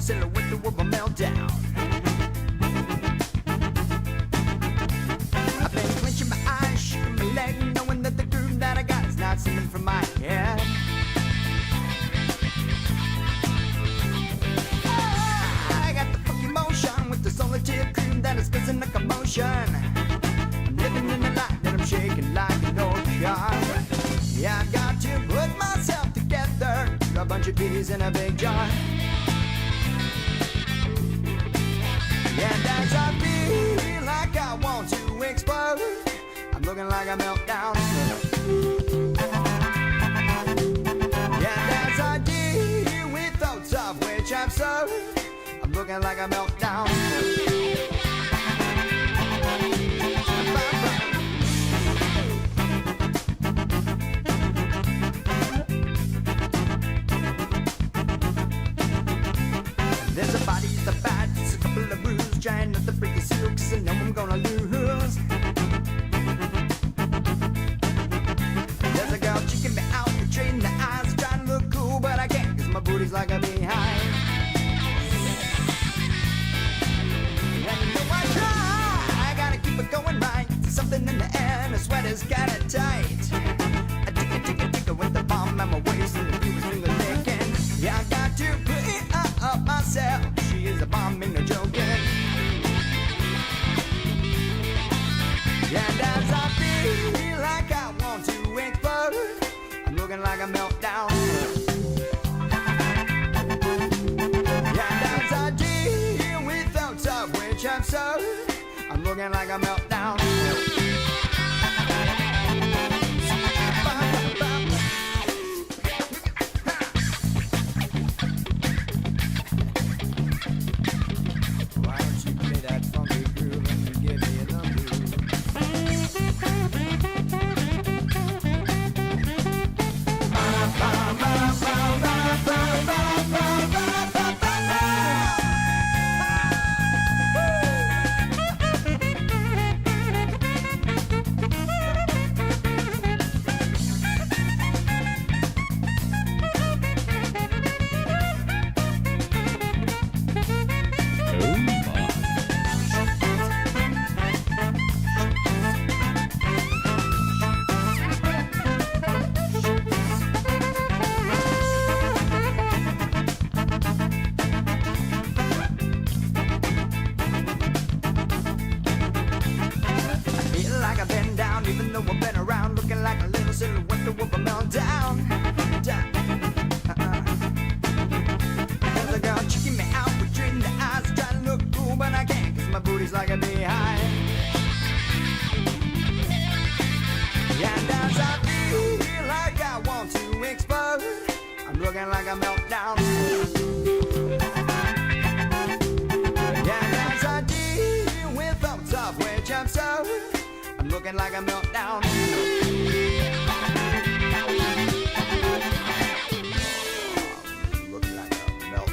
Silhouette of a meltdown. I've been clenching my eyes, shaking my leg, knowing that the groove that I got is not singing from my head. I got the funky motion with the solitaire cream that is causing a commotion. I'm living in a light that I'm shaking like an ocean. Yeah, I got to put myself together, a bunch of peas in a big jar. And as I feel like I want to explode, I'm looking like a meltdown. And as I deal with thoughts of which I'm so, I'm looking like a meltdown. There's a body, the bad, just a couple of bruises, trying not to break the seal, 'cause I know I'm gonna lose. There's a girl checking me out, betraying the eyes, trying to look cool, but I can't, 'cause my booty's like a beehive. And you know I try, I gotta keep it going right. There's something in the air, and the sweater's kinda tight. I tick with the bomb at my waist, and the people's finger licking. Yeah, I got to put it up myself. She is a bomb, ain't no joking. And as I feel like I want to explode, I'm looking like a meltdown. And as I deal with thoughts of which I'm so, I'm looking like a meltdown. Even though I've been around, looking like a little silhouette of a meltdown. There's a girl checking me out, betraying the eyes, trying to look cool, but I can't, 'cause my booty's like a beehive. And as I feel like I want to explode, I'm looking like a meltdown. And as I deal with thoughts of which I'm so, I'm looking like a meltdown. Looking like a meltdown.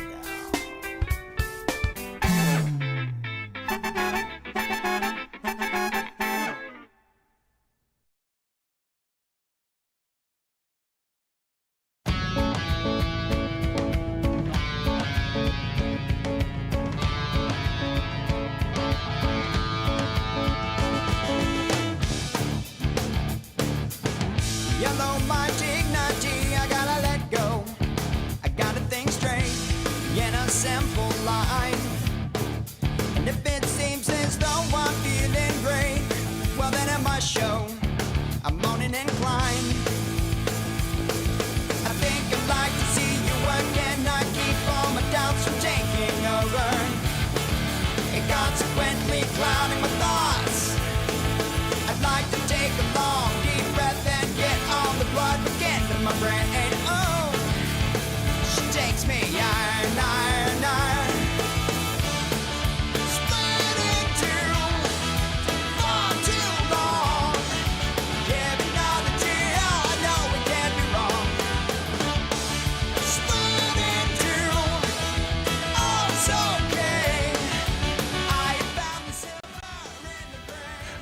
Yellow my dignity, I gotta let go. I gotta think straight in a simple line. And if it seems as though I'm feeling great, well then it must show I'm moaning inclined. I think I'd like to see you again. I keep all my doubts from taking over. It consequently clouds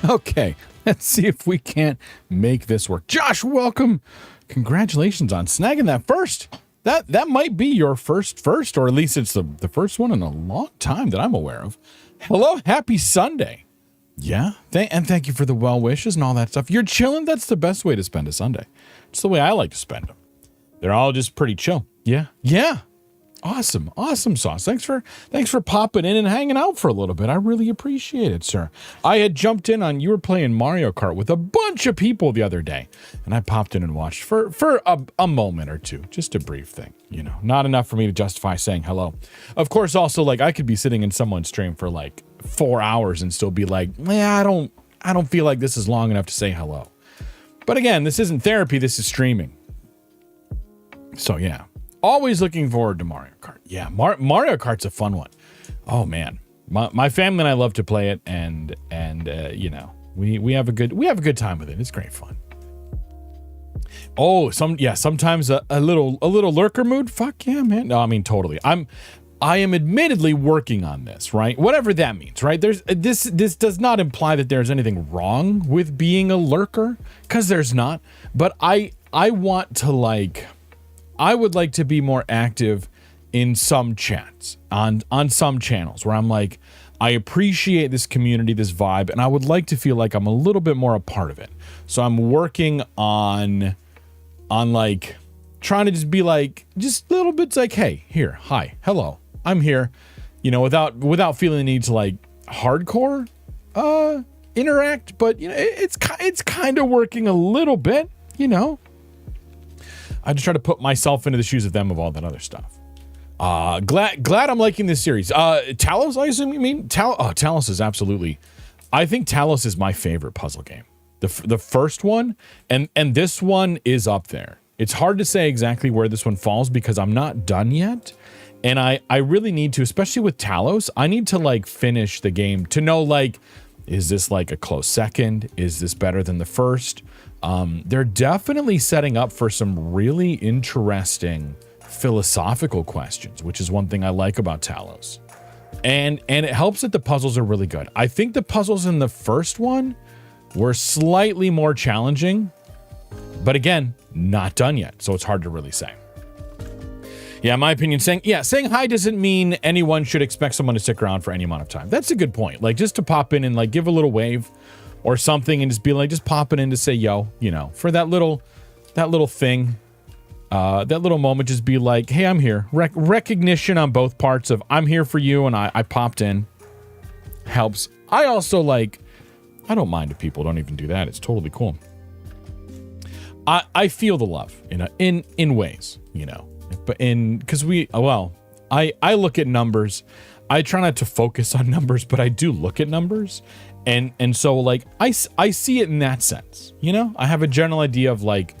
Okay, let's see if we can't make this work. Josh, welcome. Congratulations on snagging that first. That might be your first, or at least it's the first one in a long time that I'm aware of. Hello, happy Sunday. Yeah, and thank you for the well wishes and all that stuff. You're chilling. That's the best way to spend a Sunday. It's the way I like to spend them. They're all just pretty chill. Yeah. Awesome sauce. Thanks for popping in and hanging out for a little bit. I really appreciate it, sir. I had jumped in on, you were playing Mario Kart with a bunch of people the other day, and I popped in and watched for a moment or two, just a brief thing, not enough for me to justify saying hello. Of course, also, like, I could be sitting in someone's stream for like 4 hours and still be like, I don't feel like this is long enough to say hello. But again, this isn't therapy, this is streaming. So yeah. Always looking forward to Mario Kart. Yeah, Mario Kart's a fun one. Oh man, my family and I love to play it, and we have a good time with it. It's great fun. Oh, sometimes a little lurker mood. Fuck yeah, man. No, I mean totally. I am admittedly working on this, right? Whatever that means, right? This does not imply that there's anything wrong with being a lurker, because there's not. But I want to I would like to be more active in some chats, on some channels where I'm like, I appreciate this community, this vibe, and I would like to feel like I'm a little bit more a part of it. So I'm working on like trying to just be like, just little bits like, hey, here, hi, hello, I'm here, without feeling the need to like hardcore interact, but it's kind of working a little bit, I just try to put myself into the shoes of them of all that other stuff. Glad I'm liking this series. Talos, I assume you mean? Talos is absolutely... I think Talos is my favorite puzzle game. The first one, and this one is up there. It's hard to say exactly where this one falls because I'm not done yet. And I really need to, especially with Talos, I need to like finish the game to know like, is this like a close second? Is this better than the first? They're definitely setting up for some really interesting philosophical questions, which is one thing I like about Talos. And it helps that the puzzles are really good. I think the puzzles in the first one were slightly more challenging, but again, not done yet, so it's hard to really say. Yeah, my opinion, saying hi doesn't mean anyone should expect someone to stick around for any amount of time. That's a good point. Like, just to pop in and like give a little wave or something and just be like, just popping in to say yo, for that little thing, that little moment, just be like, hey, I'm here. Recognition on both parts of I'm here for you and I popped in helps. I also I don't mind if people don't even do that. It's totally cool. I feel the love in ways, but because I look at numbers. I try not to focus on numbers, but I do look at numbers. And so like I see it in that sense, I have a general idea of like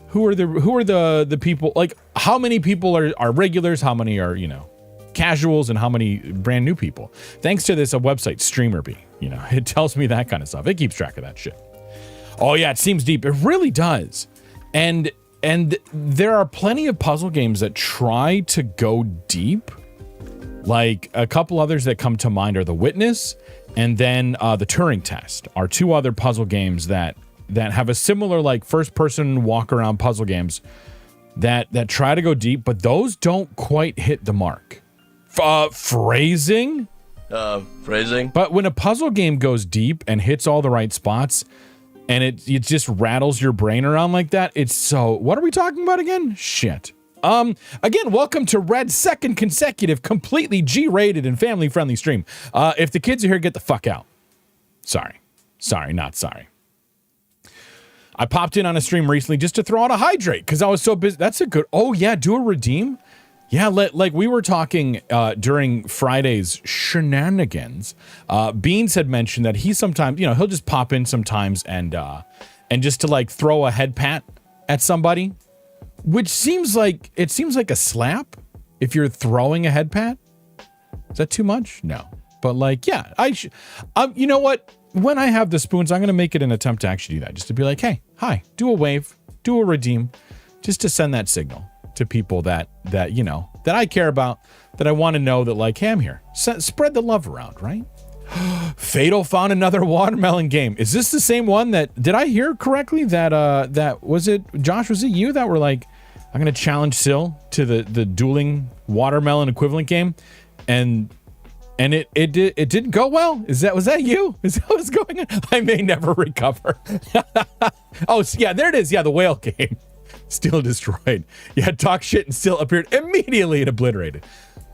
who are the people, like how many people are regulars, how many are casuals, and how many brand new people. Thanks to this website StreamerBee, it tells me that kind of stuff. It keeps track of that shit. Oh yeah, it seems deep. It really does. And there are plenty of puzzle games that try to go deep. Like a couple others that come to mind are The Witness and then the Turing Test are two other puzzle games that have a similar like first person walk around puzzle games that try to go deep, but those don't quite hit the mark. Phrasing. But when a puzzle game goes deep and hits all the right spots and it just rattles your brain around like that, it's so... What are we talking about again? Shit. Again, welcome to Red's second consecutive, completely G-rated and family-friendly stream. If the kids are here, get the fuck out. Sorry, not sorry. I popped in on a stream recently just to throw out a hydrate because I was so busy. That's a good... Oh, yeah, do a redeem? Yeah, like we were talking during Friday's shenanigans. Beans had mentioned that he sometimes, he'll just pop in sometimes and just to like throw a head pat at somebody. Which seems like a slap if you're throwing a head pat. Is that too much? No. But like, yeah, you know what? When I have the spoons, I'm going to make it an attempt to actually do that. Just to be like, hey, hi, do a wave, do a redeem, just to send that signal to people that I care about, that I want to know that like, hey, I'm here. Spread the love around, right? Fatal found another watermelon game. Is this the same one that, did I hear correctly that, was it, Josh, was it you that were like, I'm going to challenge Sil to the dueling watermelon equivalent game? And it didn't go well. Was that you? Is that what's going on? I may never recover. Oh, yeah, there it is. Yeah, the whale game. Still destroyed. Yeah, talk shit and still appeared immediately and obliterated.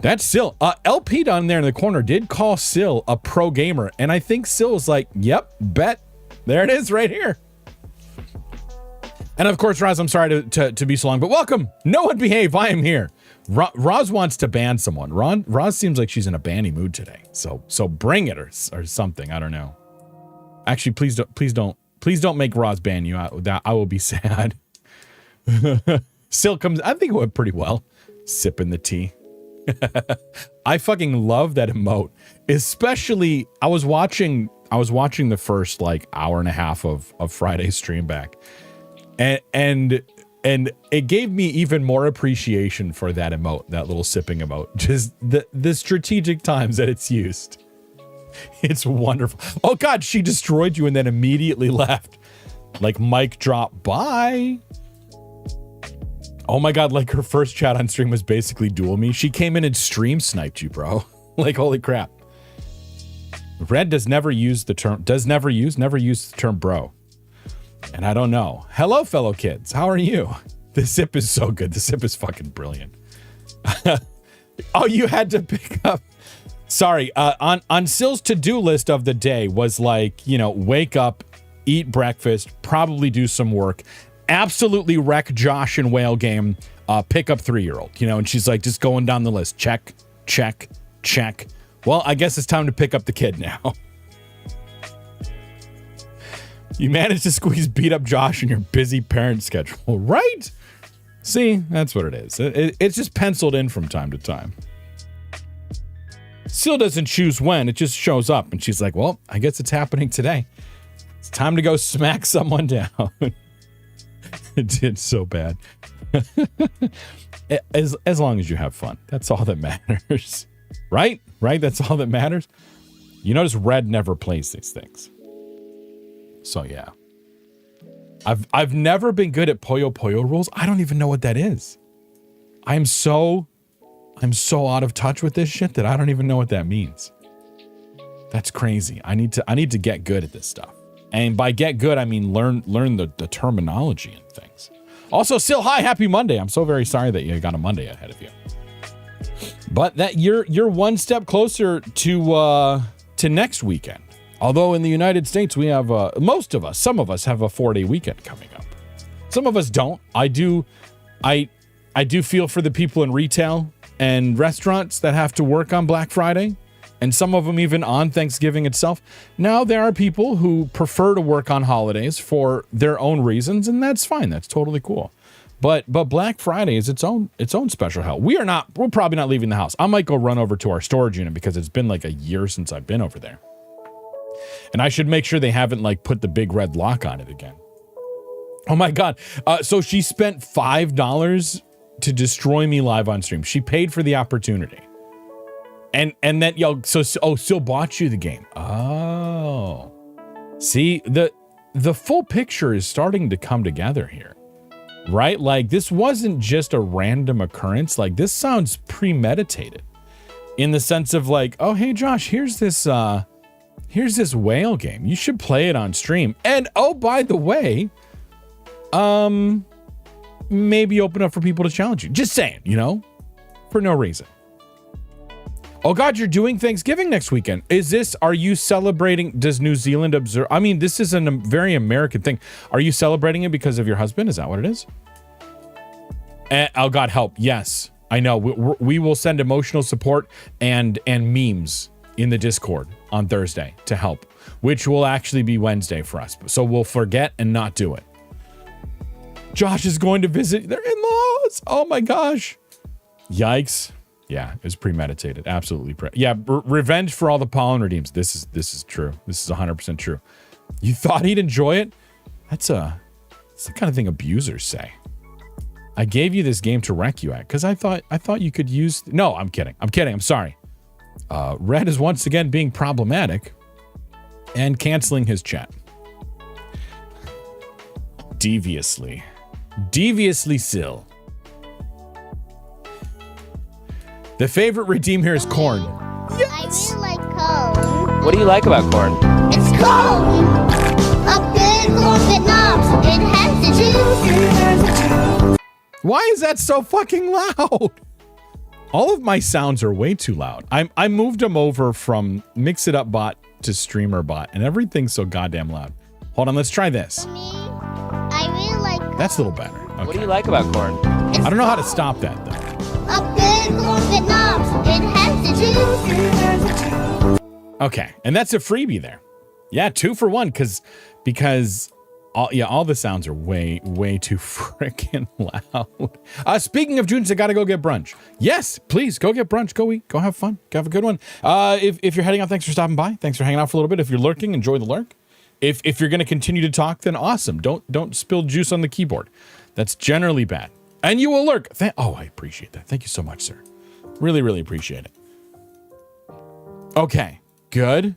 That's Sil. LP down there in the corner did call Sil a pro gamer, and I think Sil was like, yep, bet. There it is right here. And of course, Roz, I'm sorry to be so long, but welcome. No one behave. I am here. Roz wants to ban someone. Roz seems like she's in a banny mood today. So bring it or something. I don't know. Actually, please don't make Roz ban you. I will be sad. Sil comes. I think it went pretty well. Sipping the tea. I fucking love that emote. Especially, I was watching the first like hour and a half of Friday's stream back, and it gave me even more appreciation for that emote, that little sipping emote. Just the strategic times that it's used. It's wonderful. Oh God, she destroyed you and then immediately left. Like mic drop. Bye. Oh my God, like her first chat on stream was basically duel me. She came in and stream sniped you, bro. Like, holy crap. Red never use the term bro. And I don't know. Hello, fellow kids. How are you? The sip is so good. The sip is fucking brilliant. Oh, you had to pick up. Sorry. On Sil's to-do list of the day was like, wake up, eat breakfast, probably do some work, absolutely wreck Josh and whale game, pick up 3-year-old, and she's like just going down the list. Check, check, check. Well, I guess it's time to pick up the kid now. You managed to squeeze beat up Josh in your busy parent schedule, right? See, that's what it is. It's just penciled in from time to time. Sil doesn't choose when, it just shows up. And she's like, well, I guess it's happening today. It's time to go smack someone down. It did so bad. As long as you have fun. That's all that matters. Right? That's all that matters. You notice Red never plays these things. So yeah. I've never been good at Puyo Puyo rules. I don't even know what that is. I'm so out of touch with this shit that I don't even know what that means. That's crazy. I need to get good at this stuff. And by get good, I mean learn the terminology and things. Also, Sil, hi, happy Monday. I'm so very sorry that you got a Monday ahead of you. But that you're one step closer to next weekend. Although in the United States, we have some of us have a 4-day weekend coming up. Some of us don't. I do feel for the people in retail and restaurants that have to work on Black Friday. And some of them even on Thanksgiving itself. Now, there are people who prefer to work on holidays for their own reasons, and that's fine. That's totally cool. But Black Friday is its own special hell. We're probably not leaving the house. I might go run over to our storage unit because it's been like a year since I've been over there. And I should make sure they haven't like put the big red lock on it again. Oh my God. So she spent $5 to destroy me live on stream. She paid for the opportunity. And then still bought you the game. Oh, see, the full picture is starting to come together here, right? Like this wasn't just a random occurrence. Like this sounds premeditated in the sense of like, oh, hey Josh, here's this whale game. You should play it on stream. And oh, by the way, maybe open up for people to challenge you. Just saying, for no reason. Oh God, you're doing Thanksgiving next weekend. Are you celebrating, does New Zealand observe? I mean, this is a very American thing. Are you celebrating it because of your husband? Is that what it is? Oh God, help. Yes, I know. We will send emotional support and memes in the Discord on Thursday to help, which will actually be Wednesday for us. So we'll forget and not do it. Josh is going to visit their in-laws. Oh my gosh. Yikes. Yeah, it was premeditated. Absolutely. Revenge for all the pollen redeems. This is true. This is 100% true. You thought he'd enjoy it? That's the kind of thing abusers say. I gave you this game to wreck you at because I thought you could use. No, I'm kidding. I'm sorry. Red is once again being problematic and canceling his chat. Deviously still. The favorite redeem here is corn. Yes. I really like corn. What do you like about corn? It's corn. A good corn that knobs. It has the juice. Why is that so fucking loud? All of my sounds are way too loud. I moved them over from Mix It Up Bot to Streamer Bot, and everything's so goddamn loud. Hold on, let's try this. I really like corn. That's a little better. Okay. What do you like about corn? I don't know how to stop that, though. A good corn that knobs. It has the juice. Okay, and that's a freebie there. Yeah, 2 for 1, because all the sounds are way too freaking loud. Speaking of Junes, I gotta go get brunch. Yes, please go get brunch. Go eat. Go have fun. Go have a good one. If you're heading out, thanks for stopping by. Thanks for hanging out for a little bit. If you're lurking, enjoy the lurk. If you're gonna continue to talk, then awesome. Don't spill juice on the keyboard. That's generally bad. And you will lurk. I appreciate that. Thank you so much, sir. Really appreciate it. Okay, good.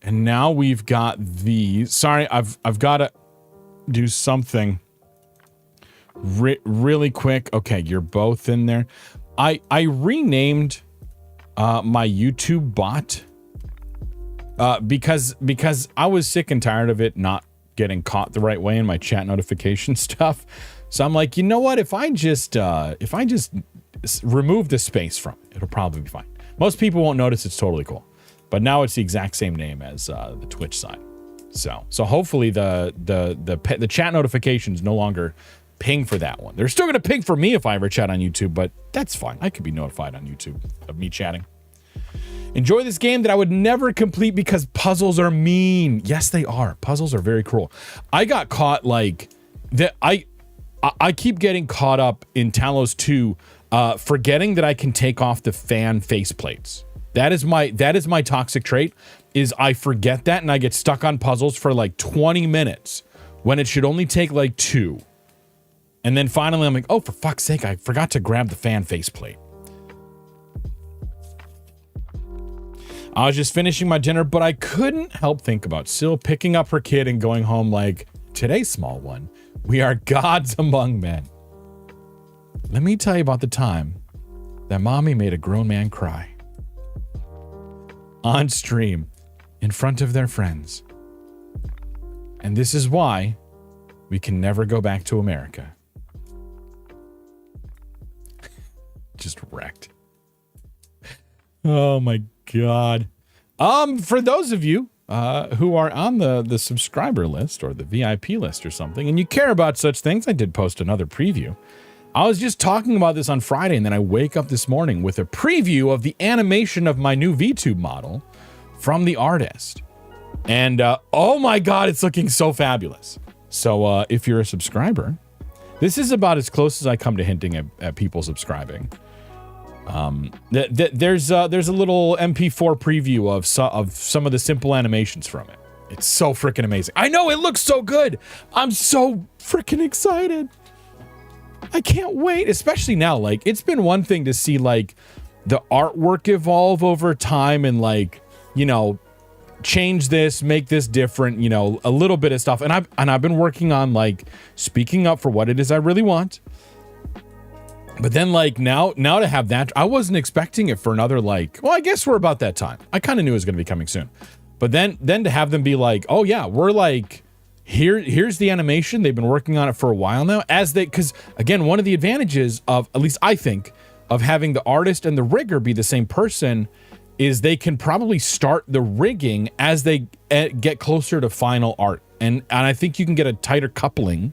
And now we've got these. Sorry, I've got to do something really quick. Okay, you're both in there. I renamed my YouTube bot because I was sick and tired of it not getting caught the right way in my chat notification stuff. So I'm like, you know what? If I just remove the space from it, it'll probably be fine. Most people won't notice. It's totally cool. But now it's the exact same name as the Twitch side. So hopefully the chat notifications no longer ping for that one. They're still going to ping for me if I ever chat on YouTube, but that's fine. I could be notified on YouTube of me chatting. Enjoy this game that I would never complete because puzzles are mean. Yes, they are. Puzzles are very cruel. I got caught like that. I keep getting caught up in Talos 2, forgetting that I can take off the fan faceplates. That is my toxic trait, is I forget that and I get stuck on puzzles for like 20 minutes when it should only take like 2. And then finally I'm like, oh, for fuck's sake, I forgot to grab the fan faceplate. I was just finishing my dinner, but I couldn't help think about Syl picking up her kid and going home like, today, small one, we are gods among men. Let me tell you about the time that mommy made a grown man cry. On stream, in front of their friends. And this is why we can never go back to America. Just wrecked. Oh my God. For those of you who are on the subscriber list or the VIP list or something, and you care about such things, I did post another preview. I was just talking about this on Friday, and then I wake up this morning with a preview of the animation of my new VTube model from the artist. And oh my God, it's looking so fabulous. So if you're a subscriber, this is about as close as I come to hinting at people subscribing. There's a little MP4 preview of some of the simple animations from it. It's so freaking amazing. I know, it looks so good. I'm so freaking excited. I can't wait, especially now. Like, it's been one thing to see like the artwork evolve over time and like, you know, change this, make this different, you know, a little bit of stuff. And I've been working on like speaking up for what it is I really want. But then like now to have that, I wasn't expecting it for another like, well, I guess we're about that time. I kind of knew it was going to be coming soon. But then to have them be like, oh yeah, we're like, here's the animation. They've been working on it for a while now, because again, one of the advantages of, at least I think, of having the artist and the rigger be the same person is they can probably start the rigging as they get closer to final art. And I think you can get a tighter coupling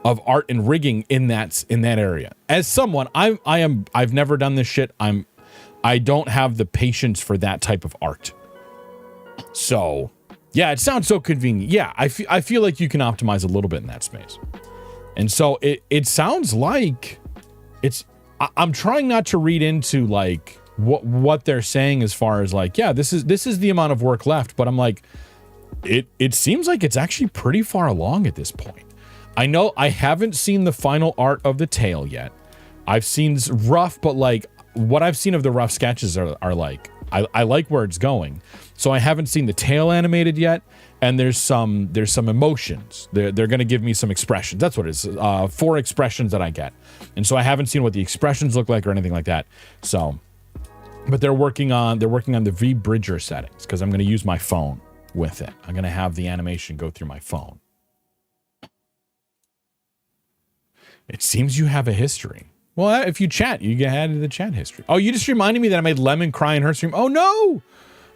of art and rigging in that area. As someone, I've never done this shit. I don't have the patience for that type of art. So yeah, it sounds so convenient. Yeah, I feel like you can optimize a little bit in that space. And so it sounds like I'm trying not to read into like what they're saying as far as like, yeah, this is the amount of work left, but I'm like, it seems like it's actually pretty far along at this point. I know I haven't seen the final art of the tail yet. I've seen rough, but like what I've seen of the rough sketches are like I like where it's going. So I haven't seen the tail animated yet, and there's some emotions. They're going to give me some expressions. That's what it is. 4 expressions that I get, and so I haven't seen what the expressions look like or anything like that. So, but they're working on the V-Bridger settings because I'm going to use my phone with it. I'm going to have the animation go through my phone. It seems you have a history. Well, if you chat, you get added to the chat history. Oh, you just reminded me that I made Lemon cry in her stream. Oh, no.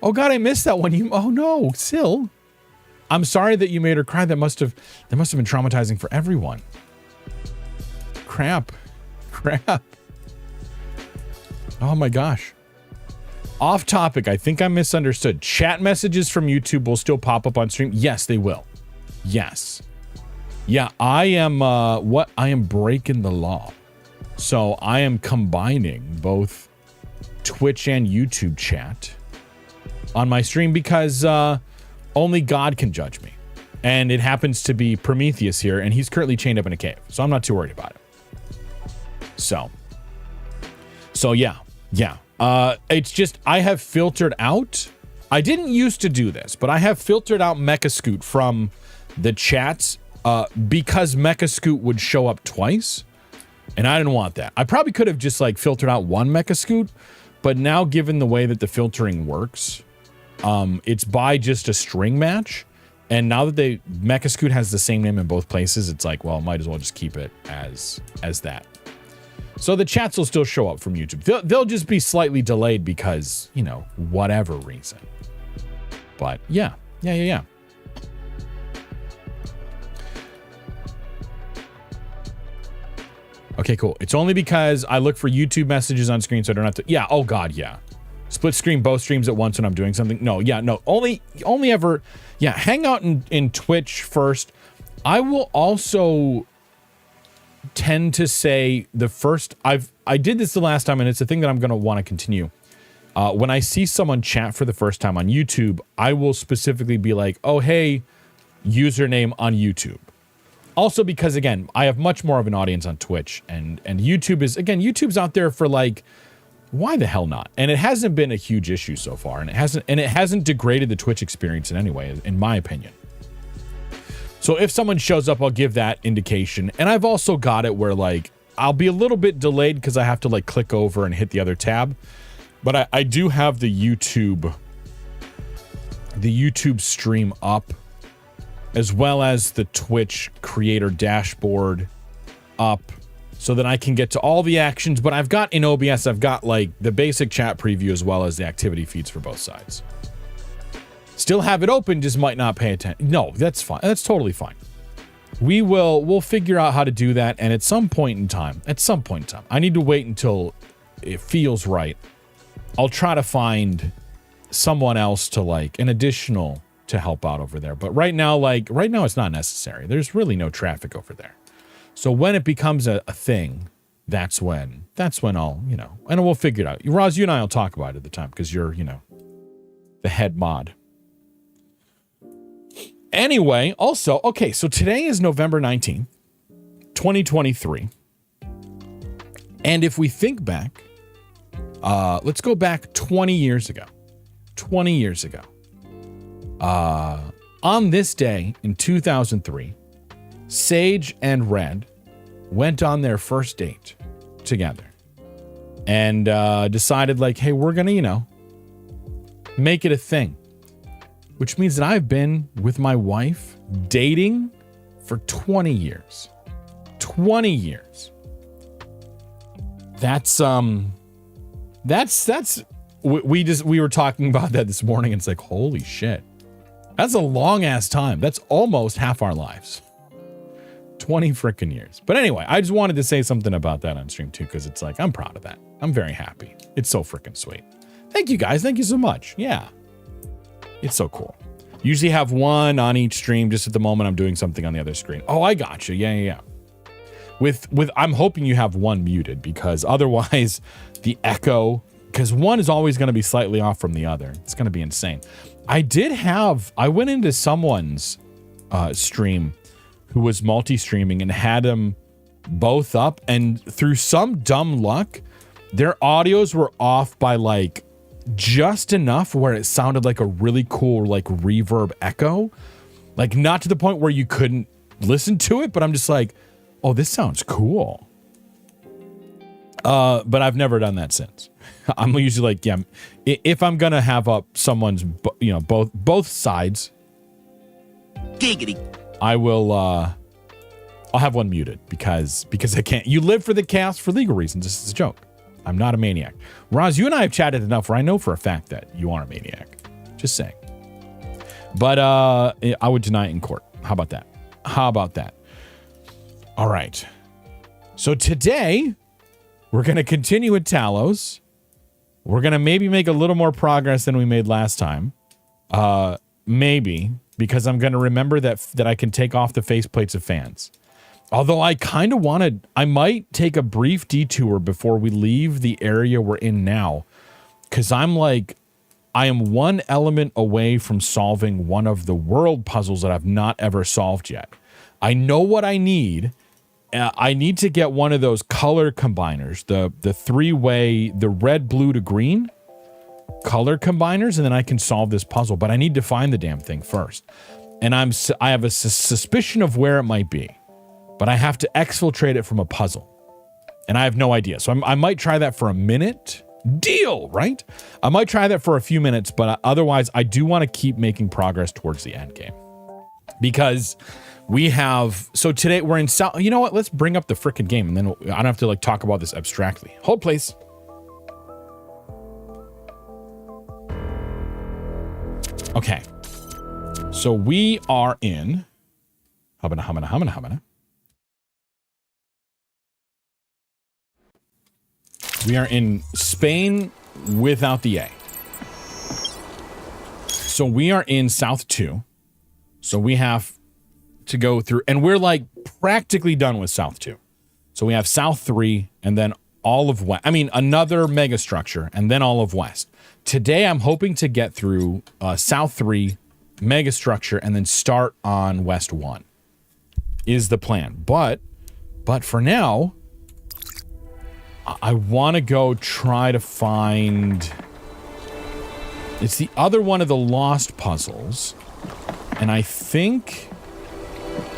Oh, God, I missed that one. Oh, no. Sil. I'm sorry that you made her cry. That must have been traumatizing for everyone. Crap. Oh, my gosh. Off topic. I think I misunderstood. Chat messages from YouTube will still pop up on stream. Yes, they will. Yes. Yeah, I am breaking the law. So I am combining both Twitch and YouTube chat on my stream because only God can judge me. And it happens to be Prometheus here, and he's currently chained up in a cave. So I'm not too worried about it. So yeah. It's just I have filtered out. I didn't used to do this, but I have filtered out Mechascoot from the chats because Mechascoot would show up twice. And I didn't want that. I probably could have just like filtered out one Mechascoot, but now given the way that the filtering works, it's by just a string match. And now that Mechascoot has the same name in both places, it's like, well, might as well just keep it as that. So the chats will still show up from YouTube. They'll just be slightly delayed because, you know, whatever reason. But yeah. Okay, cool. It's only because I look for YouTube messages on screen so I don't have to... Yeah, oh God, yeah. Split screen both streams at once when I'm doing something. No, only ever... Yeah, hang out in Twitch first. I will also tend to say the first... I did this the last time, and it's a thing that I'm going to want to continue. When I see someone chat for the first time on YouTube, I will specifically be like, oh, hey, username on YouTube. Also because, again, I have much more of an audience on Twitch, and YouTube is, again, YouTube's out there for like, why the hell not? And it hasn't been a huge issue so far, and it hasn't degraded the Twitch experience in any way, in my opinion. So if someone shows up, I'll give that indication. And I've also got it where like, I'll be a little bit delayed because I have to like click over and hit the other tab. But I do have the YouTube stream up, as well as the Twitch creator dashboard up, so that I can get to all the actions. But I've got in OBS, I've got like the basic chat preview as well as the activity feeds for both sides. Still have it open, just might not pay attention. No, that's fine. That's totally fine. We'll figure out how to do that. And at some point in time, I need to wait until it feels right. I'll try to find someone else to like an additional to help out over there. But right now it's not necessary. There's really no traffic over there. So when it becomes a thing, that's when I'll, and we'll figure it out. Roz, you and I will talk about it at the time because you're, the head mod. Anyway, also, okay, so today is November 19th, 2023. And if we think back, let's go back 20 years ago. 20 years ago. On this day in 2003, Sage and Red went on their first date together and decided like, hey, we're going to, make it a thing. Which means that I've been with my wife dating for 20 years. 20 years. We were talking about that this morning, and it's like, holy shit. That's a long ass time. That's almost half our lives. 20 freaking years. But anyway, I just wanted to say something about that on stream too, because it's like, I'm proud of that. I'm very happy. It's so freaking sweet. Thank you guys. Thank you so much. Yeah. It's so cool. Usually have one on each stream. Just at the moment I'm doing something on the other screen. Oh, I got you. Yeah. With I'm hoping you have one muted, because otherwise the echo, because one is always going to be slightly off from the other. It's going to be insane. I went into someone's stream who was multi-streaming and had them both up, and through some dumb luck, their audios were off by like just enough where it sounded like a really cool, like, reverb echo. Like, not to the point where you couldn't listen to it, but I'm just like, oh, this sounds cool. But I've never done that since. I'm usually like, yeah, if I'm gonna have up someone's, both sides, Giggity. I will. I'll have one muted because I can't. You live for the chaos for legal reasons. This is a joke. I'm not a maniac. Roz, you and I have chatted enough where I know for a fact that you are a maniac. Just saying. But I would deny it in court. How about that? How about that? All right. So today, we're going to continue with Talos. We're going to maybe make a little more progress than we made last time. Maybe, because I'm going to remember that I can take off the faceplates of fans. Although I kind of I might take a brief detour before we leave the area we're in now. Because I am one element away from solving one of the world puzzles that I've not ever solved yet. I know what I need. I need to get one of those color combiners, the three-way, the red, blue to green color combiners, and then I can solve this puzzle. But I need to find the damn thing first. And I have a suspicion of where it might be. But I have to exfiltrate it from a puzzle. And I have no idea. So I might try that for a minute. Deal, right? I might try that for a few minutes, but otherwise I do want to keep making progress towards the end game. Because we have... So today we're in South... You know what? Let's bring up the frickin' game, and then I don't have to talk about this abstractly. Hold, please. Okay. So we are in... Humana. We are in Spain without the A. So we are in South 2. So we have to go through, and we're practically done with South 2. So we have South 3 and then all of West. I mean, another mega structure and then all of West. Today I'm hoping to get through South 3, mega structure, and then start on West 1 is the plan. But for now... I want to go try to find... It's the other one of the lost puzzles. And I think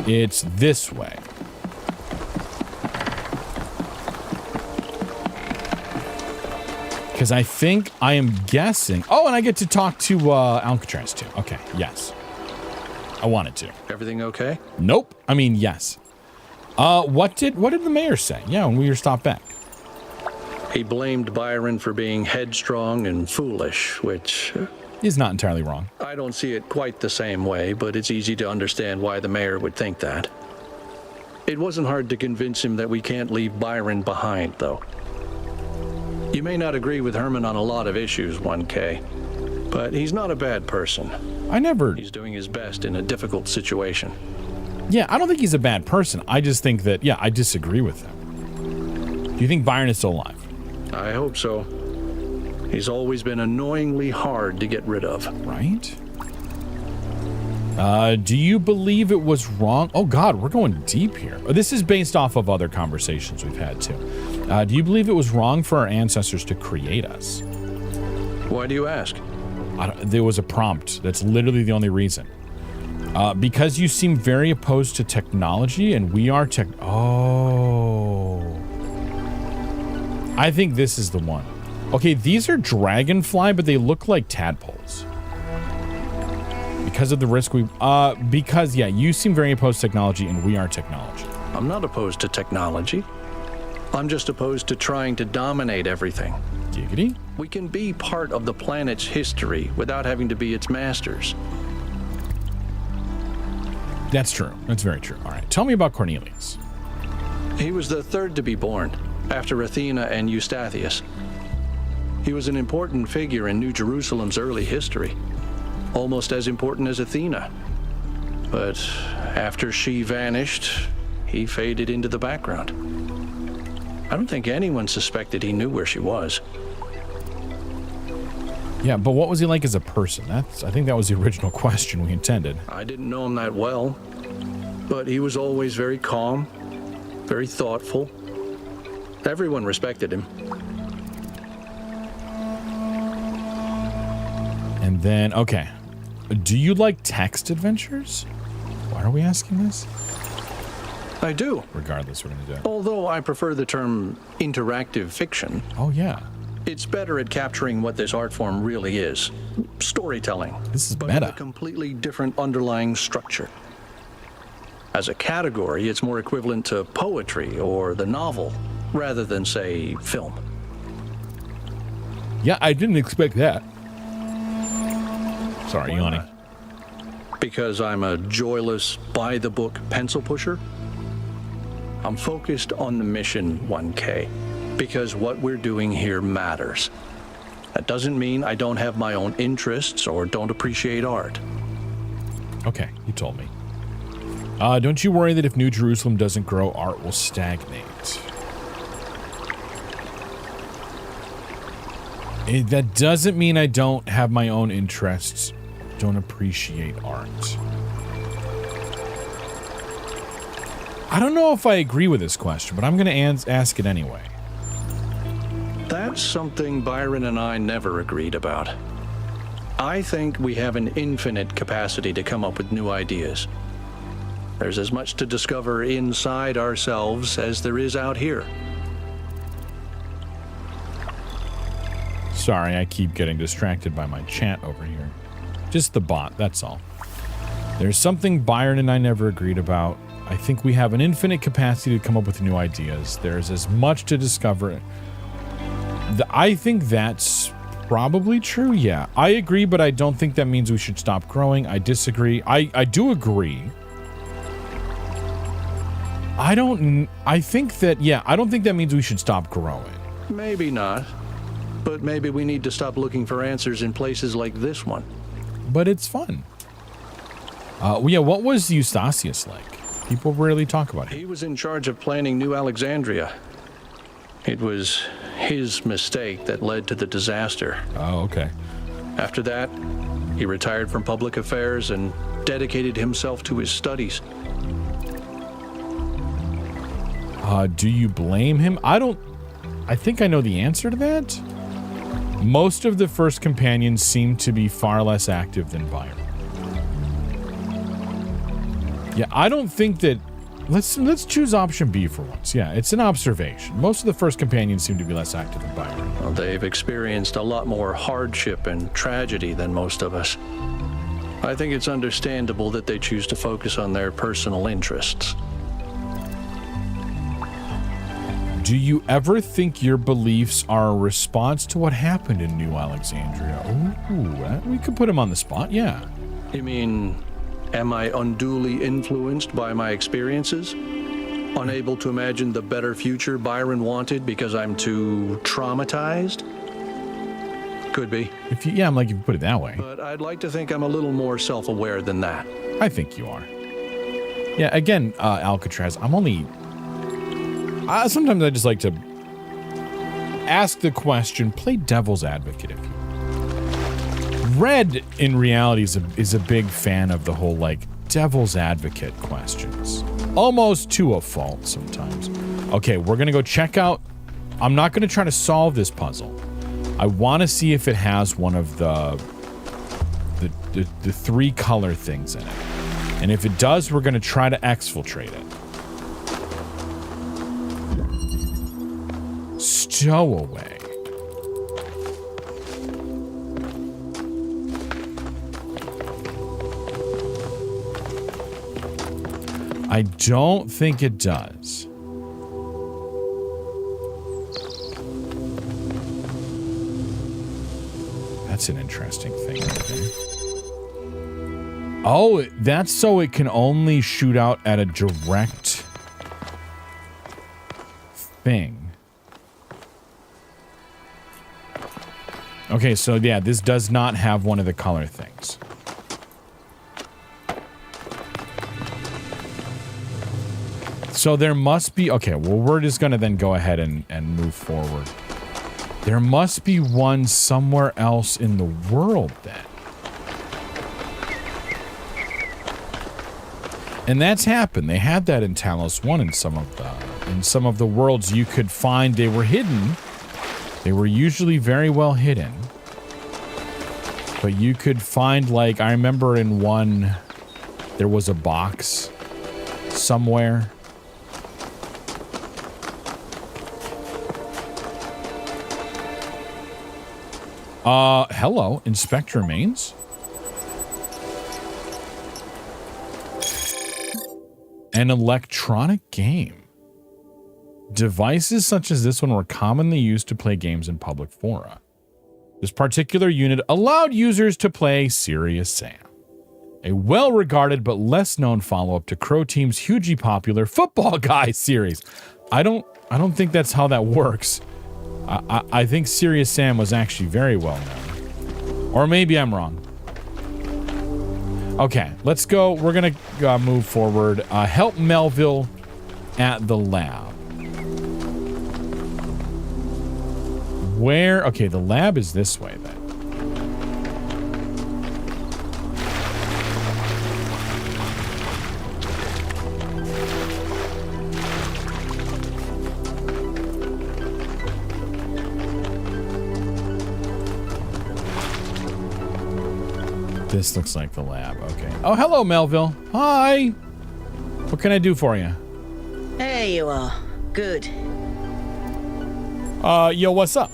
it's this way. Because I think I am guessing... Oh, and I get to talk to Alcatraz too. Okay, yes. I wanted to. Everything okay? Nope. I mean, yes. What did the mayor say? Yeah, when we were stopped back. He blamed Byron for being headstrong and foolish, which... He's not entirely wrong. I don't see it quite the same way, but it's easy to understand why the mayor would think that. It wasn't hard to convince him that we can't leave Byron behind, though. You may not agree with Herman on a lot of issues, 1K, but he's not a bad person. He's doing his best in a difficult situation. Yeah, I don't think he's a bad person. I just think that, I disagree with him. Do you think Byron is still alive? I hope so. He's always been annoyingly hard to get rid of. Right? Do you believe it was wrong? Oh, God, we're going deep here. This is based off of other conversations we've had, too. Do you believe it was wrong for our ancestors to create us? Why do you ask? There was a prompt. That's literally the only reason. Because you seem very opposed to technology, and we are Oh... I think this is the one. Okay, these are dragonfly, but they look like tadpoles. Because of the risk you seem very opposed to technology, and we are technology. I'm not opposed to technology. I'm just opposed to trying to dominate everything. Giggity? We can be part of the planet's history without having to be its masters. That's true. That's very true. All right. Tell me about Cornelius. He was the third to be born, after Athena and Eustathius. He was an important figure in New Jerusalem's early history, almost as important as Athena. But after she vanished, he faded into the background. I don't think anyone suspected he knew where she was. Yeah, but what was he like as a person? I think that was the original question we intended. I didn't know him that well, but he was always very calm, very thoughtful. Everyone respected him. Then, okay. Do you like text adventures? Why are we asking this? I do. Regardless, we're going to do it. Although I prefer the term interactive fiction. Oh, yeah. It's better at capturing what this art form really is. Storytelling. This is but with meta. a completely different underlying structure. As a category, it's more equivalent to poetry or the novel, rather than, say, film. Yeah, I didn't expect that. Sorry, yawning. Because I'm a joyless, by-the-book pencil pusher? I'm focused on the mission 1K, because what we're doing here matters. That doesn't mean I don't have my own interests or don't appreciate art. Okay, you told me. Don't you worry that if New Jerusalem doesn't grow, art will stagnate. That doesn't mean I don't have my own interests, don't appreciate art. I don't know if I agree with this question, but I'm going to ask it anyway. That's something Byron and I never agreed about. I think we have an infinite capacity to come up with new ideas. There's as much to discover inside ourselves as there is out here. Sorry, I keep getting distracted by my chat over here. Just the bot, that's all. There's something Byron and I never agreed about. I think we have an infinite capacity to come up with new ideas. There's as much to discover. I think that's probably true, yeah. I agree, but I don't think that means we should stop growing. I disagree. I do agree. I don't think that means we should stop growing. Maybe not. But maybe we need to stop looking for answers in places like this one. But it's fun. Yeah, what was Eustachius like? People rarely talk about him. He was in charge of planning New Alexandria. It was his mistake that led to the disaster. Oh, okay. After that, he retired from public affairs and dedicated himself to his studies. Do you blame him? I think I know the answer to that. Most of the first companions seem to be far less active than Byron. Yeah, I don't think that... Let's choose option B for once. Yeah, it's an observation. Most of the first companions seem to be less active than Byron. Well, they've experienced a lot more hardship and tragedy than most of us. I think it's understandable that they choose to focus on their personal interests. Do you ever think your beliefs are a response to what happened in New Alexandria? Ooh, we could put him on the spot, yeah. You mean, am I unduly influenced by my experiences? Unable to imagine the better future Byron wanted because I'm too traumatized? Could be. If you put it that way. But I'd like to think I'm a little more self-aware than that. I think you are. Yeah, again, Alcatraz, I'm only... sometimes I just like to ask the question, play devil's advocate if you will. Red, in reality, is a big fan of the whole, devil's advocate questions. Almost to a fault sometimes. Okay, we're going to go check out... I'm not going to try to solve this puzzle. I want to see if it has one of the three color things in it. And if it does, we're going to try to exfiltrate it. Stowaway. I don't think it does. That's an interesting thing. Okay. Oh, that's so it can only shoot out at a direct thing. Okay, so yeah, this does not have one of the color things. So there must be... Okay, well, we're just going to then go ahead and move forward. There must be one somewhere else in the world then. And that's happened. They had that in Talos 1 in some of the worlds you could find. They were hidden. They were usually very well hidden. But you could find, like, I remember in one, there was a box somewhere. Hello, Inspector remains. An electronic game. Devices such as this one were commonly used to play games in public fora. This particular unit allowed users to play Serious Sam, a well-regarded but less-known follow-up to Crow Team's hugely popular Football Guy series. I don't think that's how that works. I think Serious Sam was actually very well known. Or maybe I'm wrong. Okay, let's go. We're going to move forward. Help Melville at the lab. Where? Okay, the lab is this way then. This looks like the lab. Okay. Oh, hello, Melville. Hi. What can I do for you? There you are. Good. Yo, what's up?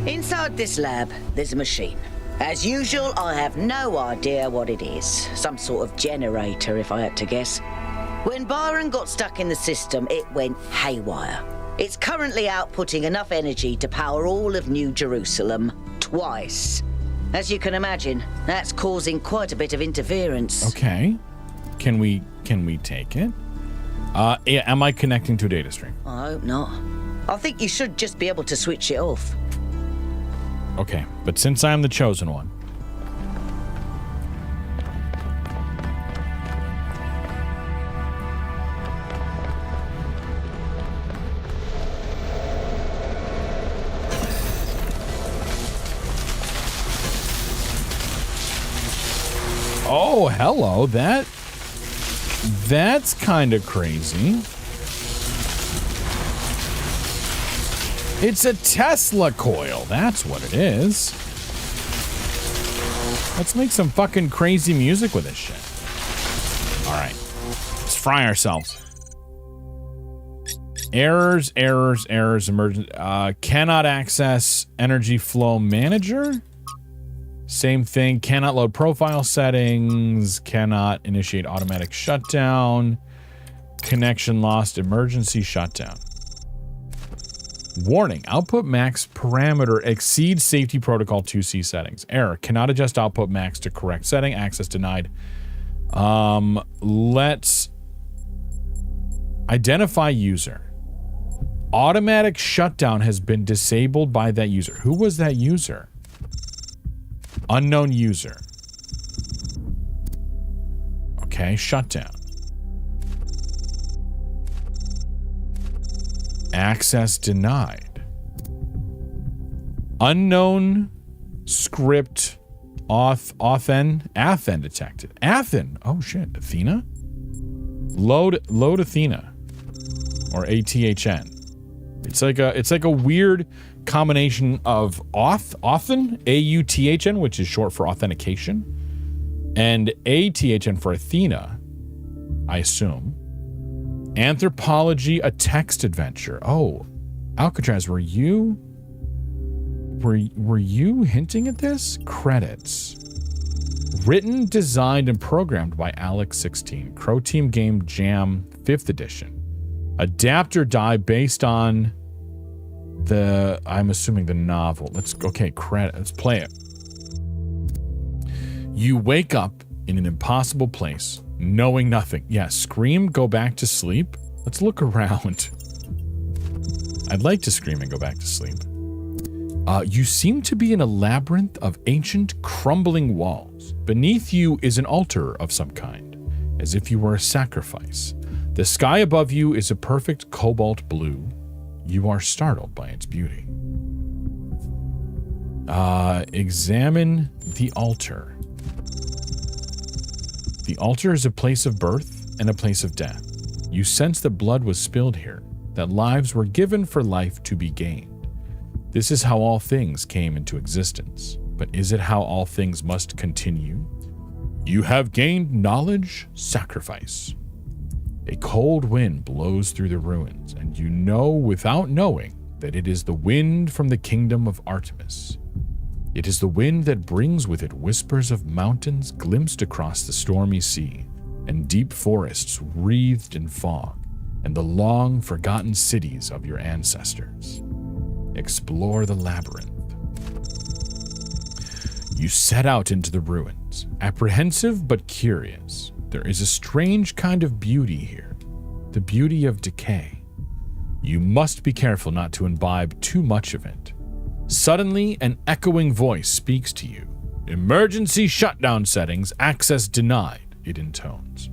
Inside this lab, there's a machine. As usual, I have no idea what it is. Some sort of generator, if I had to guess. When Byron got stuck in the system, it went haywire. It's currently outputting enough energy to power all of New Jerusalem twice. As you can imagine, that's causing quite a bit of interference. Okay. Can we take it? Yeah, am I connecting to a data stream? I hope not. I think you should just be able to switch it off. Okay, but since I'm the chosen one. Oh, hello. That's kind of crazy. It's a Tesla coil. That's what it is. Let's make some fucking crazy music with this shit. All right. Let's fry ourselves. Errors, emergent. Cannot access energy flow manager. Same thing. Cannot load profile settings. Cannot initiate automatic shutdown. Connection lost. Emergency shutdown. Warning. Output max parameter exceeds safety protocol 2C settings. Error. Cannot adjust output max to correct setting. Access denied. Let's identify user. Automatic shutdown has been disabled by that user. Who was that user? Unknown user. Okay, shutdown. Access denied. Unknown script Athen detected. Athen. Oh shit. Athena? Load Athena. Or ATHN. It's like a weird combination of Athen, AUTHN, which is short for authentication, and ATHN for Athena, I assume. Anthropology, a text adventure. Oh, Alcatraz, were you hinting at this? Credits. Written, designed, and programmed by Alex 16. Crow Team Game Jam 5th edition. Adapt or die based on I'm assuming the novel. Let's play it. You wake up in an impossible place, knowing nothing. Yeah, scream, go back to sleep. Let's look around. I'd like to scream and go back to sleep. You seem to be in a labyrinth of ancient, crumbling walls. Beneath you is an altar of some kind, as if you were a sacrifice. The sky above you is a perfect cobalt blue. You are startled by its beauty. Examine the altar. The altar is a place of birth and a place of death. You sense that blood was spilled here, that lives were given for life to be gained. This is how all things came into existence. but is it how all things must continue? You have gained knowledge, sacrifice. A cold wind blows through the ruins, and you know without knowing that it is the wind from the kingdom of Artemis. It is the wind that brings with it whispers of mountains glimpsed across the stormy sea, and deep forests wreathed in fog, and the long forgotten cities of your ancestors. Explore the labyrinth. You set out into the ruins, apprehensive but curious. There is a strange kind of beauty here, the beauty of decay. You must be careful not to imbibe too much of it. Suddenly, an echoing voice speaks to you. Emergency shutdown settings, access denied, it intones.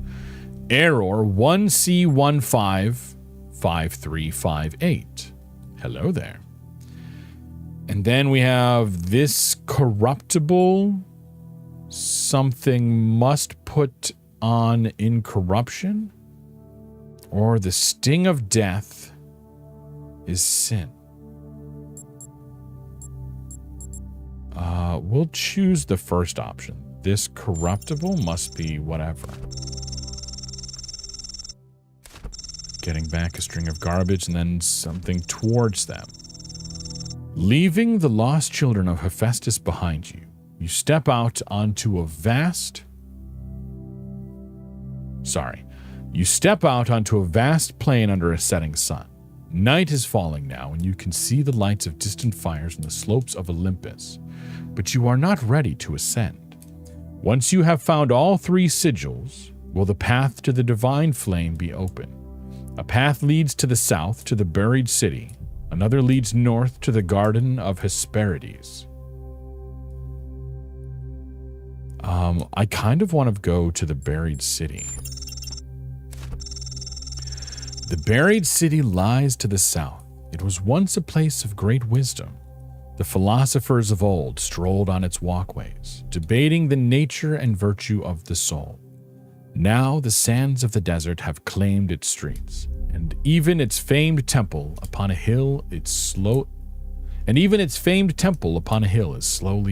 Error 1C155358. Hello there. And then we have this corruptible something must put on incorruption, or the sting of death is sin. We'll choose the first option. This corruptible must be whatever. Getting back a string of garbage and then something towards them. Leaving the lost children of Hephaestus behind you, you step out onto a vast plain under a setting sun. Night is falling now, and you can see the lights of distant fires on the slopes of Olympus, but you are not ready to ascend. Once you have found all 3 sigils, will the path to the divine flame be open. A path leads to the south to the buried city. Another leads north to the Garden of Hesperides. I kind of want to go to the buried city. The buried city lies to the south. It was once a place of great wisdom. The philosophers of old strolled on its walkways, debating the nature and virtue of the soul. Now the sands of the desert have claimed its streets, and even its famed temple upon a hill is slowly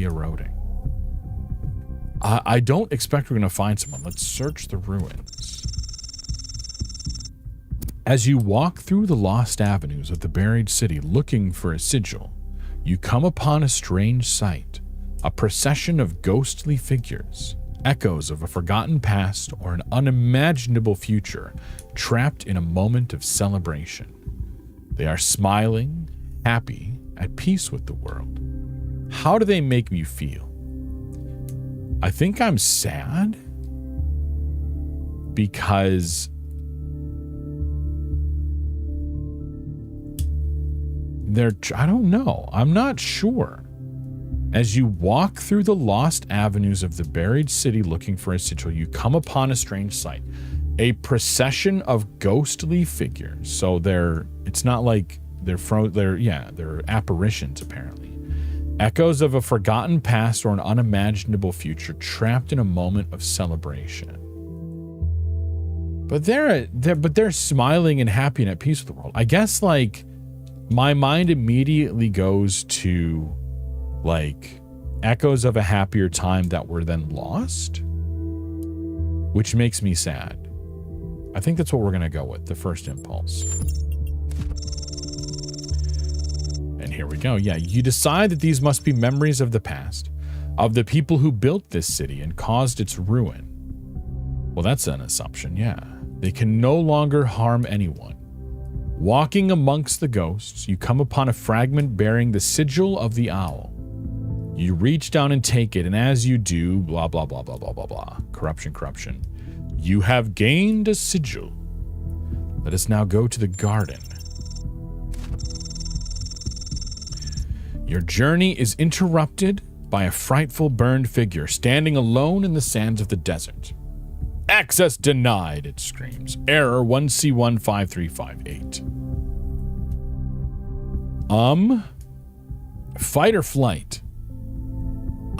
eroding. I don't expect we're going to find someone. Let's search the ruins. As you walk through the lost avenues of the buried city looking for a sigil, you come upon a strange sight, a procession of ghostly figures, echoes of a forgotten past or an unimaginable future, trapped in a moment of celebration. They are smiling, happy, at peace with the world. How do they make me feel? I think I'm sad because I don't know. I'm not sure. As you walk through the lost avenues of the buried city looking for a sigil, you come upon a strange sight. A procession of ghostly figures. So it's not like they're apparitions apparently. Echoes of a forgotten past or an unimaginable future trapped in a moment of celebration. But they're smiling and happy and at peace with the world. I guess like my mind immediately goes to like echoes of a happier time that were then lost, which makes me sad. I think that's what we're going to go with, the first impulse. And here we go. Yeah, you decide that these must be memories of the past, of the people who built this city and caused its ruin. Well, that's an assumption, yeah. They can no longer harm anyone. Walking amongst the ghosts, you come upon a fragment bearing the sigil of the owl. You reach down and take it, and as you do, blah, blah, blah, blah, blah, blah, blah. Corruption. You have gained a sigil. Let us now go to the garden. Your journey is interrupted by a frightful burned figure standing alone in the sands of the desert. Access denied, it screams. Error 1C15358. Fight or flight?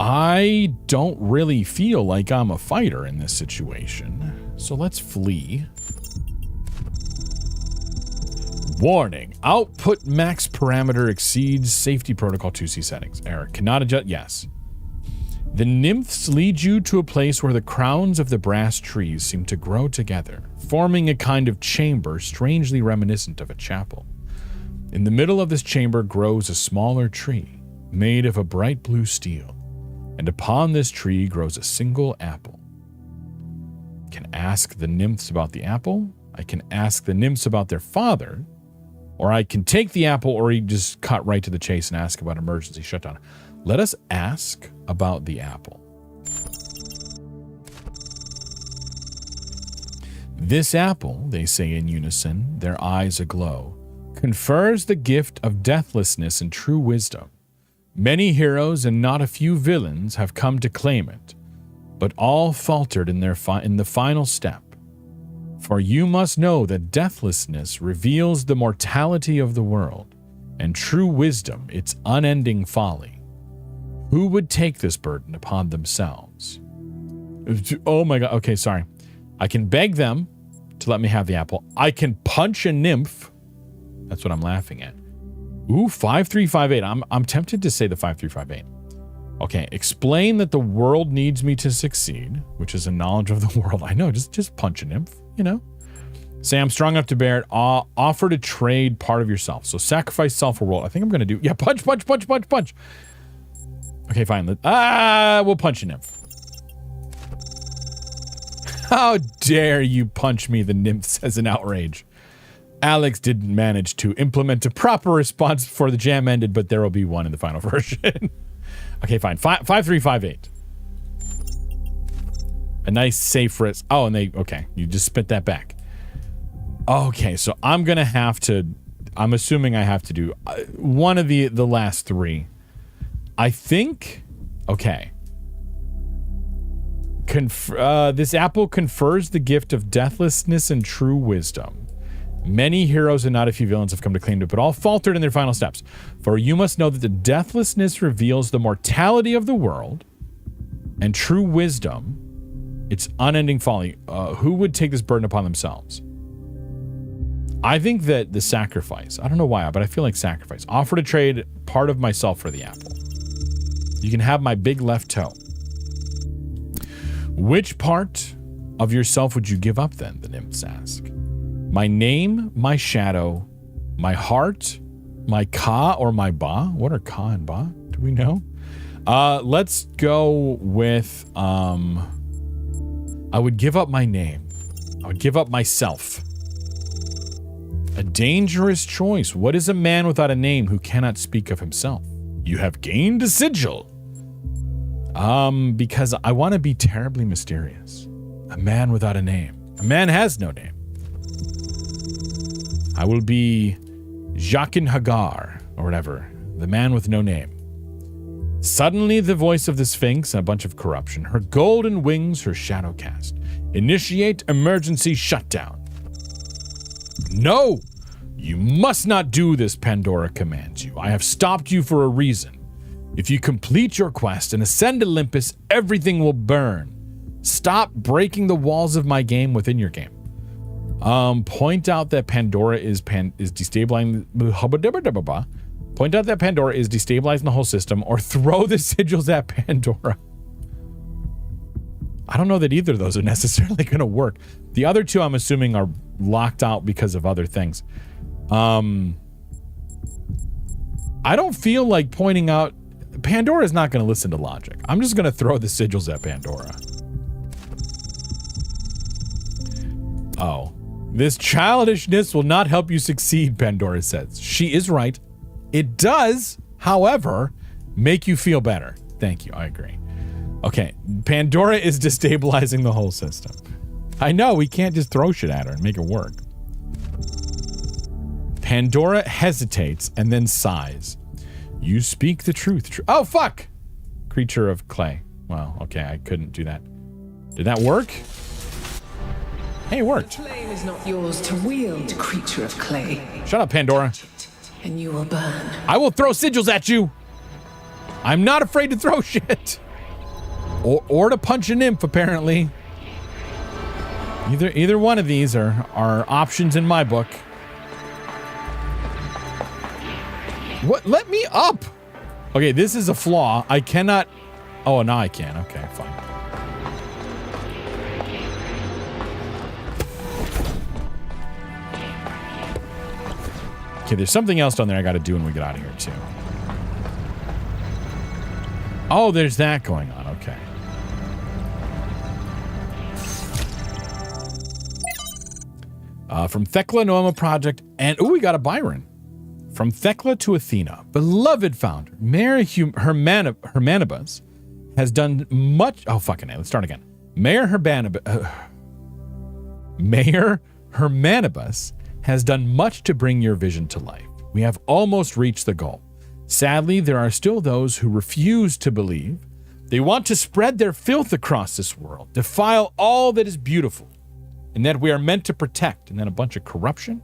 I don't really feel like I'm a fighter in this situation, so let's flee. Warning, output max parameter exceeds safety protocol 2C settings. Error, cannot adjust, yes. The nymphs lead you to a place where the crowns of the brass trees seem to grow together, forming a kind of chamber strangely reminiscent of a chapel. In the middle of this chamber grows a smaller tree, made of a bright blue steel, and upon this tree grows a single apple. I can ask the nymphs about the apple, I can ask the nymphs about their father, or I can take the apple, or you just cut right to the chase and ask about emergency shutdown. Let us ask about the apple. This apple, they say in unison, their eyes aglow, confers the gift of deathlessness and true wisdom. Many heroes and not a few villains have come to claim it, but all faltered in the final step. For you must know that deathlessness reveals the mortality of the world, and true wisdom its unending folly. Who would take this burden upon themselves? Oh my god, okay, sorry. I can beg them to let me have the apple. I can punch a nymph. That's what I'm laughing at. Ooh, 5358. I'm tempted to say the 5358. Okay, explain that the world needs me to succeed, which is a knowledge of the world. I know, just punch a nymph, you know? Say I'm strong enough to bear it. Offer to trade part of yourself. So sacrifice self or world. I think I'm going to do... Yeah, punch. Okay, fine. We'll punch a nymph. How dare you punch me, the nymph says in outrage. Alex didn't manage to implement a proper response before the jam ended, but there will be one in the final version. Okay, fine. 5358. A nice safe risk. Oh, and okay, you just spit that back. Okay, so I'm going to have to, I'm assuming I have to do one of the last three. I think, okay. This apple confers the gift of deathlessness and true wisdom. Many heroes and not a few villains have come to claim it, but all faltered in their final steps. For you must know that the deathlessness reveals the mortality of the world, and true wisdom, its unending folly. Who would take this burden upon themselves? I think that the sacrifice, I don't know why, but I feel like sacrifice. Offer to trade part of myself for the apple. You can have my big left toe. Which part of yourself would you give up then, the nymphs ask. My name, my shadow, my heart, my ka or my ba? What are ka and ba? Do we know? Let's go with, I would give up my name. I would give up myself. A dangerous choice. What is a man without a name who cannot speak of himself? You have gained a sigil. Because I want to be terribly mysterious. A man without a name. A man has no name. I will be Jachin Hagar, or whatever. The man with no name. Suddenly the voice of the Sphinx and a bunch of corruption. Her golden wings, her shadow cast. Initiate emergency shutdown. No! You must not do this, Pandora commands you. I have stopped you for a reason. If you complete your quest and ascend Olympus, everything will burn. Stop breaking the walls of my game within your game. Point out that Pandora is destabilizing. Point out that Pandora is destabilizing the whole system, or throw the sigils at Pandora. I don't know that either of those are necessarily going to work. The other two, I'm assuming, are locked out because of other things. I don't feel like pointing out. Pandora is not going to listen to logic. I'm just going to throw the sigils at Pandora. Oh. This childishness will not help you succeed, Pandora says. She is right. It does, however, make you feel better. Thank you. I agree. Okay. Pandora is destabilizing the whole system. I know. We can't just throw shit at her and make it work. Pandora hesitates and then sighs. You speak the truth. Oh, fuck! Creature of clay. Well, okay, I couldn't do that. Did that work? Hey, it worked. The flame is not yours to wield, creature of clay. Shut up, Pandora. And you will burn. I will throw sigils at you. I'm not afraid to throw shit. Or to punch a nymph, apparently. Either one of these are options in my book. What? Let me up. Okay, this is a flaw. I cannot Oh, now I can. Okay, fine. Okay, there's something else down there I got to do when we get out of here, too. Oh, there's that going on. Okay. From Thekla Noema Project, and we got a Byron. From Thekla to Athena, beloved founder, Mayor Hermanibus has done much. Oh, fucking hell. Let's start again. Mayor Hermanibus has done much to bring your vision to life. We have almost reached the goal. Sadly, there are still those who refuse to believe. They want to spread their filth across this world, defile all that is beautiful, and that we are meant to protect, and then a bunch of corruption.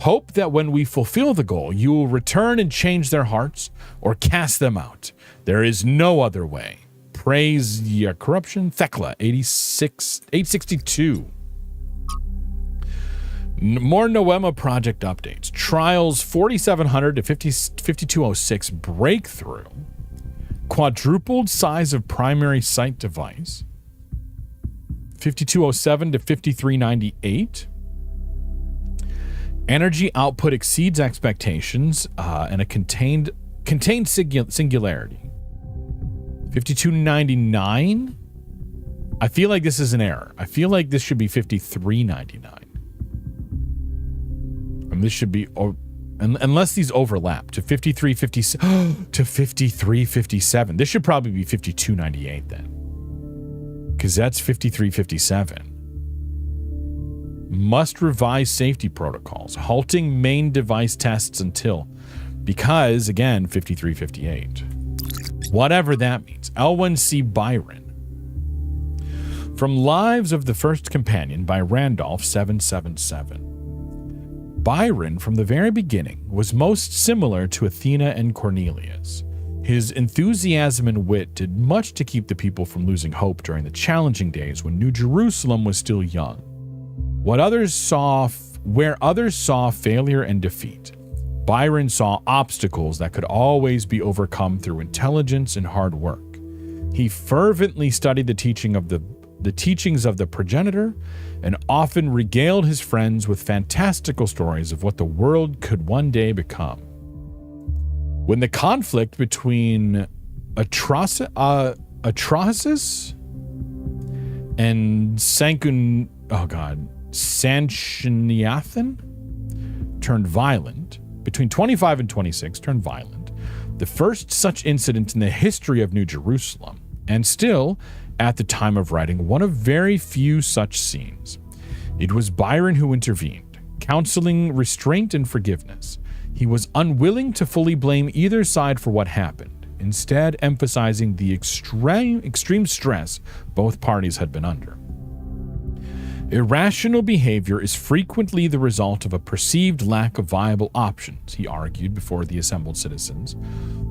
Hope that when we fulfill the goal, you will return and change their hearts or cast them out. There is no other way. Praise your corruption. Thekla, 862. More Noema Project updates. Trials 4700 to 5206 breakthrough. Quadrupled size of primary site device. 5207 to 5398. Energy output exceeds expectations and a contained singularity. 5299. I feel like this is an error. I feel like this should be 5399. And this should be, unless these overlap to 5357 to 5357. This should probably be 5298 then, because that's 5357. Must revise safety protocols, halting main device tests until, because again, 5358. Whatever that means. L1C Byron. From Lives of the First Companion by Randolph 777. Byron, from the very beginning, was most similar to Athena and Cornelius. His enthusiasm and wit did much to keep the people from losing hope during the challenging days when New Jerusalem was still young. Where others saw failure and defeat, Byron saw obstacles that could always be overcome through intelligence and hard work. He fervently studied the teachings of the progenitor and often regaled his friends with fantastical stories of what the world could one day become. When the conflict between Atrocis and Sanchoniathan turned violent, between 25 and 26 turned violent, the first such incident in the history of New Jerusalem, and still, at the time of writing, one of very few such scenes. It was Byron who intervened, counseling restraint and forgiveness. He was unwilling to fully blame either side for what happened, instead emphasizing the extreme stress both parties had been under. Irrational behavior is frequently the result of a perceived lack of viable options, he argued before the assembled citizens.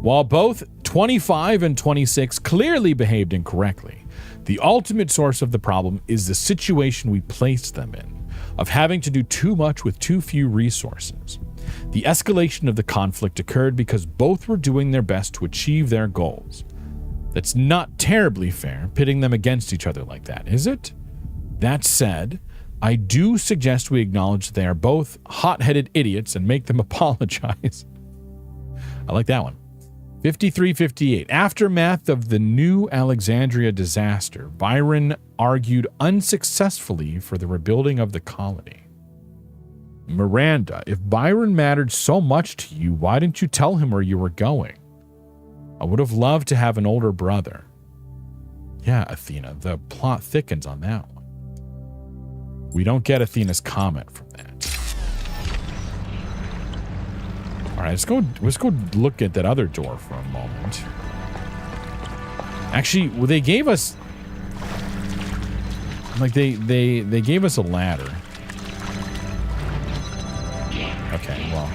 While both 25 and 26 clearly behaved incorrectly, the ultimate source of the problem is the situation we placed them in, of having to do too much with too few resources. The escalation of the conflict occurred because both were doing their best to achieve their goals. That's not terribly fair, pitting them against each other like that, is it? That said, I do suggest we acknowledge they are both hot-headed idiots and make them apologize. I like that one. 5358. Aftermath of the New Alexandria disaster, Byron argued unsuccessfully for the rebuilding of the colony. Miranda, if Byron mattered so much to you, why didn't you tell him where you were going? I would have loved to have an older brother. Yeah, Athena, the plot thickens on that one. We don't get Athena's comment from that. All right, let's go look at that other door for a moment. Actually, well, they gave us they gave us a ladder. Okay, well,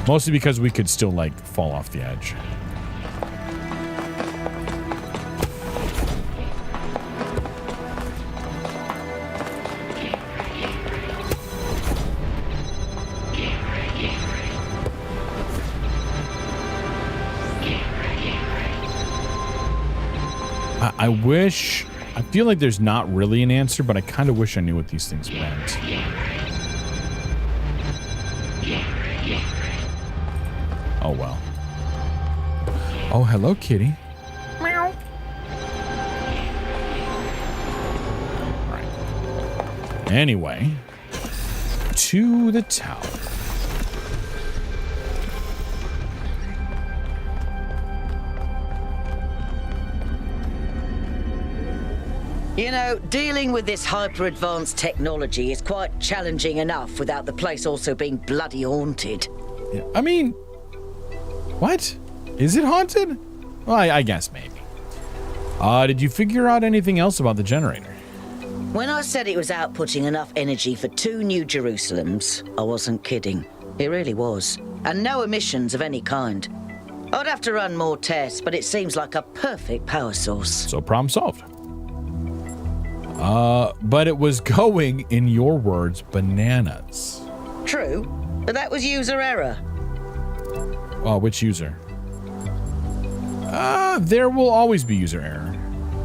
mostly because we could still like fall off the edge. I feel like there's not really an answer, but I kind of wish I knew what these things meant. Oh, well. Oh, hello, kitty. Meow. All right. Anyway, to the tower. You know, dealing with this hyper-advanced technology is quite challenging enough without the place also being bloody haunted. Yeah, I mean, what? Is it haunted? Well, I guess maybe. Did you figure out anything else about the generator? When I said it was outputting enough energy for 2 New Jerusalems, I wasn't kidding. It really was. And no emissions of any kind. I'd have to run more tests, but it seems like a perfect power source. So problem solved. But it was going, in your words, bananas. True, but that was user error. Which user? There will always be user error.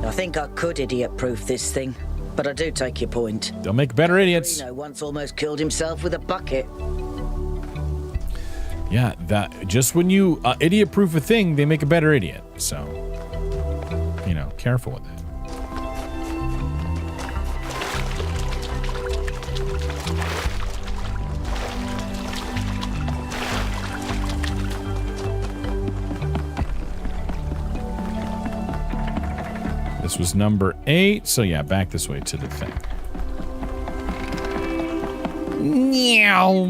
I think I could idiot-proof this thing, but I do take your point. They'll make better idiots. Reno once almost killed himself with a bucket. Yeah, that just when you idiot-proof a thing, they make a better idiot. So, you know, careful with that. This was number 8, so yeah, back this way to the thing. Meow.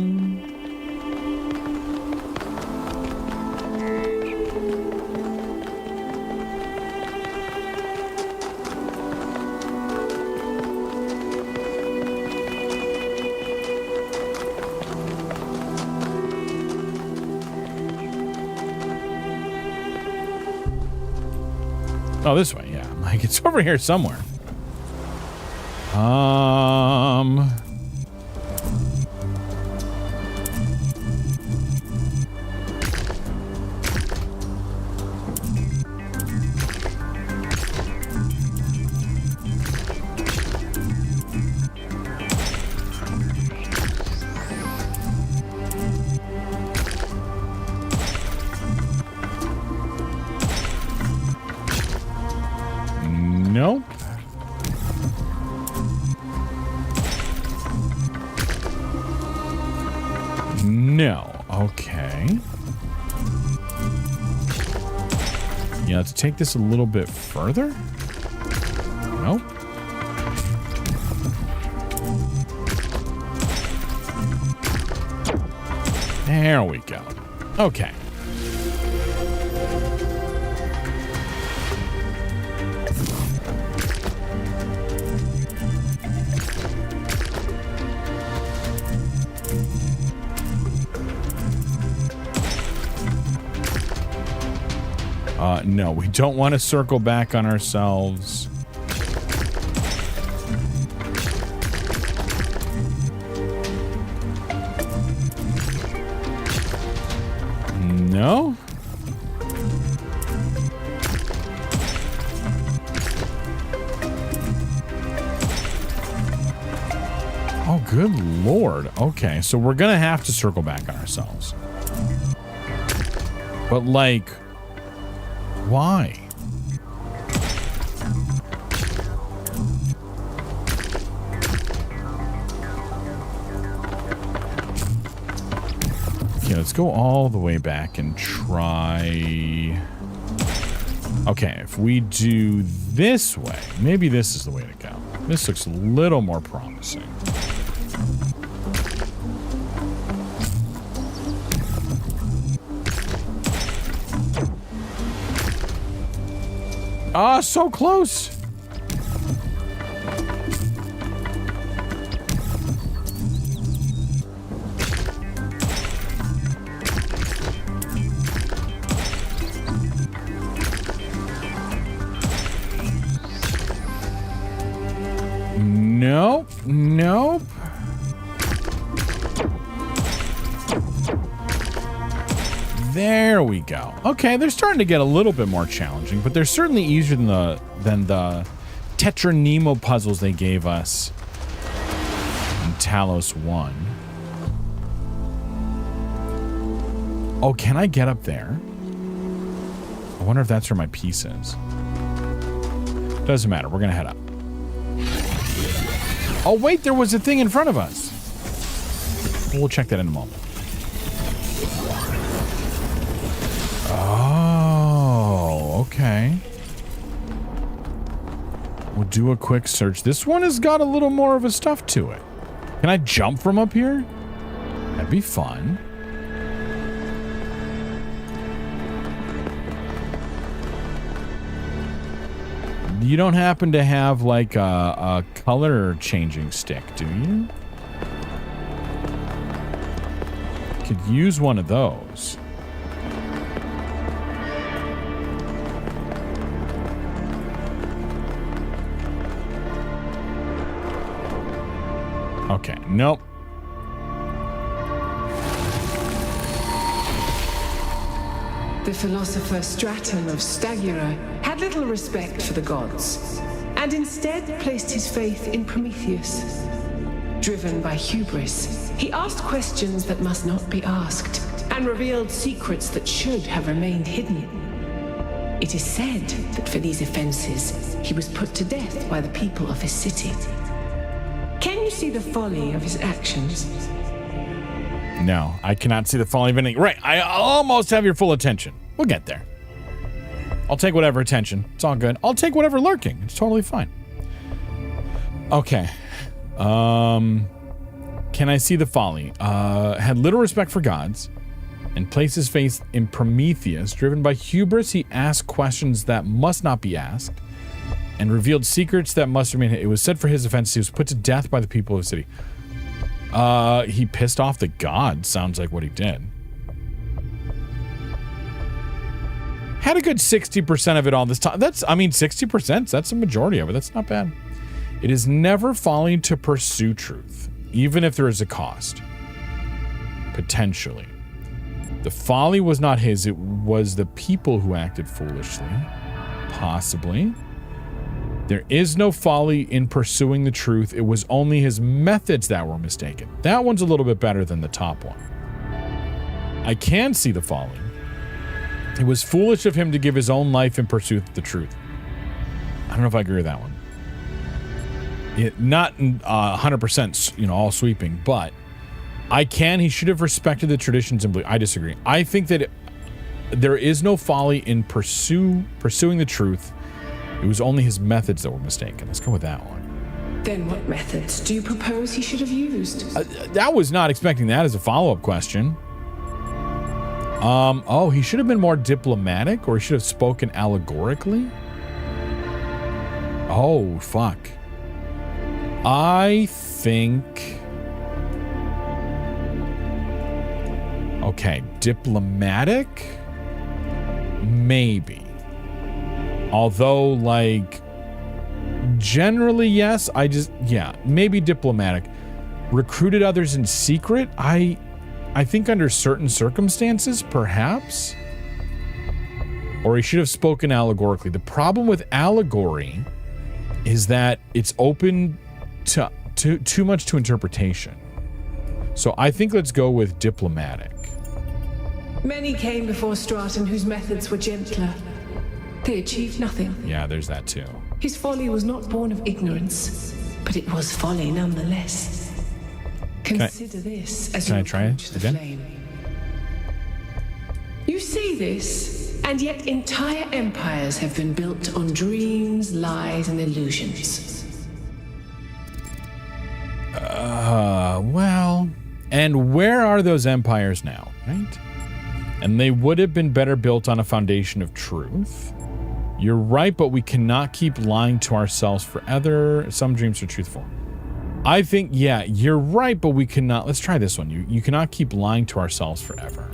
Oh, this way, yeah. Like, it's over here somewhere. Nope. No. Okay. Yeah, let's take this a little bit further. Nope. There we go. Okay. No, we don't want to circle back on ourselves. No? Oh, good Lord. Okay, so we're gonna have to circle back on ourselves. But, like, why? Okay, let's go all the way back and try. Okay, if we do this way, maybe this is the way to go. This looks a little more promising. Ah, so close. Nope. Nope. There we go. Okay, they're starting to get a little bit more challenging, but they're certainly easier than the Tetra Nemo puzzles they gave us in Talos 1. Oh, can I get up there? I wonder if that's where my piece is. Doesn't matter. We're going to head up. Oh, wait, there was a thing in front of us. We'll check that in a moment. Oh, okay. We'll do a quick search. This one has got a little more of a stuff to it. Can I jump from up here? That'd be fun. You don't happen to have like a color changing stick, do you? Could use one of those. Okay, nope. The philosopher Straton of Stagira had little respect for the gods, and instead placed his faith in Prometheus. Driven by hubris, he asked questions that must not be asked, and revealed secrets that should have remained hidden. It is said that for these offenses, he was put to death by the people of his city. Can you see the folly of his actions? No, I cannot see the folly of anything. Right, I almost have your full attention. We'll get there. I'll take whatever attention. It's all good. I'll take whatever lurking. It's totally fine. Okay. Can I see the folly? Had little respect for gods and placed his faith in Prometheus. Driven by hubris, he asked questions that must not be asked and revealed secrets that must remain. It was said for his offense, he was put to death by the people of the city. He pissed off the gods, sounds like what he did. Had a good 60% of it all this time. That's, I mean, 60%, that's a majority of it. That's not bad. It is never folly to pursue truth, even if there is a cost. Potentially. The folly was not his, it was the people who acted foolishly. Possibly. There is no folly in pursuing the truth. It was only his methods that were mistaken. That one's a little bit better than the top one. I can see the folly. It was foolish of him to give his own life in pursuit of the truth. I don't know if I agree with that one. Not 100%, you know, all sweeping, but he should have respected the traditions and belief. I disagree. I think that there is no folly in pursuing the truth. It was only his methods that were mistaken. Let's go with that one. Then what methods do you propose he should have used? I was not expecting that as a follow-up question. Oh, he should have been more diplomatic, or he should have spoken allegorically. Oh, fuck. I think... Okay, diplomatic? Maybe. Although, like, generally, yes, maybe diplomatic. Recruited others in secret? I think under certain circumstances, perhaps. Or he should have spoken allegorically. The problem with allegory is that it's open to too much to interpretation. So I think let's go with diplomatic. Many came before Straton whose methods were gentler. They achieved nothing. Yeah, there's that too. His folly was not born of ignorance, but it was folly nonetheless. Consider this as you approach the flame. You say this, and yet entire empires have been built on dreams, lies, and illusions. Well, and where are those empires now, right? And they would have been better built on a foundation of truth. You're right, but we cannot keep lying to ourselves forever. Some dreams are truthful. I think, yeah, you're right, but we cannot. Let's try this one. You cannot keep lying to ourselves forever.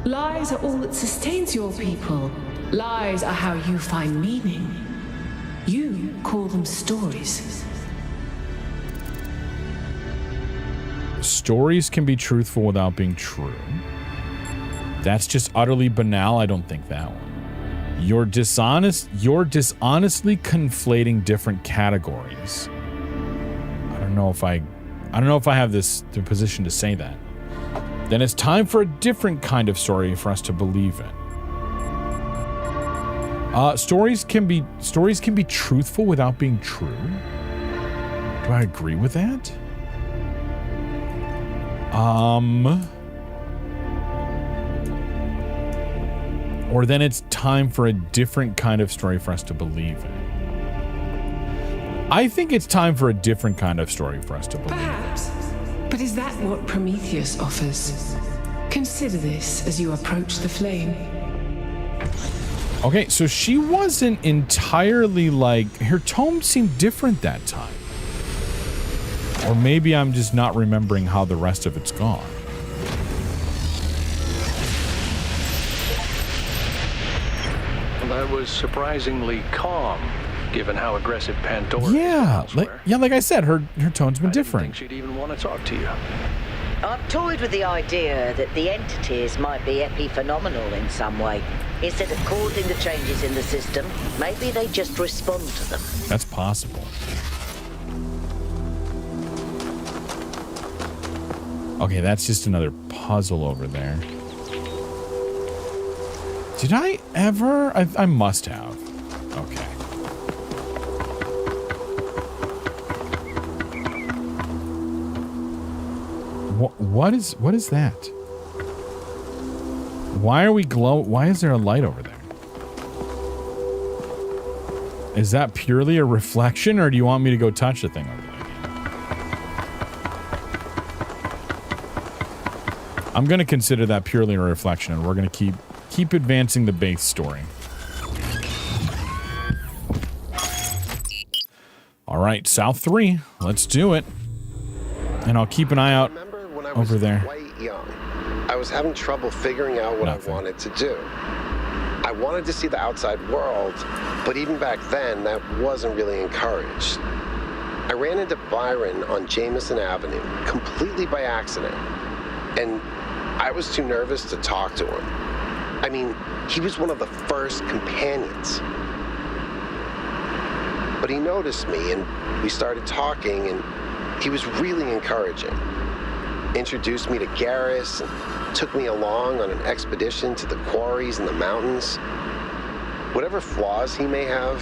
Lies are all that sustains your people. Lies are how you find meaning. You call them stories. Stories can be truthful without being true. That's just utterly banal. I don't think that one. You're dishonestly conflating different categories. I don't know if I have the position to say that. Then it's time for a different kind of story for us to believe in. Stories can be truthful without being true. Do I agree with that? Or then it's time for a different kind of story for us to believe in. I think it's time for a different kind of story for us to believe in. Perhaps. But is that what Prometheus offers? Consider this as you approach the flame. Okay, so she wasn't entirely like... Her tone seemed different that time. Or maybe I'm just not remembering how the rest of it's gone. That was surprisingly calm, given how aggressive Pandora Yeah, is like I said, her tone's been I didn't different. think she'd even want to talk to you. I've toyed with the idea that the entities might be epiphenomenal in some way. Instead of causing the changes in the system, maybe they just respond to them. That's possible. Okay, that's just another puzzle over there. Did I ever? I must have. Okay. What is that? Why are we Why is there a light over there? Is that purely a reflection, or do you want me to go touch the thing over there? I'm going to consider that purely a reflection, and we're going to keep advancing the base story. All right, South 3. Let's do it. And I'll keep an eye out over there. Quite young, I was having trouble figuring out what I wanted to do. I wanted to see the outside world, but even back then, that wasn't really encouraged. I ran into Byron on Jameson Avenue, completely by accident, and I was too nervous to talk to him. I mean, he was one of the first companions. But he noticed me, and we started talking, and he was really encouraging. Introduced me to Garrus, and took me along on an expedition to the quarries in the mountains. Whatever flaws he may have,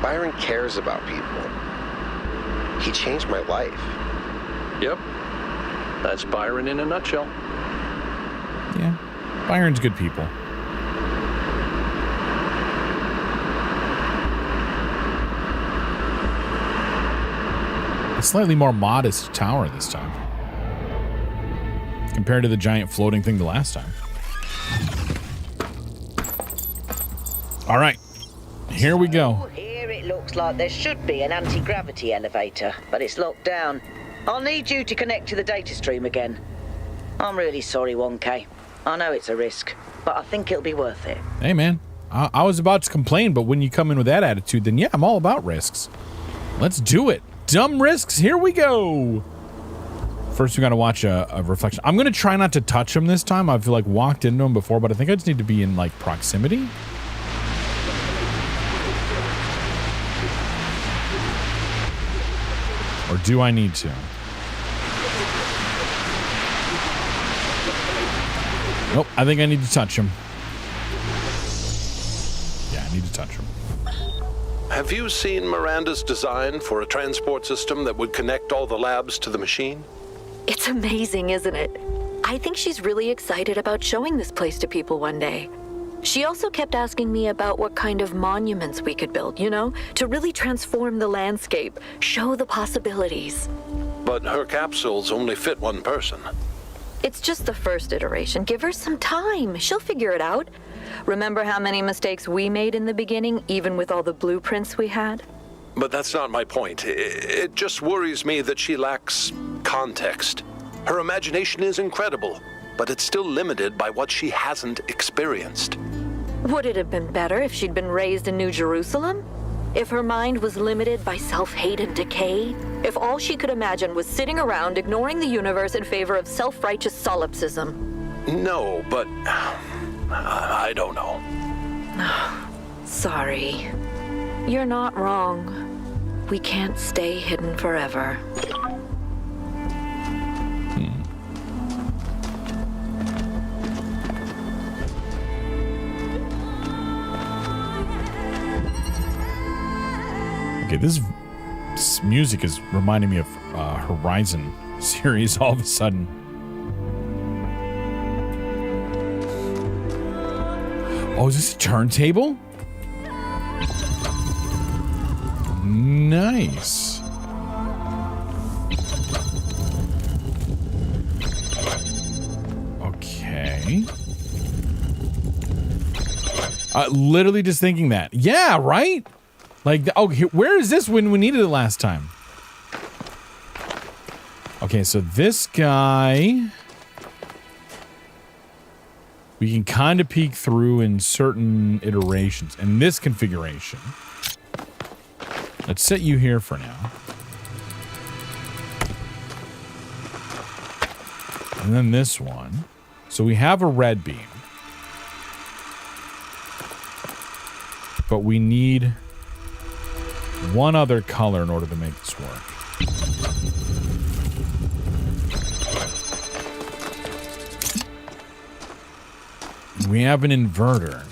Byron cares about people. He changed my life. Yep. That's Byron in a nutshell. Yeah. Byron's good people. A slightly more modest tower this time, compared to the giant floating thing the last time. All right, here we go. Here it looks like there should be an anti-gravity elevator, but it's locked down. I'll need you to connect to the data stream again. I'm really sorry, 1K. I know it's a risk, but I think it'll be worth it. Hey, man, I was about to complain, but when you come in with that attitude, then yeah, I'm all about risks. Let's do it. Dumb risks, here we go. First, we got to watch a reflection. I'm going to try not to touch him this time. I've like walked into him before, but I think I just need to be in like proximity. Or do I need to? Nope, I think I need to touch him. Yeah, I need to touch him. Have you seen Miranda's design for a transport system that would connect all the labs to the machine? It's amazing, isn't it? I think she's really excited about showing this place to people one day. She also kept asking me about what kind of monuments we could build, you know, to really transform the landscape, show the possibilities. But her capsules only fit one person. It's just the first iteration. Give her some time. She'll figure it out. Remember how many mistakes we made in the beginning, even with all the blueprints we had? But that's not my point. It just worries me that she lacks context. Her imagination is incredible, but it's still limited by what she hasn't experienced. Would it have been better if she'd been raised in New Jerusalem? If her mind was limited by self-hate and decay? If all she could imagine was sitting around ignoring the universe in favor of self-righteous solipsism? No, but I don't know. Sorry. You're not wrong. We can't stay hidden forever. Okay, this music is reminding me of Horizon series all of a sudden. Oh, is this a turntable? Nice. Okay. Literally just thinking that. Yeah, right? Like, where is this when we needed it last time? Okay, so this guy, we can kind of peek through in certain iterations. In this configuration, let's set you here for now. And then this one. So we have a red beam. But we need one other color in order to make this work. We have an inverter.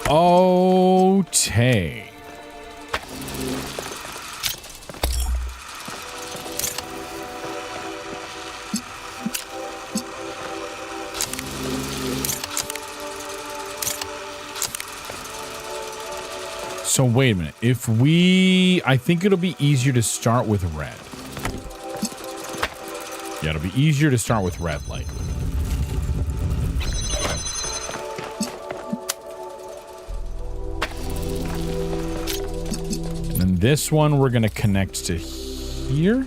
Okay. So wait a minute. If we... I think it'll be easier to start with red. Yeah, it'll be easier to start with red, likely. And then this one we're going to connect to here.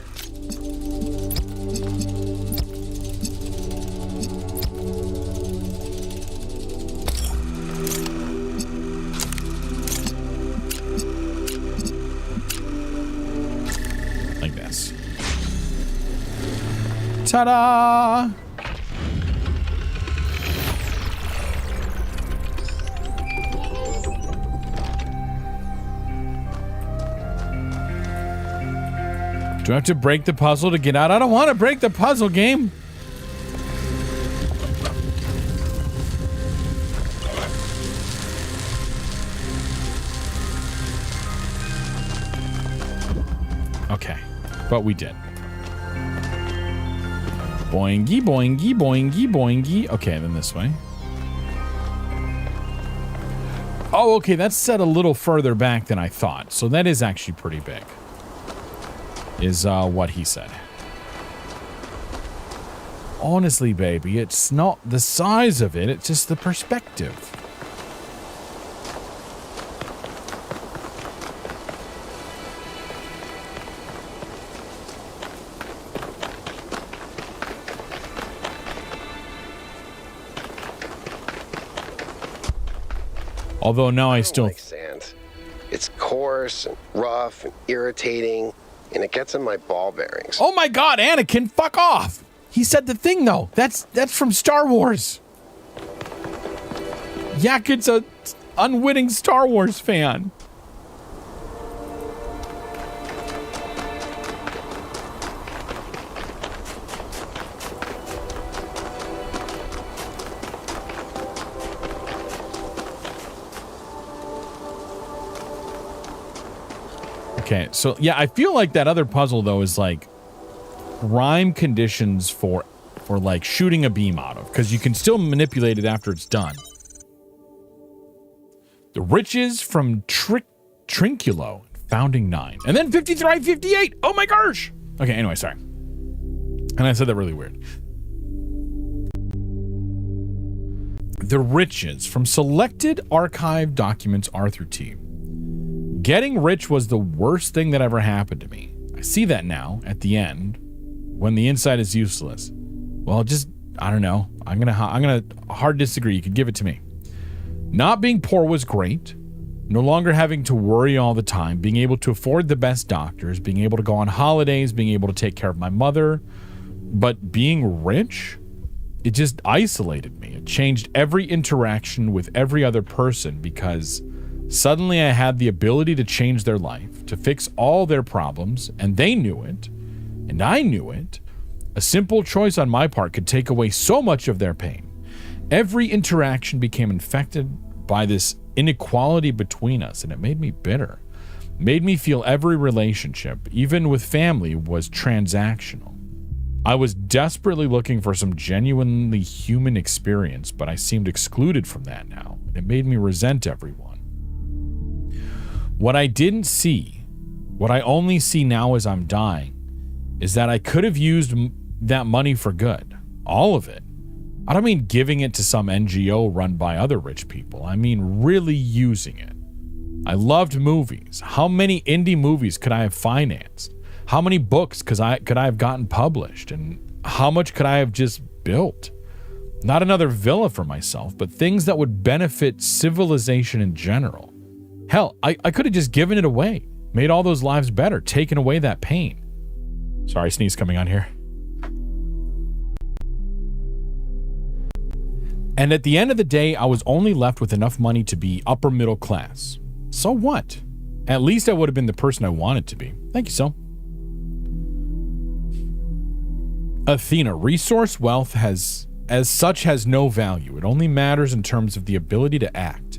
Like this. Ta-da! Do I have to break the puzzle to get out? I don't want to break the puzzle, game. Okay, but we did. Boingy, boingy, boingy, boingy. Okay, then this way. Oh, okay, that's set a little further back than I thought. So that is actually pretty big. Is what he said. Honestly, baby, it's not the size of it, it's just the perspective. Although now I still like sand. It's coarse and rough and irritating, and it gets in my ball bearings. Oh my God, Anakin, fuck off! He said the thing though. That's from Star Wars. Yakut's a unwitting Star Wars fan. Okay, so yeah, I feel like that other puzzle though is like rhyme conditions for like shooting a beam out of, because you can still manipulate it after it's done. The riches from Trinculo, founding 9, and then 53, 58. Oh my gosh. Okay, anyway, sorry. And I said that really weird. The riches from selected archive documents R through T. Getting rich was the worst thing that ever happened to me. I see that now at the end when the inside is useless. Well, just, I don't know. I'm gonna hard disagree. You could give it to me. Not being poor was great. No longer having to worry all the time, being able to afford the best doctors, being able to go on holidays, being able to take care of my mother. But being rich, it just isolated me. It changed every interaction with every other person because suddenly I had the ability to change their life, to fix all their problems, and they knew it, and I knew it. A simple choice on my part could take away so much of their pain. Every interaction became infected by this inequality between us, and it made me bitter. Made me feel every relationship, even with family, was transactional. I was desperately looking for some genuinely human experience, but I seemed excluded from that now. It made me resent everyone. What I didn't see, what I only see now as I'm dying, is that I could have used that money for good. All of it. I don't mean giving it to some NGO run by other rich people. I mean really using it. I loved movies. How many indie movies could I have financed? How many books could I have gotten published? And how much could I have just built? Not another villa for myself, but things that would benefit civilization in general. Hell, I could have just given it away, made all those lives better, taken away that pain. Sorry, sneeze coming on here. And at the end of the day, I was only left with enough money to be upper middle class. So what? At least I would have been the person I wanted to be. Thank you, so. Athena, resource wealth has no value. It only matters in terms of the ability to act.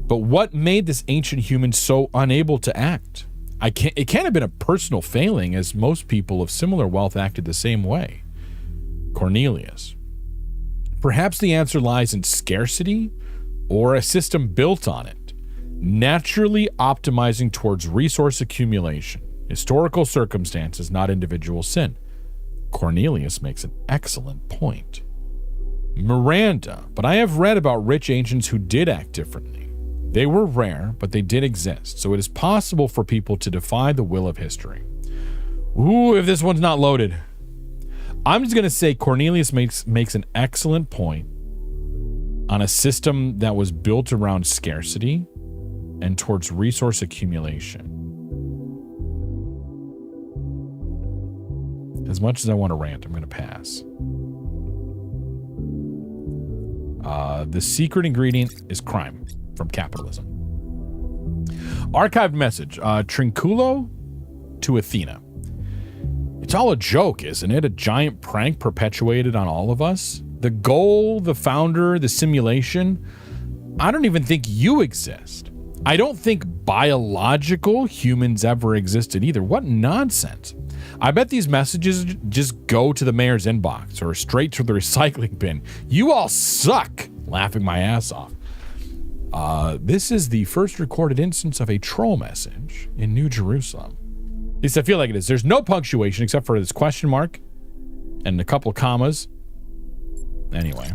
But what made this ancient human so unable to act? It can't have been a personal failing, as most people of similar wealth acted the same way. Cornelius. Perhaps the answer lies in scarcity or a system built on it, naturally optimizing towards resource accumulation, historical circumstances, not individual sin. Cornelius makes an excellent point. Miranda, but I have read about rich ancients who did act differently. They were rare, but they did exist, so it is possible for people to defy the will of history. Ooh, if this one's not loaded. I'm just going to say Cornelius makes an excellent point on a system that was built around scarcity and towards resource accumulation. As much as I want to rant, I'm going to pass. The secret ingredient is crime from capitalism. Archived message. Trinculo to Athena. It's all a joke, isn't it? A giant prank perpetuated on all of us? The goal, the founder, the simulation? I don't even think you exist. I don't think biological humans ever existed either. What nonsense. I bet these messages just go to the mayor's inbox or straight to the recycling bin. You all suck. Laughing my ass off. This is the first recorded instance of a troll message in New Jerusalem. At least I feel like it is. There's no punctuation except for this question mark and a couple commas. Anyway.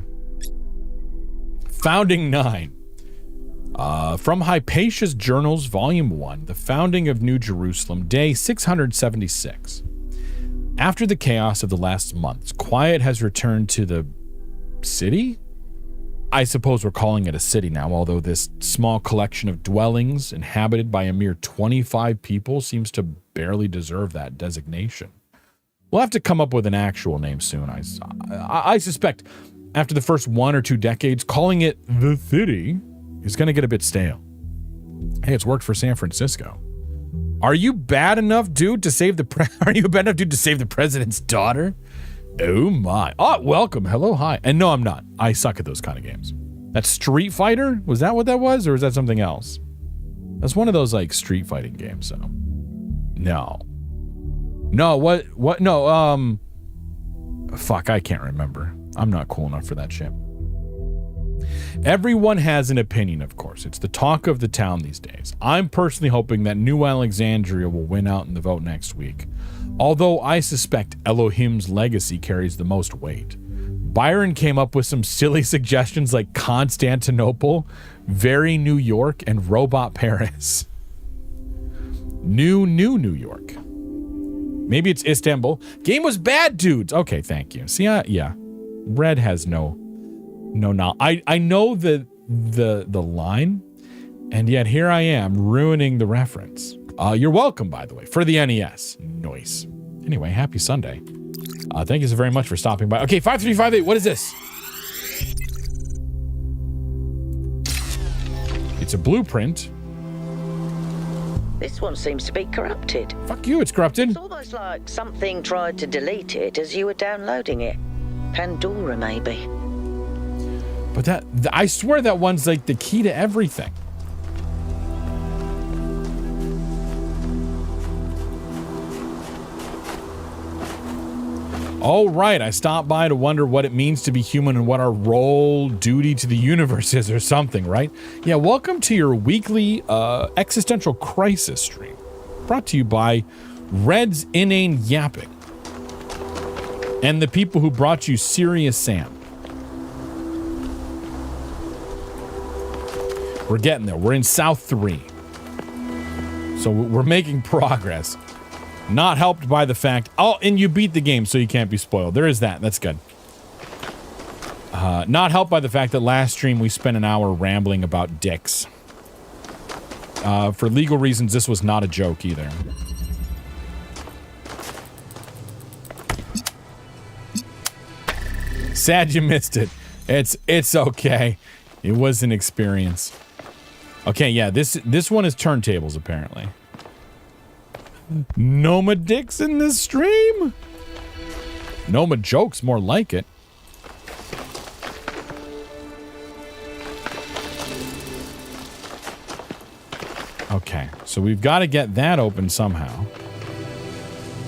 Founding 9. From Hypatia's Journals, Volume 1, The Founding of New Jerusalem, Day 676. After the chaos of the last months, quiet has returned to the city? I suppose we're calling it a city now, although this small collection of dwellings inhabited by a mere 25 people seems to barely deserve that designation. We'll have to come up with an actual name soon. I suspect after the first 1 or 2 decades, calling it the city is going to get a bit stale. Hey, it's worked for San Francisco. Are you bad enough, dude, to save the president's daughter? Oh my. Oh, welcome. Hello, hi. And no, I'm not. I suck at those kind of games. That Street Fighter? Was that what that was? Or is that something else? That's one of those like street fighting games, so. No. No, what? No, fuck, I can't remember. I'm not cool enough for that shit. Everyone has an opinion, of course. It's the talk of the town these days. I'm personally hoping that New Alexandria will win out in the vote next week. Although I suspect Elohim's legacy carries the most weight. Byron came up with some silly suggestions like Constantinople, Very New York, and Robot Paris. New New York. Maybe it's Istanbul. Game was bad, dudes. Okay, thank you. See, yeah. Red has no. I know the line, And yet here I am ruining the reference. You're welcome, by the way, for the NES. Nice. Anyway, happy Sunday. Thank you so very much for stopping by. Okay, 5358, what is this? It's a blueprint. This one seems to be corrupted. Fuck you, it's corrupted. It's almost like something tried to delete it as you were downloading it. Pandora, maybe. But I swear that one's like the key to everything. Oh, right. I stopped by to wonder what it means to be human and what our role, duty to the universe is or something, right? Yeah, welcome to your weekly existential crisis stream. Brought to you by Red's Inane Yapping. And the people who brought you Serious Sam. We're getting there. We're in South 3. So we're making progress. Not helped by the fact... Oh, and you beat the game, so you can't be spoiled. There is that. That's good. Not helped by the fact that last stream we spent an hour rambling about dicks. For legal reasons, this was not a joke either. Sad you missed it. It's okay. It was an experience. Okay, yeah, this one is turntables, apparently. Noma dicks in this stream? Noma jokes, more like it. Okay, so we've got to get that open somehow.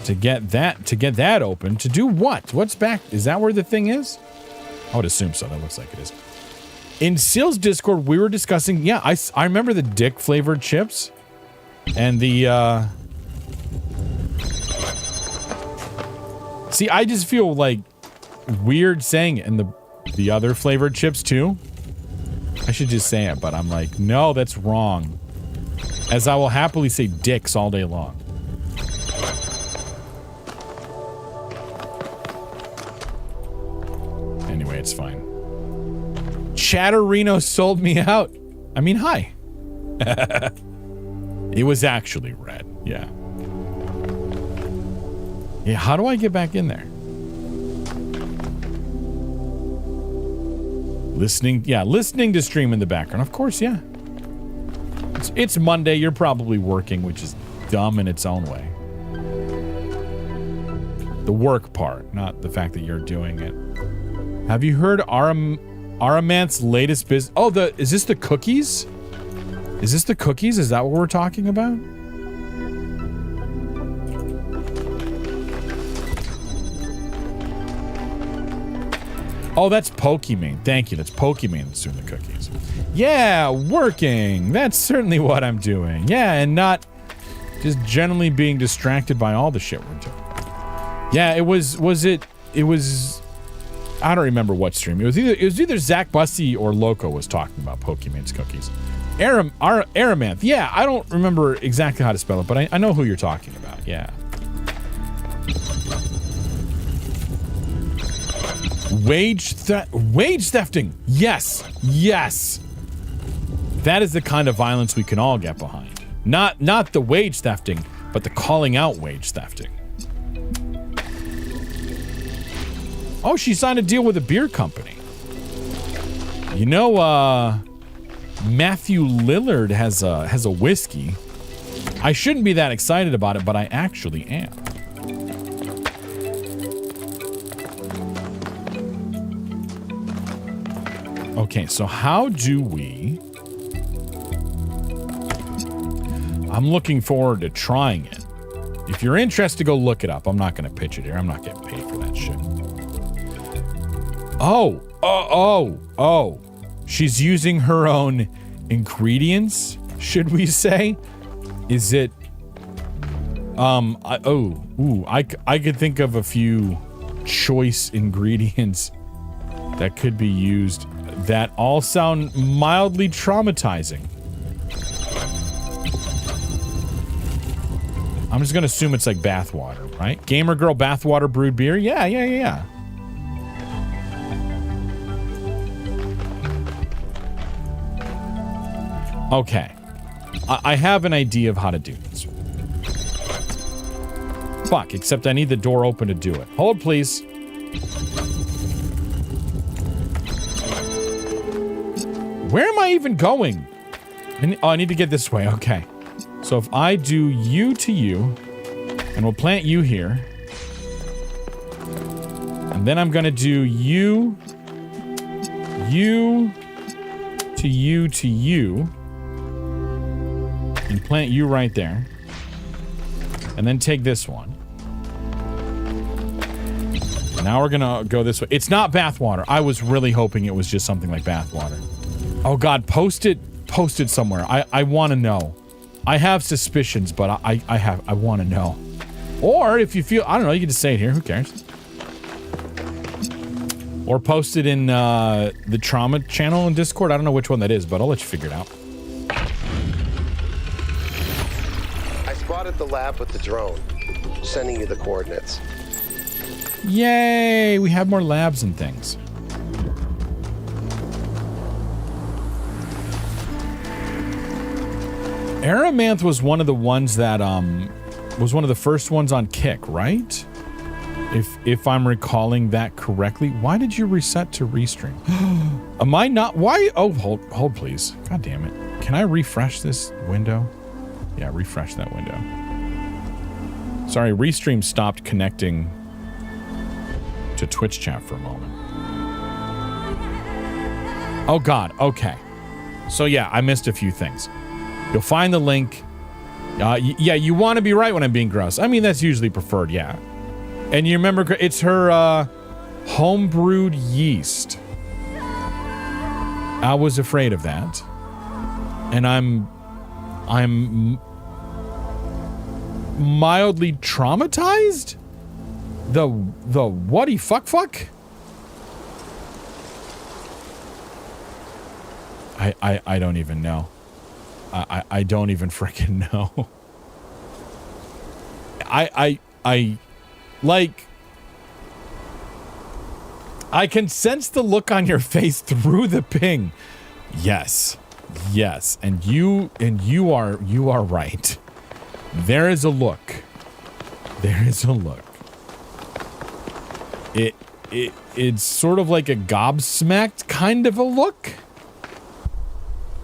To get that open, to do what? What's back? Is that where the thing is? I would assume so. That looks like it is. In Seal's Discord, we were discussing, yeah, I remember the dick flavored chips and the, see, I just feel like weird saying it, and the other flavored chips too. I should just say it, but I'm like, no, that's wrong. As I will happily say dicks all day long. Anyway, it's fine. Chatterino sold me out. I mean, hi. It was actually red. Yeah. Yeah, how do I get back in there? Listening to stream in the background. Of course, yeah. It's Monday. You're probably working, which is dumb in its own way. The work part, not the fact that you're doing it. Have you heard Aramant's latest business? Oh, is this the cookies? Is this the cookies? Is that what we're talking about? Oh, that's Pokemon. Thank you. That's Pokemon that's doing the cookies. Yeah, working. That's certainly what I'm doing. Yeah, and not just generally being distracted by all the shit we're doing. Yeah, it was I don't remember what stream. It was either Zach Bussy or Loco was talking about Pokemon's cookies. Aramanth. Yeah, I don't remember exactly how to spell it, but I know who you're talking about. Yeah. Wage thefting. Yes. That is the kind of violence we can all get behind. Not the wage thefting, but the calling out wage thefting. Oh, she signed a deal with a beer company. You know, Matthew Lillard has a whiskey. I shouldn't be that excited about it, but I actually am. Okay, so how do we... I'm looking forward to trying it. If you're interested, go look it up. I'm not going to pitch it here. I'm not getting paid for that shit. Oh. She's using her own ingredients, should we say? Is it... I could think of a few choice ingredients that could be used that all sound mildly traumatizing. I'm just gonna assume it's like bathwater, right? Gamer Girl bathwater brewed beer? Yeah. Okay. I have an idea of how to do this. Fuck, except I need the door open to do it. Hold, please. Where am I even going? I need to get this way. Okay. So if I do you to you, and we'll plant you here. And then I'm going to do you to you to you. And plant you right there. And then take this one. Now we're gonna go this way. It's not bathwater. I was really hoping it was just something like bathwater. Oh god, post it somewhere. I want to know. I have suspicions, but I want to know. Or if you feel, I don't know, you can just say it here. Who cares? Or post it in the trauma channel in Discord. I don't know which one that is, but I'll let you figure it out. I spotted the lab with the drone, sending you the coordinates. Yay! We have more labs and things. Aramanth was one of the ones that was one of the first ones on Kick, right? If I'm recalling that correctly. Why did you reset to restream? Am I not? Why? Oh, hold please. God damn it. Can I refresh this window? Yeah, refresh that window. Sorry, restream stopped connecting to Twitch chat for a moment. Oh god, okay. So yeah, I missed a few things. You'll find the link. Yeah, you want to be right when I'm being gross. I mean, that's usually preferred, yeah. And you remember, it's her home-brewed yeast. I was afraid of that. And I'm mildly traumatized? The whatty fuck? I don't even know. I don't even freaking know. Like, I can sense the look on your face through the ping. Yes. And you are right. There is a look. It's sort of like a gobsmacked kind of a look.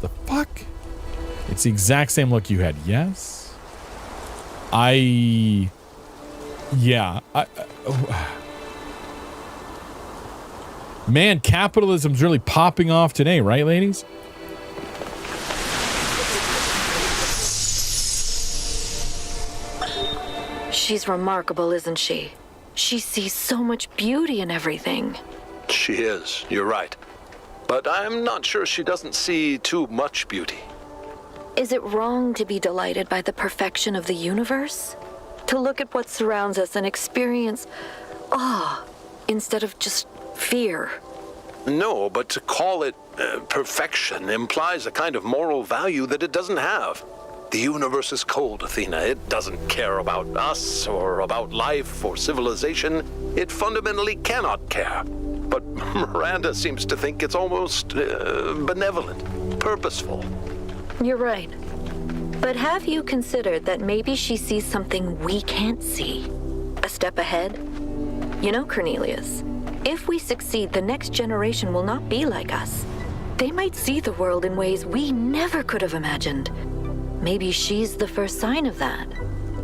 The fuck? It's the exact same look you had. Yes. Man, capitalism's really popping off today, right, ladies? She's remarkable, isn't she? She sees so much beauty in everything. She is, you're right. But I'm not sure she doesn't see too much beauty. Is it wrong to be delighted by the perfection of the universe? To look at what surrounds us and experience awe instead of just fear? No, but to call it perfection implies a kind of moral value that it doesn't have. The universe is cold, Athena. It doesn't care about us or about life or civilization. It fundamentally cannot care. But Miranda seems to think it's almost benevolent, purposeful. You're right. But have you considered that maybe she sees something we can't see? A step ahead? You know, Cornelius, if we succeed, the next generation will not be like us. They might see the world in ways we never could have imagined. Maybe she's the first sign of that.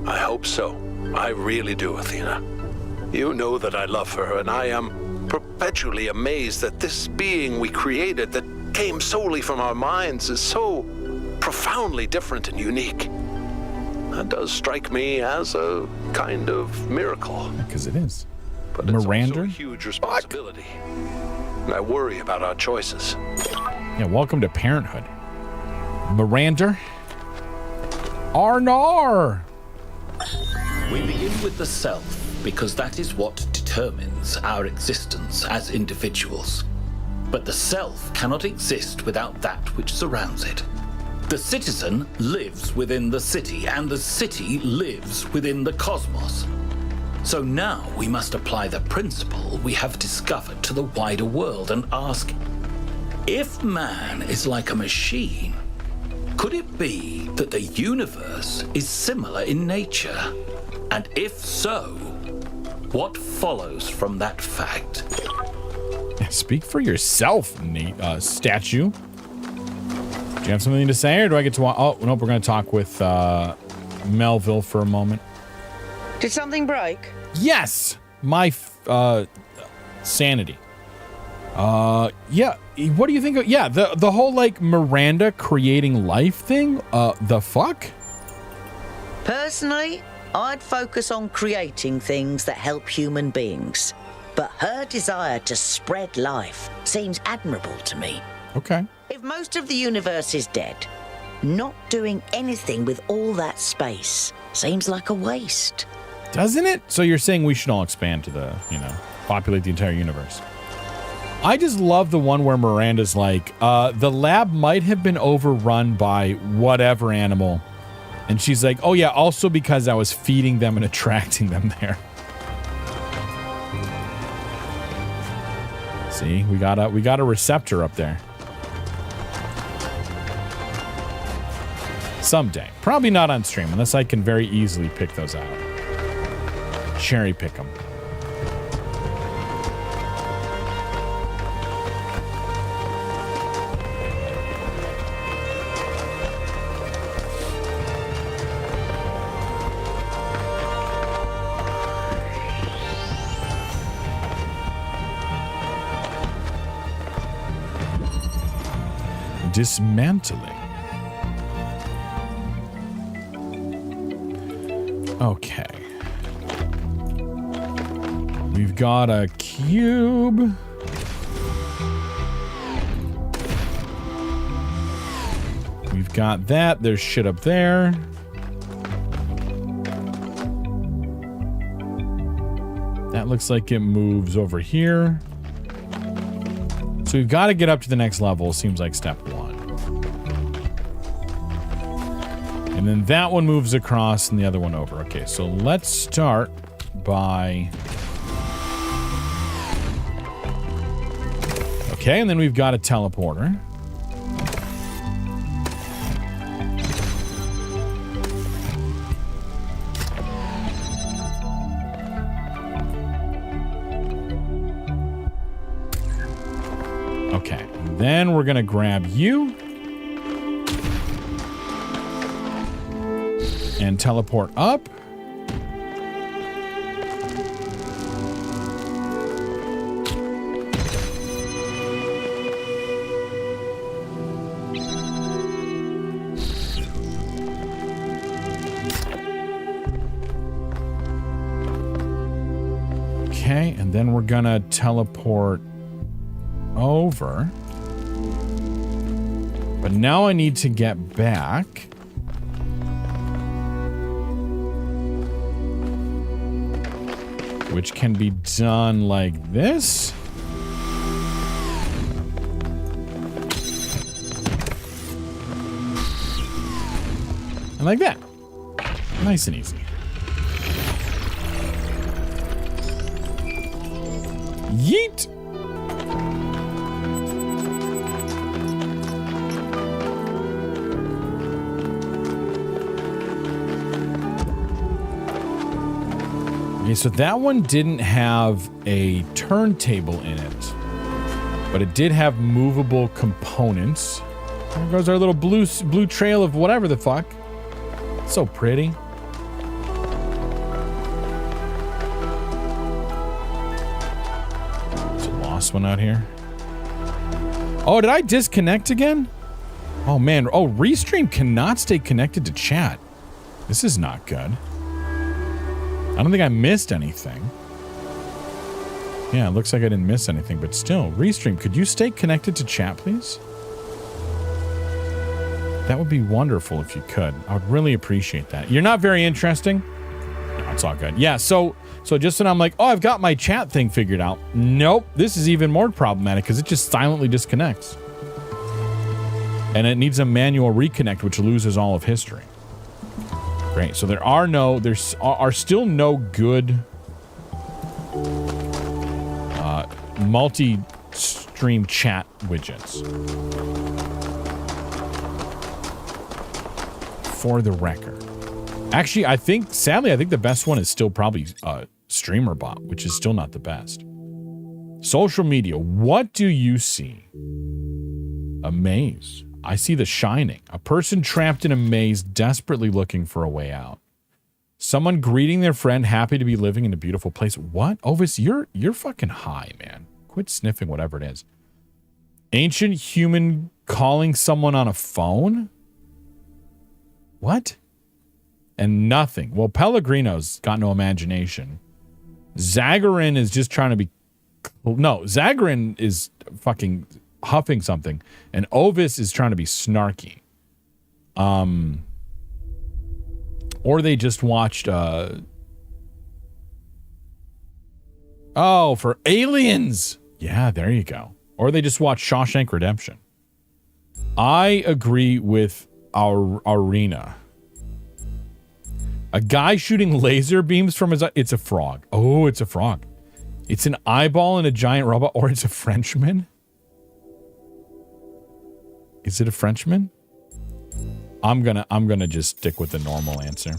I hope so. I really do, Athena. You know that I love her, and I am perpetually amazed that this being we created that came solely from our minds is so profoundly different and unique. That does strike me as a kind of miracle. Because it is. But Miranda? it's also a huge responsibility. And I worry about our choices. Yeah, welcome to parenthood. Miranda? Arnar! We begin with the self because that is what determines our existence as individuals. But the self cannot exist without that which surrounds it. The citizen lives within the city, and the city lives within the cosmos. So now we must apply the principle we have discovered to the wider world and ask, if man is like a machine, could it be that the universe is similar in nature? And if so, what follows from that fact? Speak for yourself, Nate, statue. Do you have something to say, or do I get to... Oh, nope, we're going to talk with Melville for a moment. Did something break? Yes! My sanity. Yeah, what do you think of... Yeah, the whole, like, Miranda creating life thing? The fuck? Personally, I'd focus on creating things that help human beings. But her desire to spread life seems admirable to me. Okay. If most of the universe is dead, not doing anything with all that space seems like a waste. Doesn't it? So you're saying we should all expand to the, populate the entire universe. I just love the one where Miranda's like, the lab might have been overrun by whatever animal. And she's like, oh yeah, also because I was feeding them and attracting them there. See, we got a receptor up there. Someday. Probably not on stream, unless I can very easily pick those out. Cherry pick them. Dismantling. Okay. We've got a cube. We've got that. There's shit up there. That looks like it moves over here. So we've got to get up to the next level. Seems like step 1. And then that one moves across and the other one over. Okay, so let's start by... Okay, and then we've got a teleporter. Okay, then we're gonna grab you. And teleport up. Okay, and then we're gonna teleport over. But now I need to get back. Which can be done like this. And like that. Nice and easy. Yeet! Okay, so that one didn't have a turntable in it, but it did have movable components. There goes our little blue trail of whatever the fuck. So pretty. There's a lost one out here. Oh, did I disconnect again? Oh man, oh, Restream cannot stay connected to chat. This is not good. I don't think I missed anything. Yeah, it looks like I didn't miss anything, but still, Restream, could you stay connected to chat, please? That would be wonderful if you could. I would really appreciate that. You're not very interesting. No, it's all good. Yeah, so just when I'm like, oh, I've got my chat thing figured out. Nope, this is even more problematic because it just silently disconnects. And it needs a manual reconnect, which loses all of history. Great. So there are still no good multi-stream chat widgets. for the record. Actually, I think the best one is still probably StreamerBot, which is still not the best. Social media, what do you see? A maze. I see The Shining. A person trapped in a maze, desperately looking for a way out. Someone greeting their friend, happy to be living in a beautiful place. What? Ovis, you're fucking high, man. Quit sniffing whatever it is. Ancient human calling someone on a phone? What? And nothing. Well, Pellegrino's got no imagination. Zagarin is just trying to be... No, Zagarin is fucking huffing something. And Ovis is trying to be snarky. Or they just watched... for Aliens! Yeah, there you go. Or they just watched Shawshank Redemption. I agree with our Arena. A guy shooting laser beams from his... It's a frog. Oh, it's a frog. It's an eyeball in a giant robot, or it's a Frenchman? Is it a Frenchman? I'm gonna just stick with the normal answer.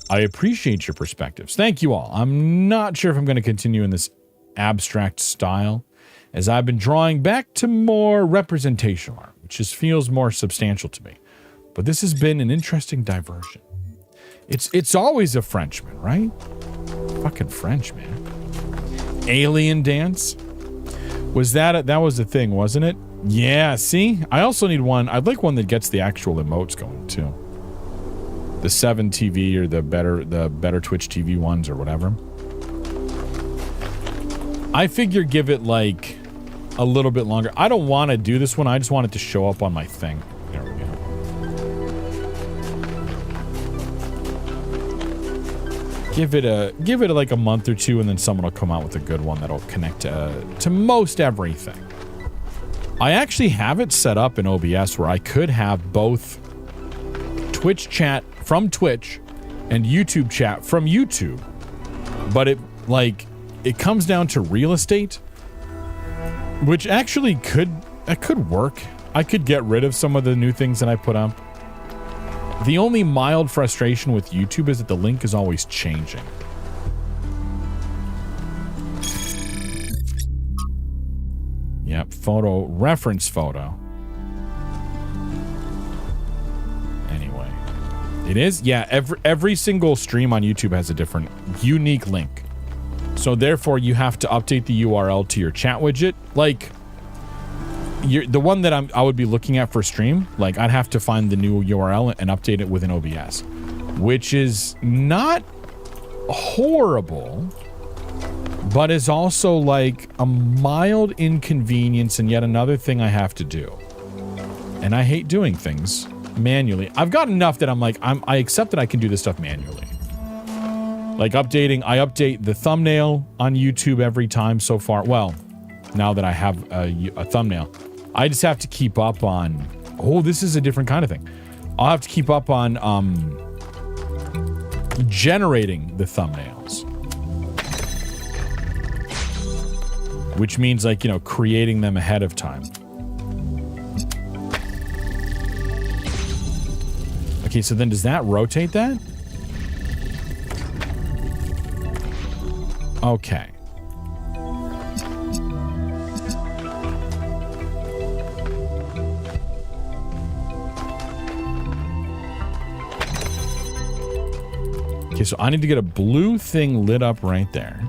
I appreciate your perspectives. Thank you all. I'm not sure if I'm going to continue in this abstract style, as I've been drawing back to more representational art, which just feels more substantial to me. But this has been an interesting diversion. It's always a Frenchman, right? Fucking French, man. Alien dance? Was that was the thing, wasn't it? Yeah, see? I also need one. I'd like one that gets the actual emotes going, too. The 7 TV or the better Twitch TV ones or whatever. I figure give it, like, a little bit longer. I don't want to do this one. I just want it to show up on my thing. There we go. Give it like a month or two, and then someone will come out with a good one that'll connect to most everything. I actually have it set up in OBS where I could have both Twitch chat from Twitch and YouTube chat from YouTube, but it comes down to real estate, which actually could work. I could get rid of some of the new things that I put up. The only mild frustration with YouTube is that the link is always changing. Yep, reference photo. Anyway, it is, yeah, every single stream on YouTube has a different unique link. So therefore you have to update the URL to your chat widget. Like, the one that I would be looking at for stream, like, I'd have to find the new URL and update it within OBS, which is not horrible, but is also like a mild inconvenience and yet another thing I have to do. And I hate doing things manually. I've got enough that I'm like, I accept that I can do this stuff manually. Like I update the thumbnail on YouTube every time so far. Well, now that I have a thumbnail, I just have to keep up on, oh, this is a different kind of thing. I'll have to keep up on generating the thumbnails. Which means, like, you know, creating them ahead of time. Okay, so then does that rotate that? Okay. Okay, so I need to get a blue thing lit up right there.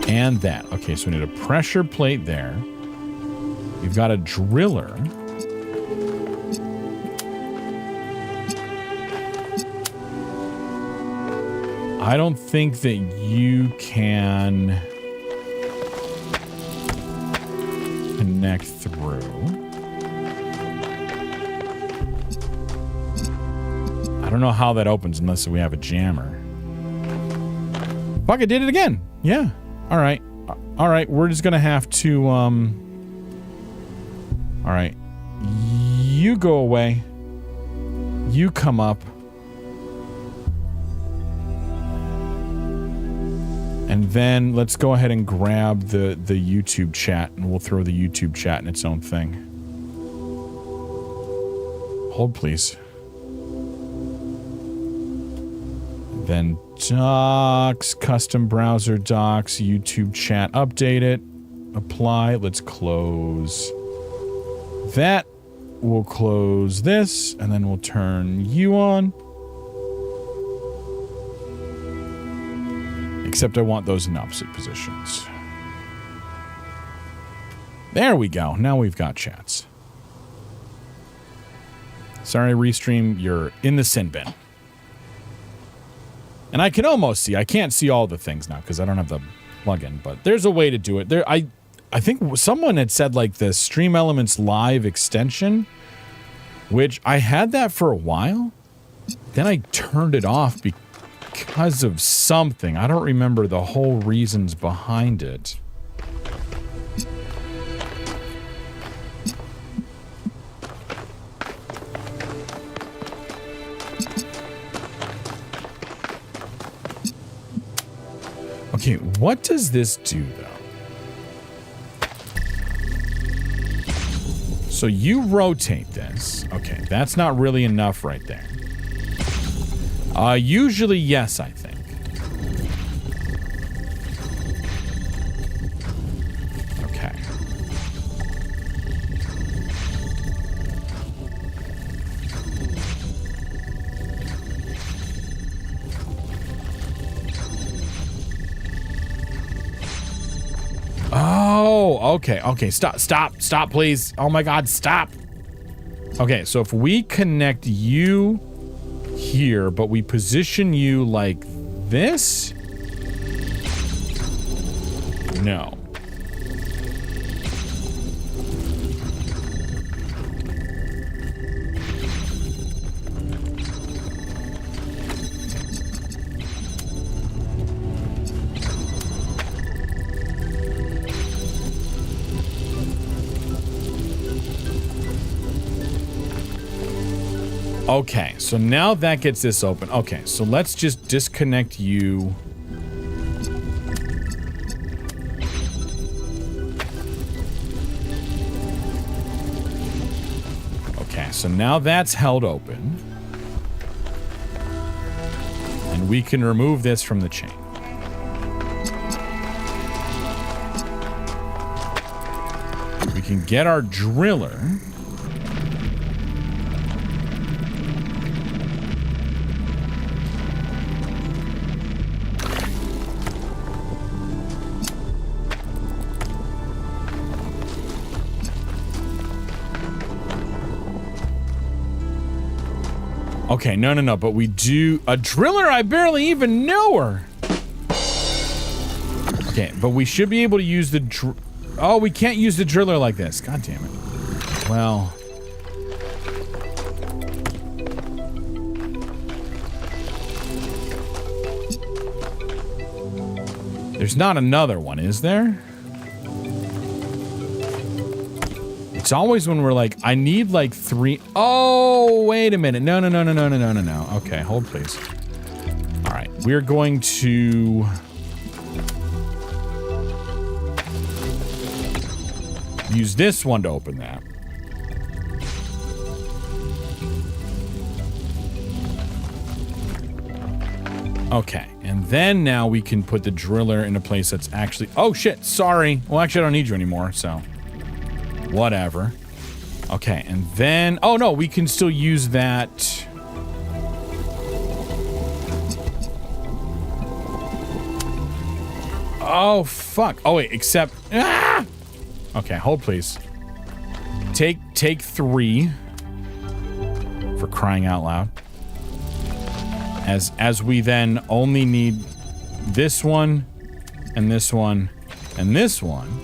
And that. Okay, so we need a pressure plate there. We've got a driller. I don't think that you can connect through. I don't know how that opens unless we have a jammer. Fuck, I did it again. Yeah. All right. All right. We're just going to have to, all right. You go away. You come up. And then let's go ahead and grab the YouTube chat, and we'll throw the YouTube chat in its own thing. Hold, please. Then docs, custom browser docs, YouTube chat, update it, apply. Let's close that. We'll close this, and then we'll turn you on. Except I want those in opposite positions. There we go. Now we've got chats. Sorry, Restream, you're in the sin bin. And I can almost see. I can't see all the things now because I don't have the plugin, but there's a way to do it. I think someone had said like the Stream Elements Live extension, which I had that for a while. Then I turned it off because of something. I don't remember the whole reasons behind it. Okay, what does this do, though? So you rotate this. Okay, that's not really enough right there. Usually, yes, I think. Okay. Oh, okay, okay. Stop, please. Oh my God, stop. Okay, so if we connect you here, but we position you like this? No. Okay, so now that gets this open. Okay, so let's just disconnect you. Okay, so now that's held open. And we can remove this from the chain. We can get our driller. Okay, no, but we do... A driller? I barely even know her! Okay, but we should be able to use the Oh, we can't use the driller like this. God damn it. Well... There's not another one, is there? It's always when we're like, I need like 3. Oh, wait a minute. No. Okay, hold please. All right, we're going to use this one to open that. Okay, and then now we can put the driller in a place that's actually... Oh, shit, sorry. Well, actually, I don't need you anymore, so... Whatever. Okay, and then... Oh, no, we can still use that... Oh, fuck. Oh, wait, except... Ah! Okay, hold, please. Take 3. For crying out loud. As we then only need this one, and this one, and this one.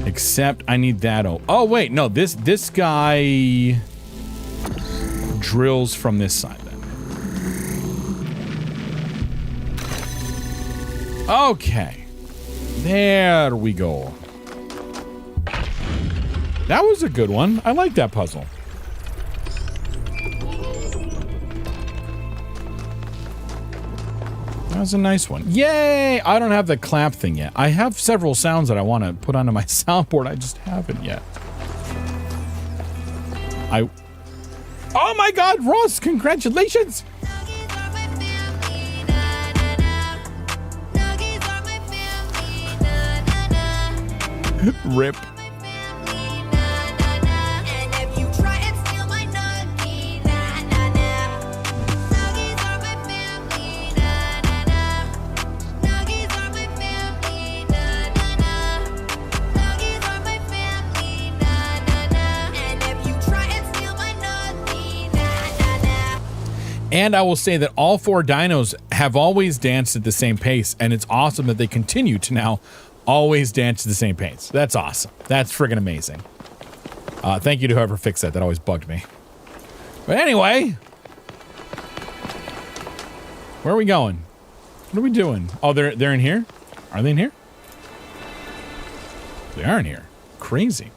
Except I need that. Oh wait, no, this guy drills from this side then. Okay. There we go. That was a good one. I like that puzzle. That was a nice one. Yay! I don't have the clap thing yet. I have several sounds that I want to put onto my soundboard. I just haven't yet. Oh my God, Ross! Congratulations! Rip. And I will say that all four dinos have always danced at the same pace, and it's awesome that they continue to now always dance at the same pace. That's awesome. That's friggin' amazing. Thank you to whoever fixed that. That always bugged me. But anyway, where are we going? What are we doing? Oh, they're in here? Are they in here? They are in here. Crazy.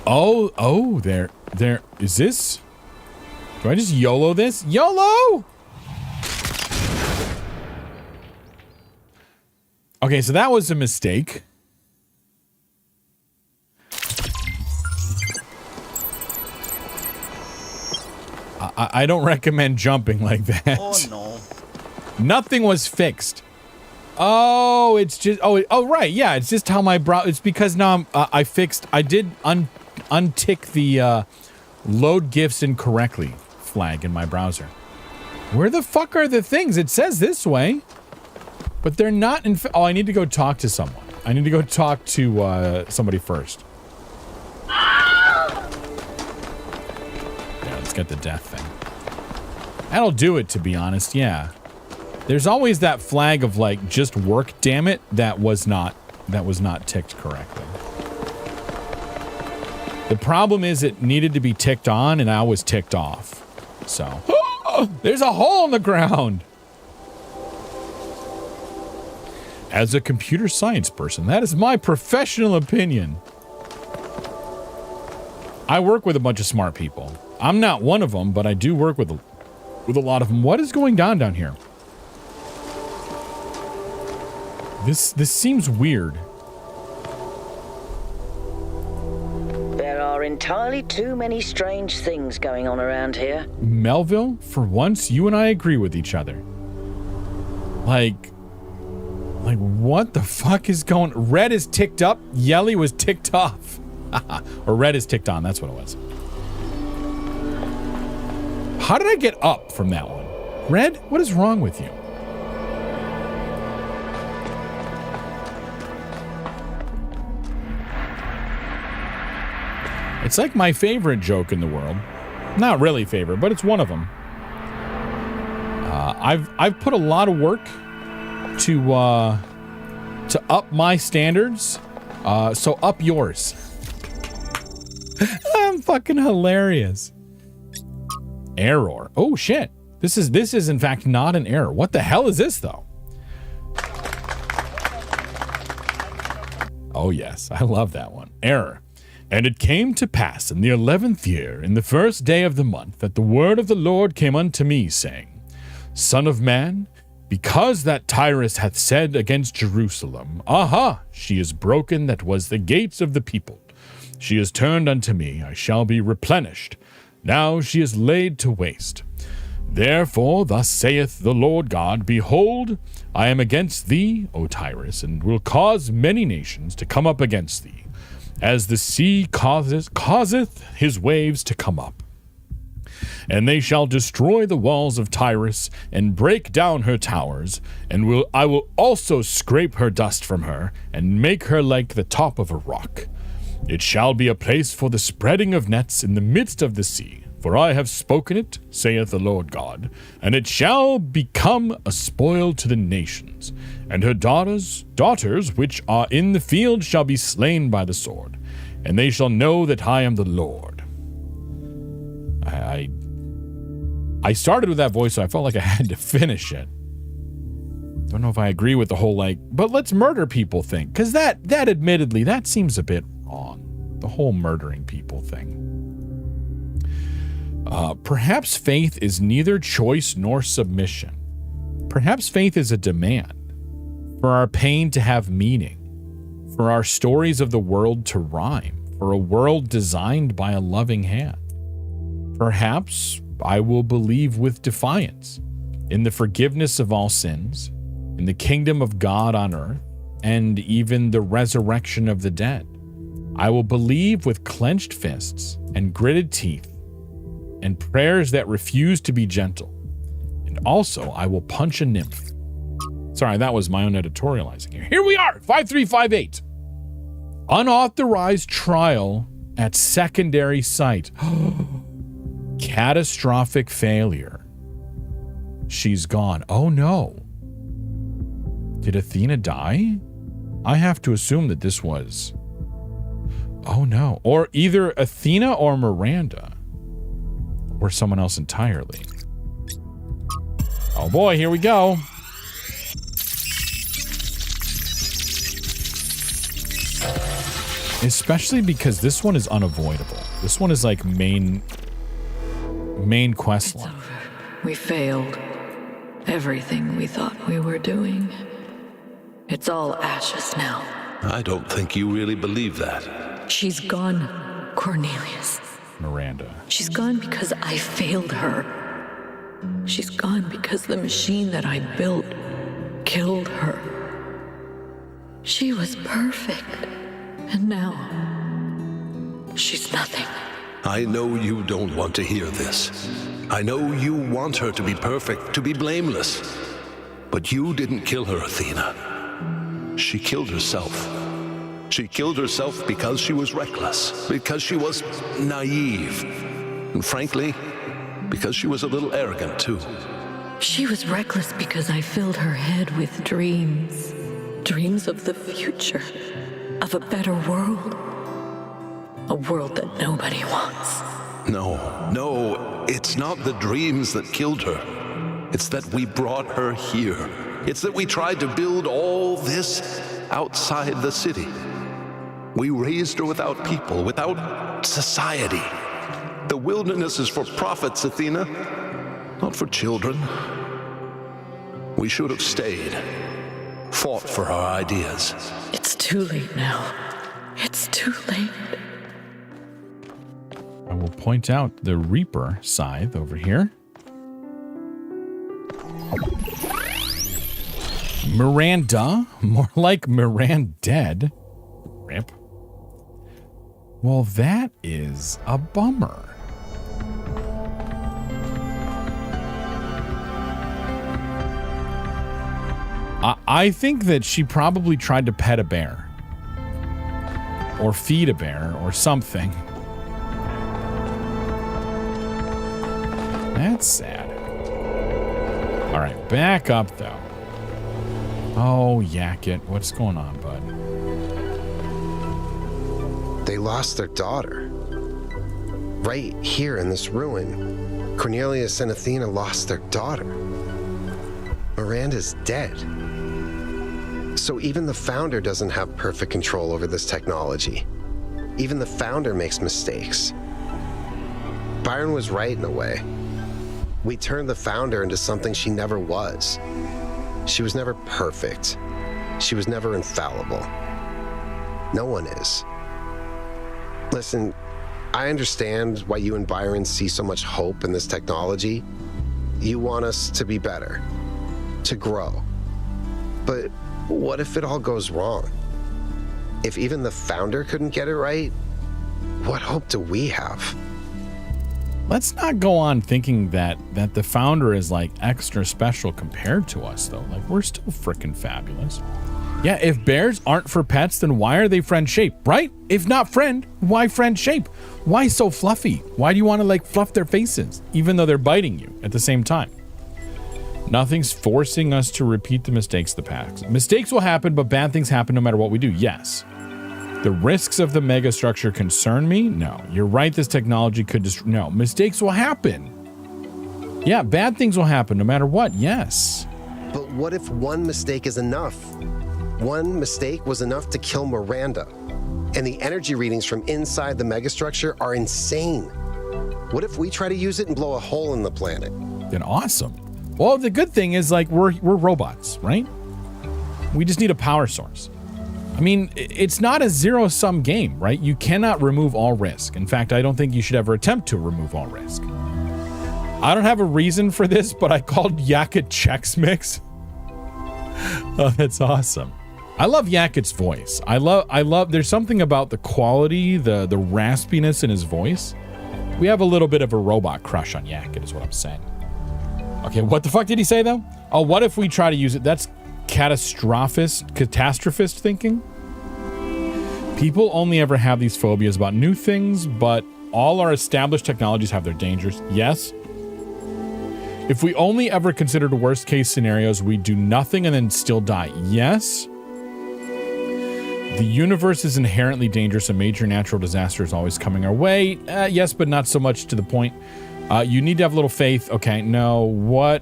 Oh, there, is this? Do I just YOLO this? YOLO! Okay, so that was a mistake. I don't recommend jumping like that. Oh, no. Nothing was fixed. Oh, it's just, oh, right, yeah, it's just how my it's because now I did untick the load GIFs incorrectly flag in my browser. Where the fuck are the things? It says this way, but they're not in. Oh, I need to go talk to someone. I need to go talk to somebody first. Yeah, let's get the death thing. That'll do it, to be honest. Yeah, there's always that flag of like just work. Damn it, that was not ticked correctly. The problem is it needed to be ticked on, and I was ticked off. So, there's a hole in the ground. As a computer science person, that is my professional opinion. I work with a bunch of smart people. I'm not one of them, but I do work with a lot of them. What is going on down here? This seems weird. There are entirely too many strange things going on around here. Melville, for once, you and I agree with each other. Like what the fuck is going? Red is ticked up, Yelly was ticked off. Or red is ticked on, that's what it was. How did I get up from that one? Red, what is wrong with you? It's like my favorite joke in the world. Not really favorite, but it's one of them. I've put a lot of work to up my standards, so up yours. I'm fucking hilarious. Error. Oh shit. This is in fact not an error. What the hell is this though? Oh yes, I love that one. Error. And it came to pass in the 11th year, in the first day of the month, that the word of the Lord came unto me, saying, Son of man, because that Tyrus hath said against Jerusalem, Aha, she is broken that was the gates of the people. She is turned unto me, I shall be replenished. Now she is laid to waste. Therefore thus saith the Lord God, Behold, I am against thee, O Tyrus, and will cause many nations to come up against thee, as the sea causeth his waves to come up. And they shall destroy the walls of Tyrus, and break down her towers, and I will also scrape her dust from her, and make her like the top of a rock. It shall be a place for the spreading of nets in the midst of the sea, For I have spoken it, saith the Lord God, and it shall become a spoil to the nations. And her daughters which are in the field shall be slain by the sword, and they shall know that I am the Lord. I started with that voice, so I felt like I had to finish it. Don't know if I agree with the whole, but let's murder people thing, because that admittedly, that seems a bit wrong. The whole murdering people thing. Perhaps faith is neither choice nor submission. Perhaps faith is a demand for our pain to have meaning, for our stories of the world to rhyme, for a world designed by a loving hand. Perhaps I will believe with defiance in the forgiveness of all sins, in the kingdom of God on earth, and even the resurrection of the dead. I will believe with clenched fists and gritted teeth and prayers that refuse to be gentle. And also, I will punch a nymph. Sorry, that was my own editorializing here. Here we are, 5358. Unauthorized trial at secondary site. Catastrophic failure. She's gone. Oh no. Did Athena die? I have to assume that this was... Oh no. Or either Athena or Miranda. Or someone else entirely. Oh boy, here we go. Especially because this one is unavoidable. This one is like main quest line. It's over. We failed. Everything we thought we were doing. It's all ashes now. I don't think you really believe that. She's gone, Cornelius. Miranda. She's gone because I failed her. She's gone because the machine that I built killed her. She was perfect. And now, she's nothing. I know you don't want to hear this. I know you want her to be perfect, to be blameless. But you didn't kill her, Athena. She killed herself. She killed herself because she was reckless, because she was naive, and frankly, because she was a little arrogant too. She was reckless because I filled her head with dreams. Dreams of the future, of a better world. A world that nobody wants. No, it's not the dreams that killed her. It's that we brought her here. It's that we tried to build all this outside the city. We raised her without people, without society. The wilderness is for prophets, Athena, not for children. We should have stayed, fought for our ideas. It's too late now. It's too late. I will point out the Reaper scythe over here. Miranda, more like Mirandad. Rip. Well, that is a bummer. I think that she probably tried to pet a bear. Or feed a bear, or something. That's sad. All right, back up, though. Oh, Yakit, what's going on, bud? They lost their daughter. Right here in this ruin, Cornelius and Athena lost their daughter. Miranda's dead. So even the founder doesn't have perfect control over this technology. Even the founder makes mistakes. Byron was right in a way. We turned the founder into something she never was. She was never perfect. She was never infallible. No one is. Listen, I understand why you and Byron see so much hope in this technology. You want us to be better, to grow. But what if it all goes wrong? If even the founder couldn't get it right, what hope do we have? let's not go on thinking that the founder is like extra special compared to us, though. Like, we're still freaking fabulous. Yeah, if bears aren't for pets, then why are they friend shaped, right? If not friend, why friend shape? Why so fluffy? Why do you want to like fluff their faces, even though they're biting you at the same time? Nothing's forcing us to repeat the mistakes of the past. Mistakes will happen, but bad things happen no matter what we do. Yes. The risks of the megastructure concern me? No. You're right, this technology could just... No. Mistakes will happen. Yeah, bad things will happen no matter what. Yes. But what if one mistake is enough? One mistake was enough to kill Miranda. And the energy readings from inside the megastructure are insane. What if we try to use it and blow a hole in the planet? Then awesome. Well, the good thing is, like, we're robots, right? We just need a power source. I mean, it's not a zero-sum game, right? You cannot remove all risk. In fact, I don't think you should ever attempt to remove all risk. I don't have a reason for this, but I called Yakut Chex Mix. Oh, that's awesome. I love Yakut's voice. I love, there's something about the quality, the raspiness in his voice. We have a little bit of a robot crush on Yakut, is what I'm saying. Okay, what the fuck did he say, though? Oh, what if we try to use it? That's catastrophist thinking. People only ever have these phobias about new things, but all our established technologies have their dangers. Yes. If we only ever considered worst case scenarios, we do nothing and then still die. Yes. The universe is inherently dangerous. A major natural disaster is always coming our way. Yes, but not so much to the point. You need to have a little faith. Okay, no. What?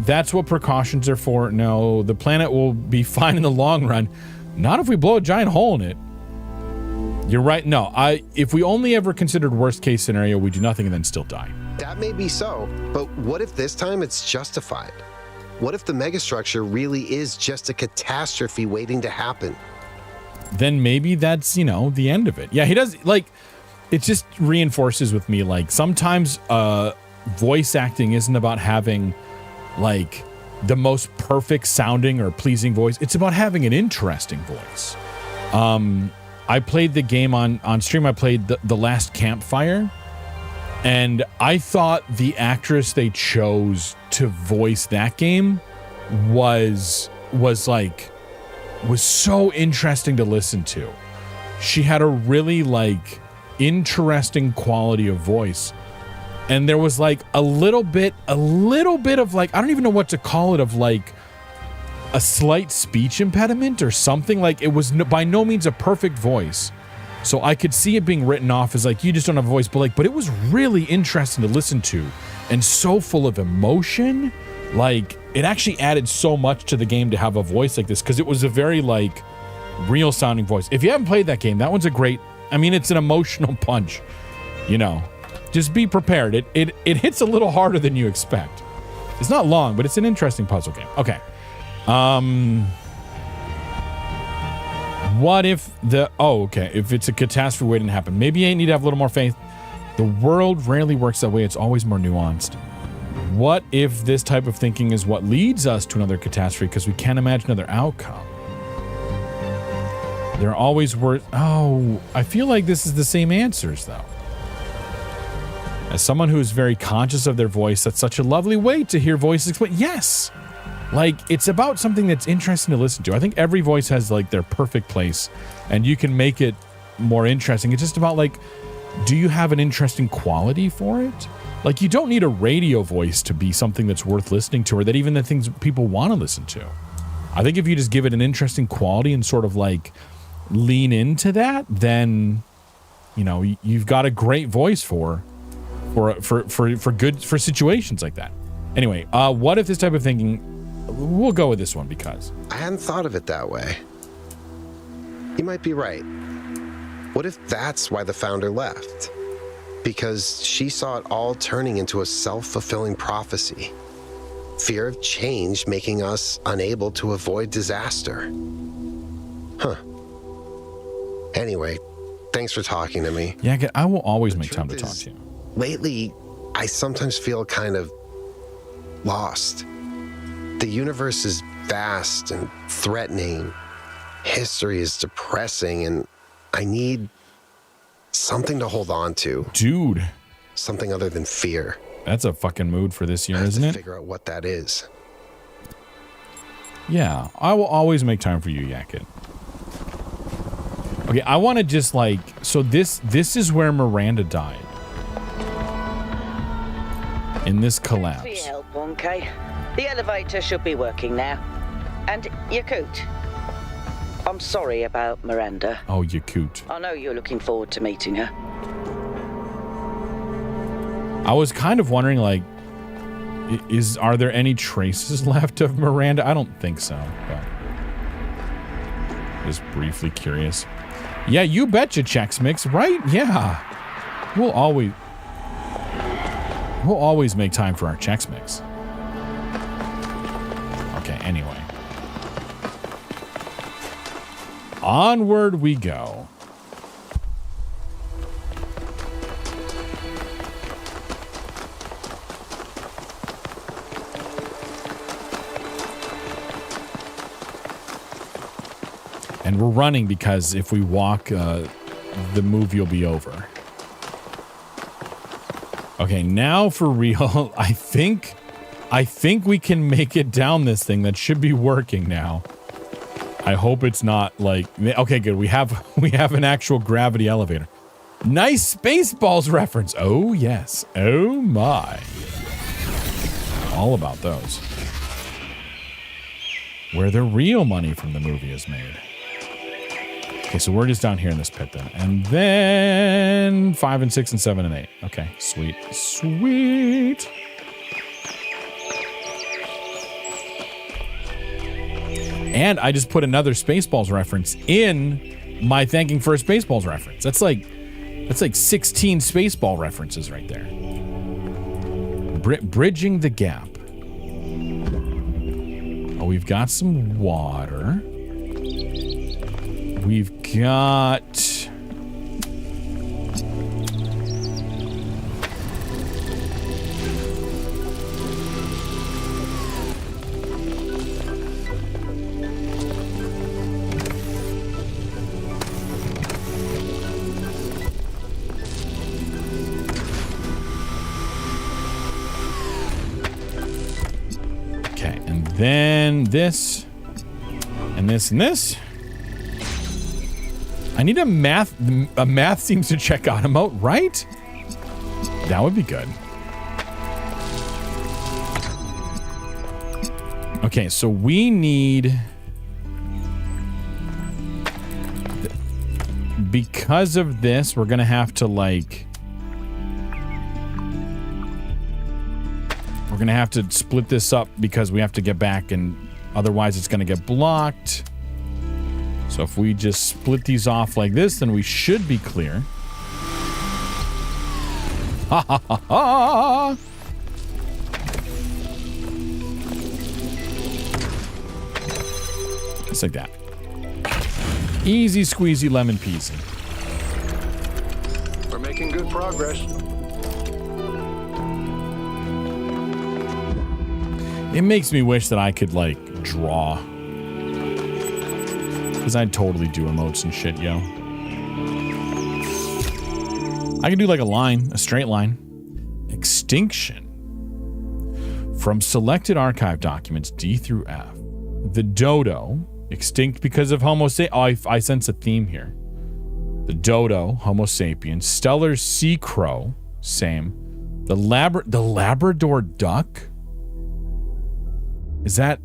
That's what precautions are for. No, the planet will be fine in the long run. Not if we blow a giant hole in it. You're right. No, if we only ever considered worst case scenario, we do nothing and then still die. That may be so, but what if this time it's justified? What if the megastructure really is just a catastrophe waiting to happen? Then maybe that's, the end of it. Yeah, he does, like, it just reinforces with me, like, sometimes voice acting isn't about having, like, the most perfect sounding or pleasing voice. It's about having an interesting voice. I played the game on stream. I played the Last Campfire, and I thought the actress they chose to voice that game was so interesting to listen to. She had a really, like, interesting quality of voice. And there was like a little bit of, like, I don't even know what to call it, of like a slight speech impediment or something. Like, it was by no means a perfect voice. So I could see it being written off as like, you just don't have a voice, but it was really interesting to listen to and so full of emotion. Like, it actually added so much to the game to have a voice like this, because it was a very, like, real sounding voice. If you haven't played that game, that one's a great, I mean, it's an emotional punch, Just be prepared. It hits a little harder than you expect. It's not long, but it's an interesting puzzle game. Okay. What if if it's a catastrophe waiting to happen, maybe you need to have a little more faith. The world rarely works that way. It's always more nuanced. What if this type of thinking is what leads us to another catastrophe because we can't imagine another outcome? There are always words. Oh, I feel like this is the same answers, though. As someone who is very conscious of their voice, that's such a lovely way to hear voices explain. Yes. Like, it's about something that's interesting to listen to. I think every voice has, like, their perfect place, and you can make it more interesting. It's just about, like, do you have an interesting quality for it? Like, you don't need a radio voice to be something that's worth listening to, or that even the things people want to listen to. I think if you just give it an interesting quality and sort of, like, lean into that, then, you've got a great voice for situations like that. Anyway, what if this type of thinking, we'll go with this one because I hadn't thought of it that way. You might be right. What if that's why the founder left? Because she saw it all turning into a self-fulfilling prophecy. Fear of change making us unable to avoid disaster. Huh. Anyway, thanks for talking to me. Yeah, I will always make time to talk to you. Lately, I sometimes feel kind of lost. The universe is vast and threatening. History is depressing, and I need something to hold on to. Dude. something other than fear. That's a fucking mood for this year, I have isn't to it? figure out what that is. Yeah, I will always make time for you, Yakit. Okay, I want to just like, so this is where Miranda died. In this collapse. For your help, 1K. The elevator should be working now. And Yakut, I'm sorry about Miranda. Oh, Yakut. I know you're looking forward to meeting her. I was kind of wondering, like, are there any traces left of Miranda? I don't think so, but just briefly curious. Yeah, you betcha, Chex Mix, right? Yeah. We'll always make time for our Chex Mix. Okay, anyway. Onward we go. And we're running because if we walk, the movie will be over. Okay, now for real, I think we can make it down this thing. That should be working now. I hope it's not like, okay, good. We have an actual gravity elevator. Nice Spaceballs reference. Oh, yes. Oh, my. All about those. Where the real money from the movie is made. Okay, so we're just down here in this pit then. And then 5 and 6 and 7 and 8. Okay, sweet. Sweet. And I just put another Spaceballs reference in my thanking for a Spaceballs reference. That's like 16 Spaceball references right there. Bridging the gap. Oh, we've got some water. We've got... Okay, and then this, and this, and this. I need a math seems to check out emote, right? That would be good. Okay, so we need... Because of this, we're gonna have to, like... We're gonna have to split this up because we have to get back, and otherwise it's gonna get blocked. So if we just split these off like this, then we should be clear. Ha ha ha ha! Just like that. Easy squeezy lemon peasy. We're making good progress. It makes me wish that I could, like, draw. Because I'd totally do emotes and shit, yo. I could do like a line, a straight line. Extinction. From selected archive documents D through F. The dodo, extinct because of Homo sapiens. Oh, I sense a theme here. The dodo, Homo sapiens. Stellar sea crow, same. The Labrador duck? That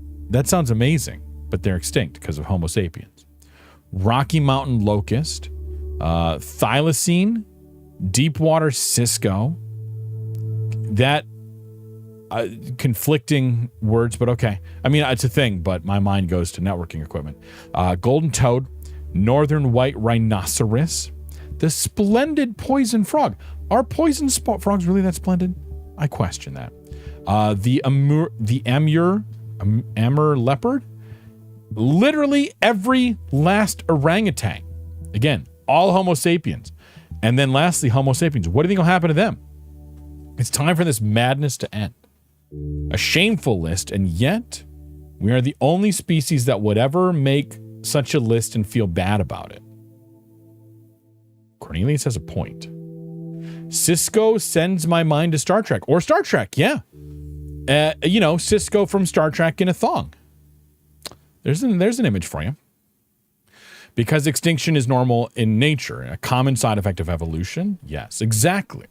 sounds amazing, but they're extinct because of Homo sapiens. Rocky Mountain locust, thylacine, deepwater Cisco. That conflicting words, but okay. I mean, it's a thing, but my mind goes to networking equipment. Golden toad, northern white rhinoceros, the splendid poison frog. Are poison frogs really that splendid? I question that. The Amur leopard. Literally every last orangutan. Again, all Homo sapiens. And then lastly, Homo sapiens. What do you think will happen to them? It's time for this madness to end. A shameful list, and yet we are the only species that would ever make such a list and feel bad about it. Cornelius has a point. Cisco sends my mind to Star Trek. Or Star Trek, yeah. You know, Cisco from Star Trek in a thong. There's an image for you. Because extinction is normal in nature, a common side effect of evolution. Yes, exactly.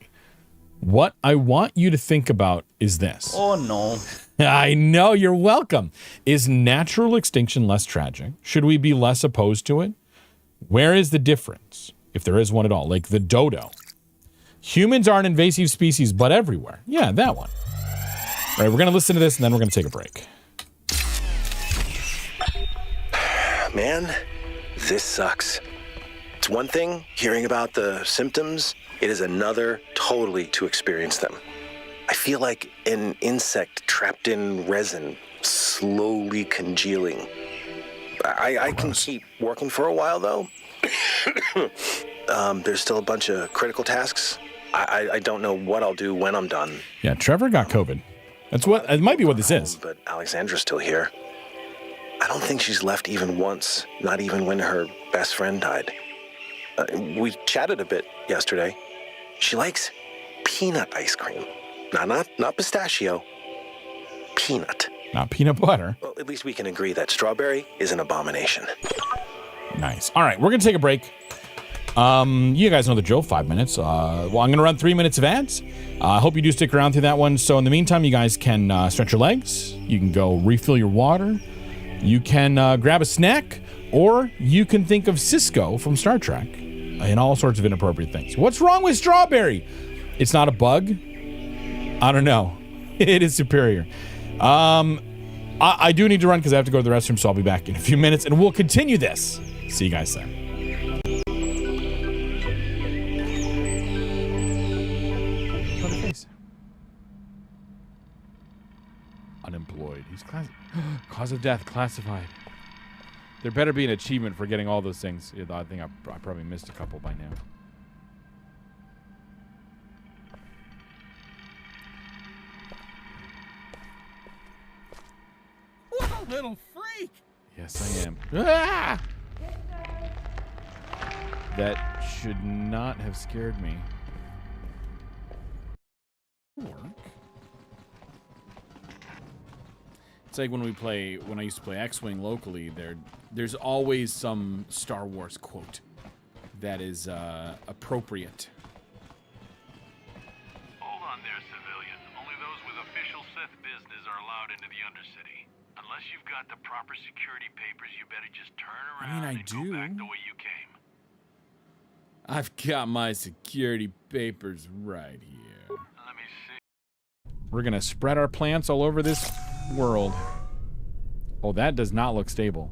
What I want you to think about is this. Oh, no. I know, you're welcome. Is natural extinction less tragic? Should we be less opposed to it? Where is the difference, if there is one at all? Like the dodo. Humans are an invasive species, but everywhere. Yeah, that one. All right, we're going to listen to this, and then we're going to take a break. Man, this sucks. It's one thing hearing about the symptoms. It is another totally to experience them. I feel like an insect trapped in resin, slowly congealing. I can keep working for a while, though. There's still a bunch of critical tasks. I don't know what I'll do when I'm done. Yeah, Trevor got COVID. It might be what this is. But Alexandra's still here. I don't think she's left even once, not even when her best friend died. We chatted a bit yesterday. She likes peanut ice cream. Not pistachio. Peanut. Not peanut butter. Well, at least we can agree that strawberry is an abomination. Nice. All right, we're going to take a break. You guys know the drill, 5 minutes. Well, I'm going to run 3 minutes of ads. I hope you do stick around through that one. So in the meantime, you guys can stretch your legs. You can go refill your water. You can grab a snack. Or you can think of Cisco from Star Trek and all sorts of inappropriate things. What's wrong with strawberry? It's not a bug. I don't know. It is superior. I do need to run because I have to go to the restroom, so I'll be back in a few minutes, and we'll continue this. See you guys there. Unemployed. He's cause of death classified. There better be an achievement for getting all those things. I think I probably missed a couple by now. What a little freak! Yes, I am. Ah! That should not have scared me. Work. It's like when I used to play X-Wing locally, there's always some Star Wars quote that is appropriate. Hold on there, civilian. Only those with official Sith business are allowed into the Undercity. Unless you've got the proper security papers, you better just turn around and go back the way you came. I've got my security papers right here. Let me see. We're gonna spread our plants all over this world. Oh, that does not look stable.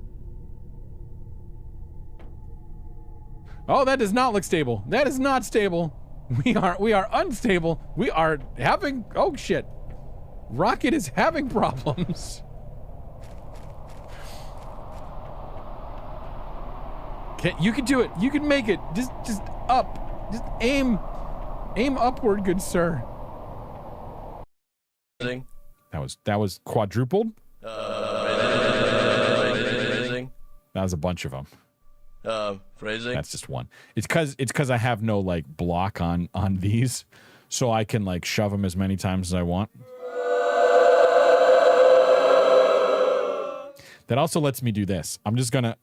Oh, that does not look stable. That is not stable. We are unstable. We are having, oh shit. Rocket is having problems. You can do it. You can make it. Just up. Just aim upward, good sir. That was quadrupled. Phrasing. That was a bunch of them. Phrasing. That's just one. It's because I have no like block on these, so I can like shove them as many times as I want. That also lets me do this. I'm just gonna.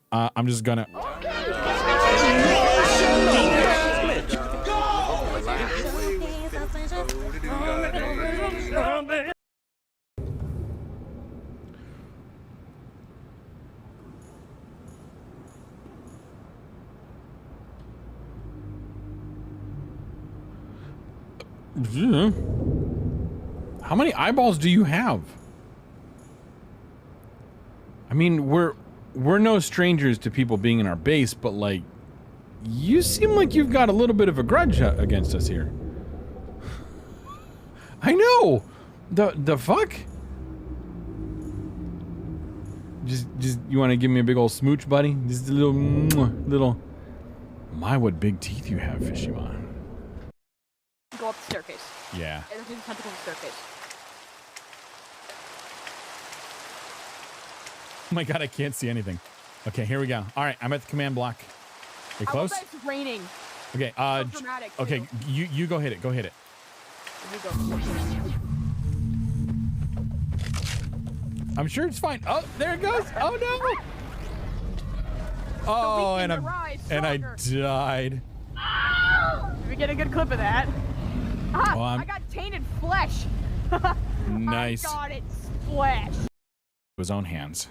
How many eyeballs do you have? I mean, we're no strangers to people being in our base, but like, you seem like you've got a little bit of a grudge against us here. I know. The fuck? Just you want to give me a big old smooch, buddy? Just a little. My, what big teeth you have, Fishima. Go up the staircase. Yeah. And do the tentacle staircase. Oh my god, I can't see anything. Okay, here we go. All right, I'm at the command block. Are you close? It's raining. Okay, dramatic, okay, you go hit it. Go hit it. You go. I'm sure it's fine. Oh, there it goes. Oh no. Oh, and I died. Did we get a good clip of that? Ah, Oh, I got tainted flesh. Nice. I got its flesh. His own hands.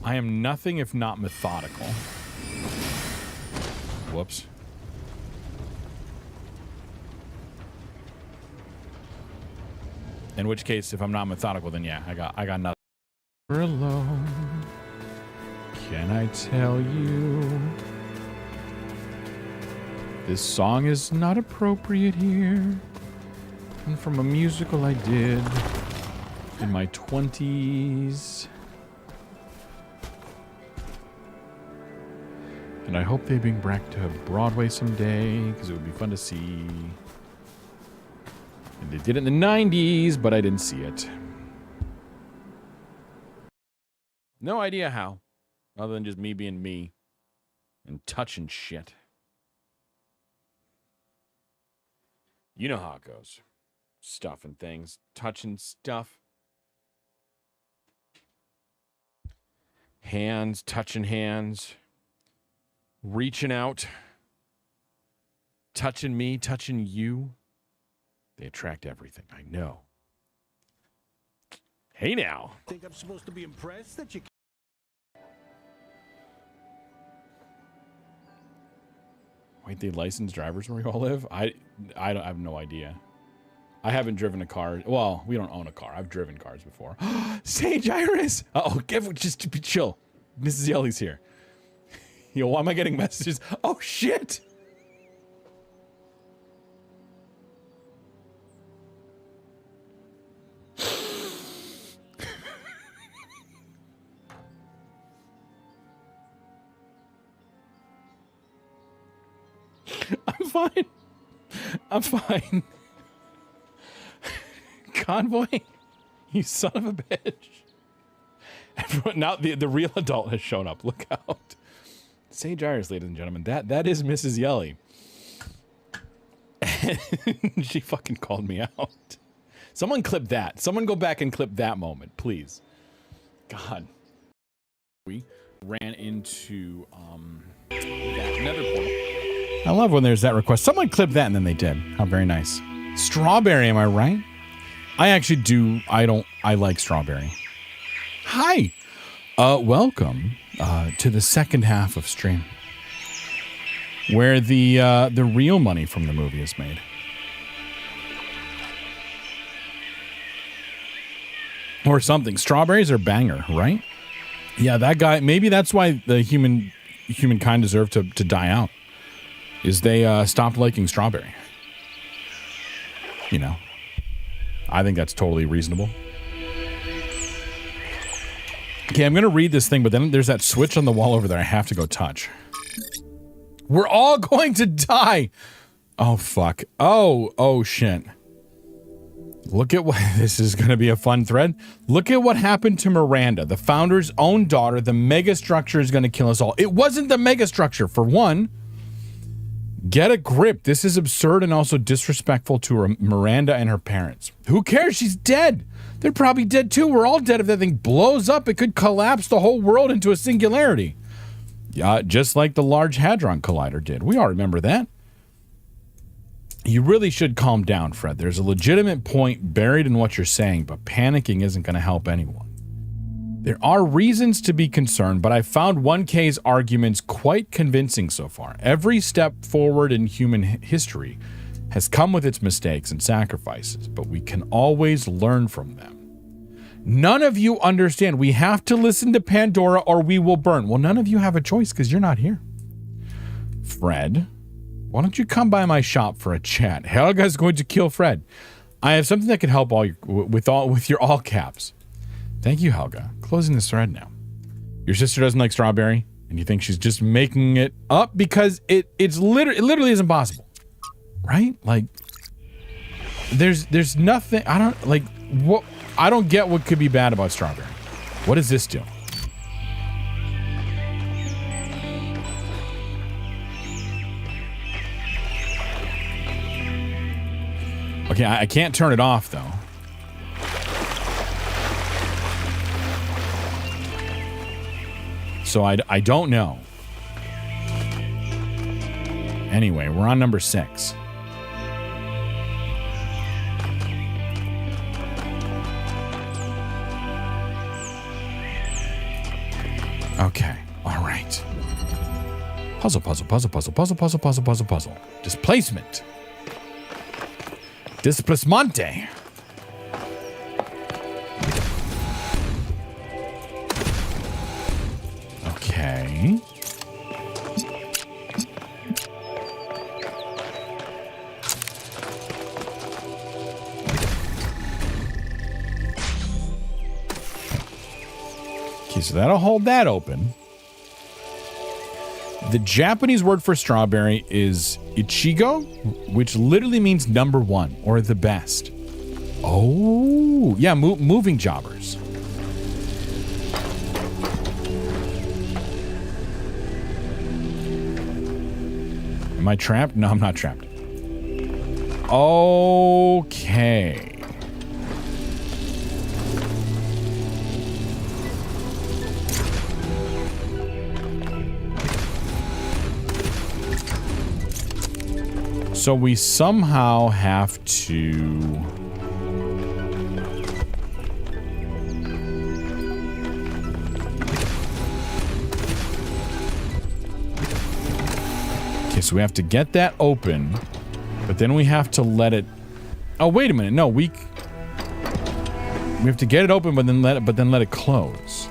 I am nothing if not methodical. Whoops. In which case, if I'm not methodical, then yeah, I got nothing. We're alone. Can I tell you? This song is not appropriate here. And from a musical I did in my 20s. And I hope they bring back to Broadway someday, because it would be fun to see. And they did it in the 90s, but I didn't see it. No idea how. Other than just me being me. And touching shit. You know how it goes. Stuff and things. Touching stuff. Hands, touching hands. Reaching out. Touching me, touching you. They attract everything, I know. Hey now. Think I'm supposed to be impressed that you... Wait, they license drivers where we all live? I have no idea. I haven't driven a car. Well, we don't own a car. I've driven cars before. Sage Iris! Uh-oh, just be chill. Mrs. Yelley's here. Yo, why am I getting messages? Oh, shit! I'm fine. I'm fine. Convoy, you son of a bitch. Everyone, now the real adult has shown up. Look out. Sage Iris, ladies and gentlemen. That is Mrs. Yelly. She fucking called me out. Someone clip that. Someone go back and clip that moment, please. God. We ran into that nether portal. I love when there's that request. Someone clip that, and then they did. How very nice. Strawberry, am I right? I actually do. I like strawberry. Hi. Welcome to the second half of stream, where the real money from the movie is made. Or something. Strawberries are banger, right? Yeah, that guy. Maybe that's why the humankind deserved to die out. Is they stopped liking strawberry. You know. I think that's totally reasonable. Okay, I'm going to read this thing, but then there's that switch on the wall over there I have to go touch. We're all going to die! Oh, fuck. Oh, shit. Look at what... This is going to be a fun thread. Look at what happened to Miranda, the founder's own daughter. The megastructure is going to kill us all. It wasn't the megastructure, for one. Get a grip. This is absurd and also disrespectful to Miranda and her parents. Who cares? She's dead. They're probably dead too. We're all dead. If that thing blows up, it could collapse the whole world into a singularity. Yeah, just like the Large Hadron Collider did. We all remember that. You really should calm down, Fred. There's a legitimate point buried in what you're saying, but panicking isn't going to help anyone. There are reasons to be concerned, but I found 1K's arguments quite convincing so far. Every step forward in human history has come with its mistakes and sacrifices, but we can always learn from them. None of you understand. We have to listen to Pandora or we will burn. Well, none of you have a choice because you're not here. Fred, why don't you come by my shop for a chat? Helga's going to kill Fred. I have something that can help with your all caps. Thank you, Helga. Closing this thread now. Your sister doesn't like strawberry, and you think she's just making it up because it literally isn't possible. Right? Like, There's nothing. I don't like what. I don't get what could be bad about strawberry. What does this do? Okay, I can't turn it off though. So I don't know. Anyway, we're on number 6. Okay, all right. Puzzle. Displacement. Displacemante. Okay. Okay, so that'll hold that open. The Japanese word for strawberry is ichigo, which literally means number 1 or the best. Oh, yeah, moving jobbers. Am I trapped? No, I'm not trapped. Okay. So we somehow have to... Okay, so we have to get that open, but then we have to let it... Oh, wait a minute. No, we have to get it open, but then let it close.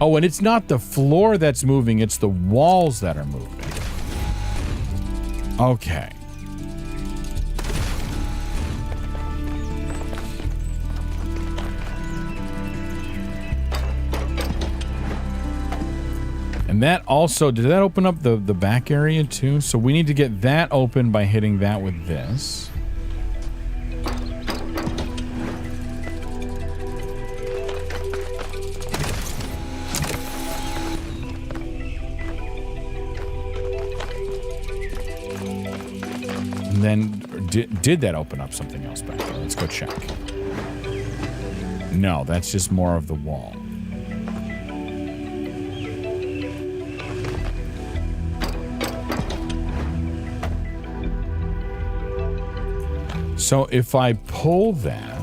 Oh, and it's not the floor that's moving, it's the walls that are moving. Okay. And that also, did that open up the back area too? So we need to get that open by hitting that with this. And then, did that open up something else back there? Let's go check. No, that's just more of the wall. So if I pull that...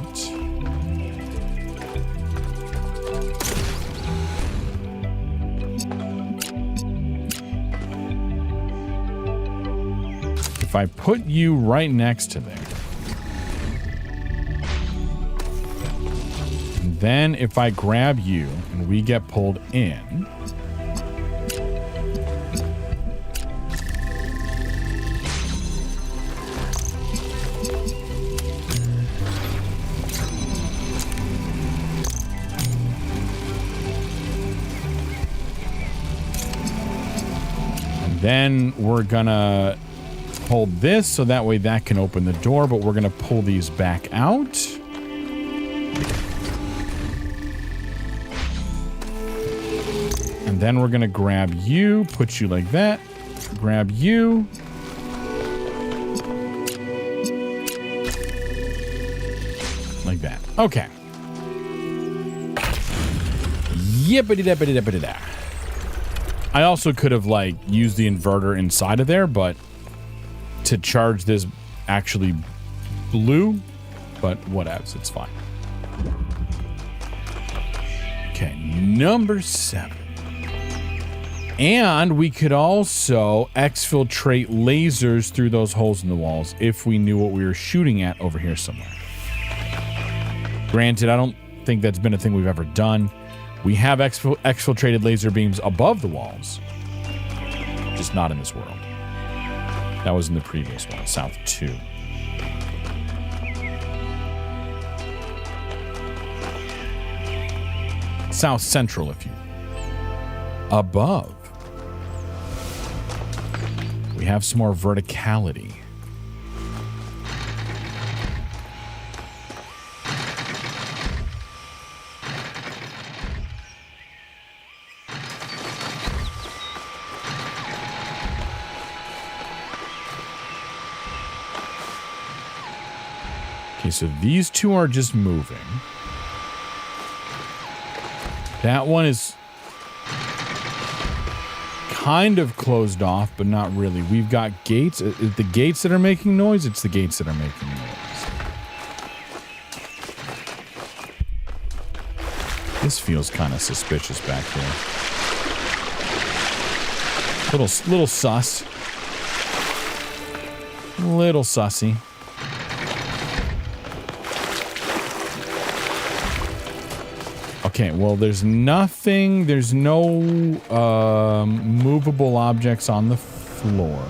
If I put you right next to there, and then if I grab you and we get pulled in, and then we're gonna hold this so that way that can open the door, but we're gonna pull these back out. And then we're gonna grab you, put you like that, grab you. Like that. Okay. Yippity-dippity-dippity-da. I also could have, like, used the inverter inside of there, but to charge this actually blue, but whatevs, it's fine. Okay, number 7. And we could also exfiltrate lasers through those holes in the walls if we knew what we were shooting at over here somewhere. Granted, I don't think that's been a thing we've ever done. We have exfiltrated laser beams above the walls, just not in this world. That was in the previous one, South 2. South Central, if you... above. We have some more verticality. Okay, so these two are just moving. That one is kind of closed off, but not really. We've got gates. The gates that are making noise, it's the gates that are making noise. This feels kind of suspicious back here. Little sus. Little sussy. Okay, well, there's nothing, there's no movable objects on the floor.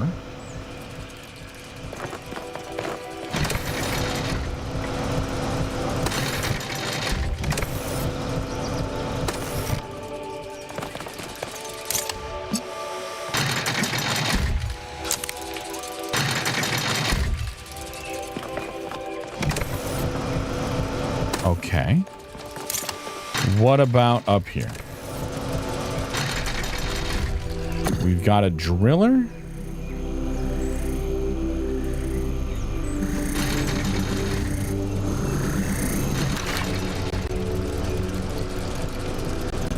Okay. What about up here? We've got a driller.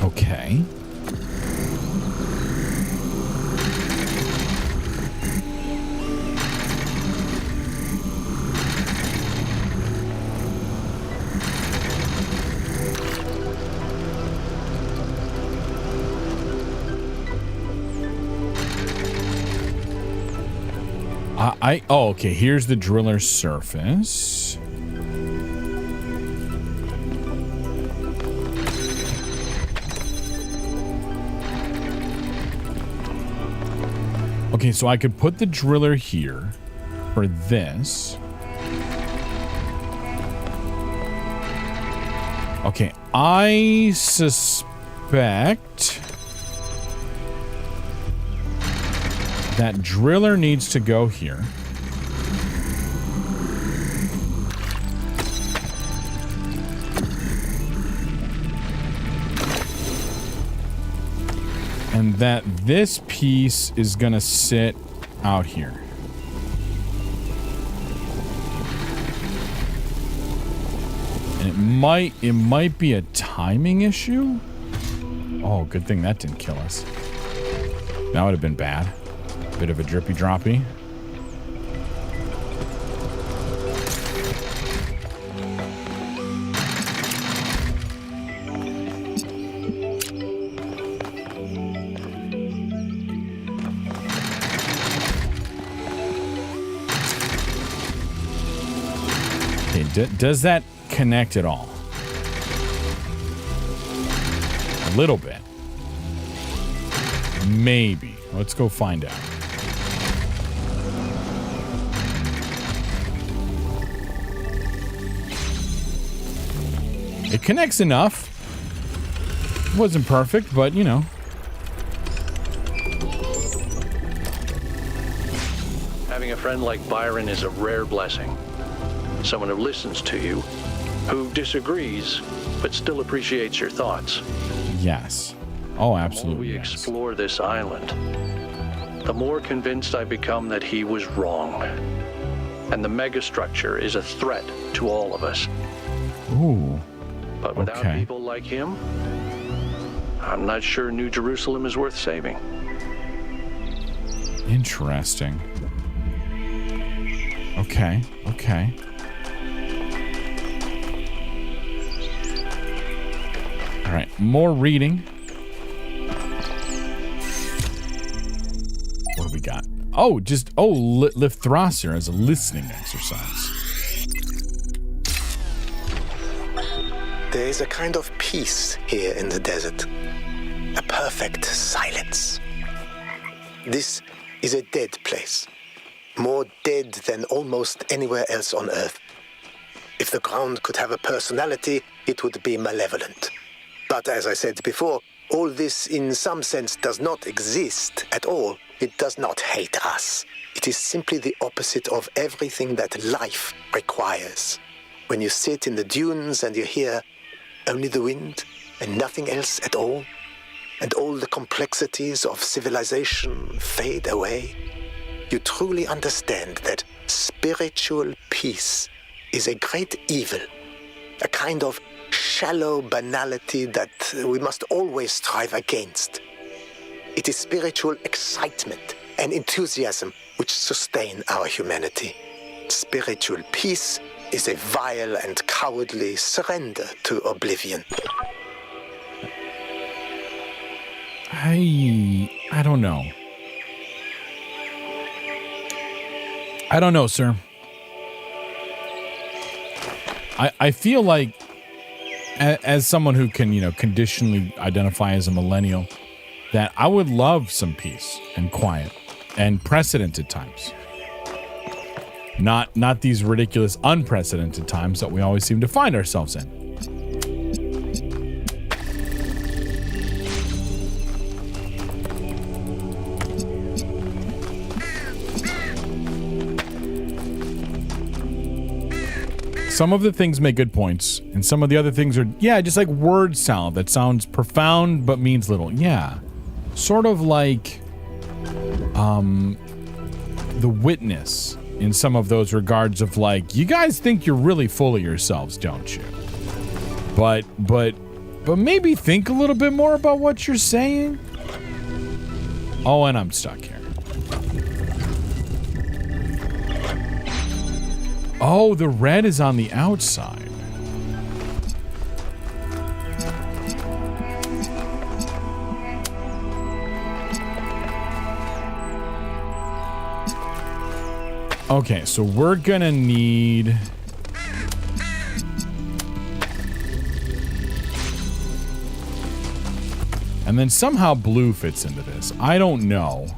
Okay. Oh, okay, here's the driller's surface. Okay, so I could put the driller here for this. Okay, I suspect that driller needs to go here. And that this piece is gonna sit out here. And it might be a timing issue. Oh, good thing that didn't kill us. That would have been bad. Bit of a drippy droppy. Okay, does that connect at all? A little bit. Maybe. Let's go find out. It connects enough. Wasn't perfect, but you know. Having a friend like Byron is a rare blessing. Someone who listens to you, who disagrees, but still appreciates your thoughts. Yes. Oh, absolutely. The more we explore this island, the more convinced I become that he was wrong. And the megastructure is a threat to all of us. Ooh. But without people like him, I'm not sure New Jerusalem is worth saving. Interesting. Okay, okay. All right, more reading. What do we got? Oh, just, lift thruster as a listening exercise. There is a kind of peace here in the desert. A perfect silence. This is a dead place. More dead than almost anywhere else on Earth. If the ground could have a personality, it would be malevolent. But as I said before, All this, in some sense, does not exist at all. It does not hate us. It is simply the opposite of everything that life requires. When you sit in the dunes and you hear only the wind and nothing else at all, and all the complexities of civilization fade away, you truly understand that spiritual peace is a great evil, a kind of shallow banality that we must always strive against. It is spiritual excitement and enthusiasm which sustain our humanity. Spiritual peace is a vile and cowardly surrender to oblivion. I don't know. I don't know, sir. I feel like, as someone who can, conditionally identify as a millennial, that I would love some peace and quiet and precedented times. Not these ridiculous, unprecedented times that we always seem to find ourselves in. Some of the things make good points, and some of the other things are, just like word salad that sounds profound but means little. Yeah. Sort of like The Witness in some of those regards of like, you guys think you're really full of yourselves, don't you? But maybe think a little bit more about what you're saying. Oh, and I'm stuck here. Oh, the red is on the outside. Okay, so we're gonna need... And then somehow blue fits into this. I don't know.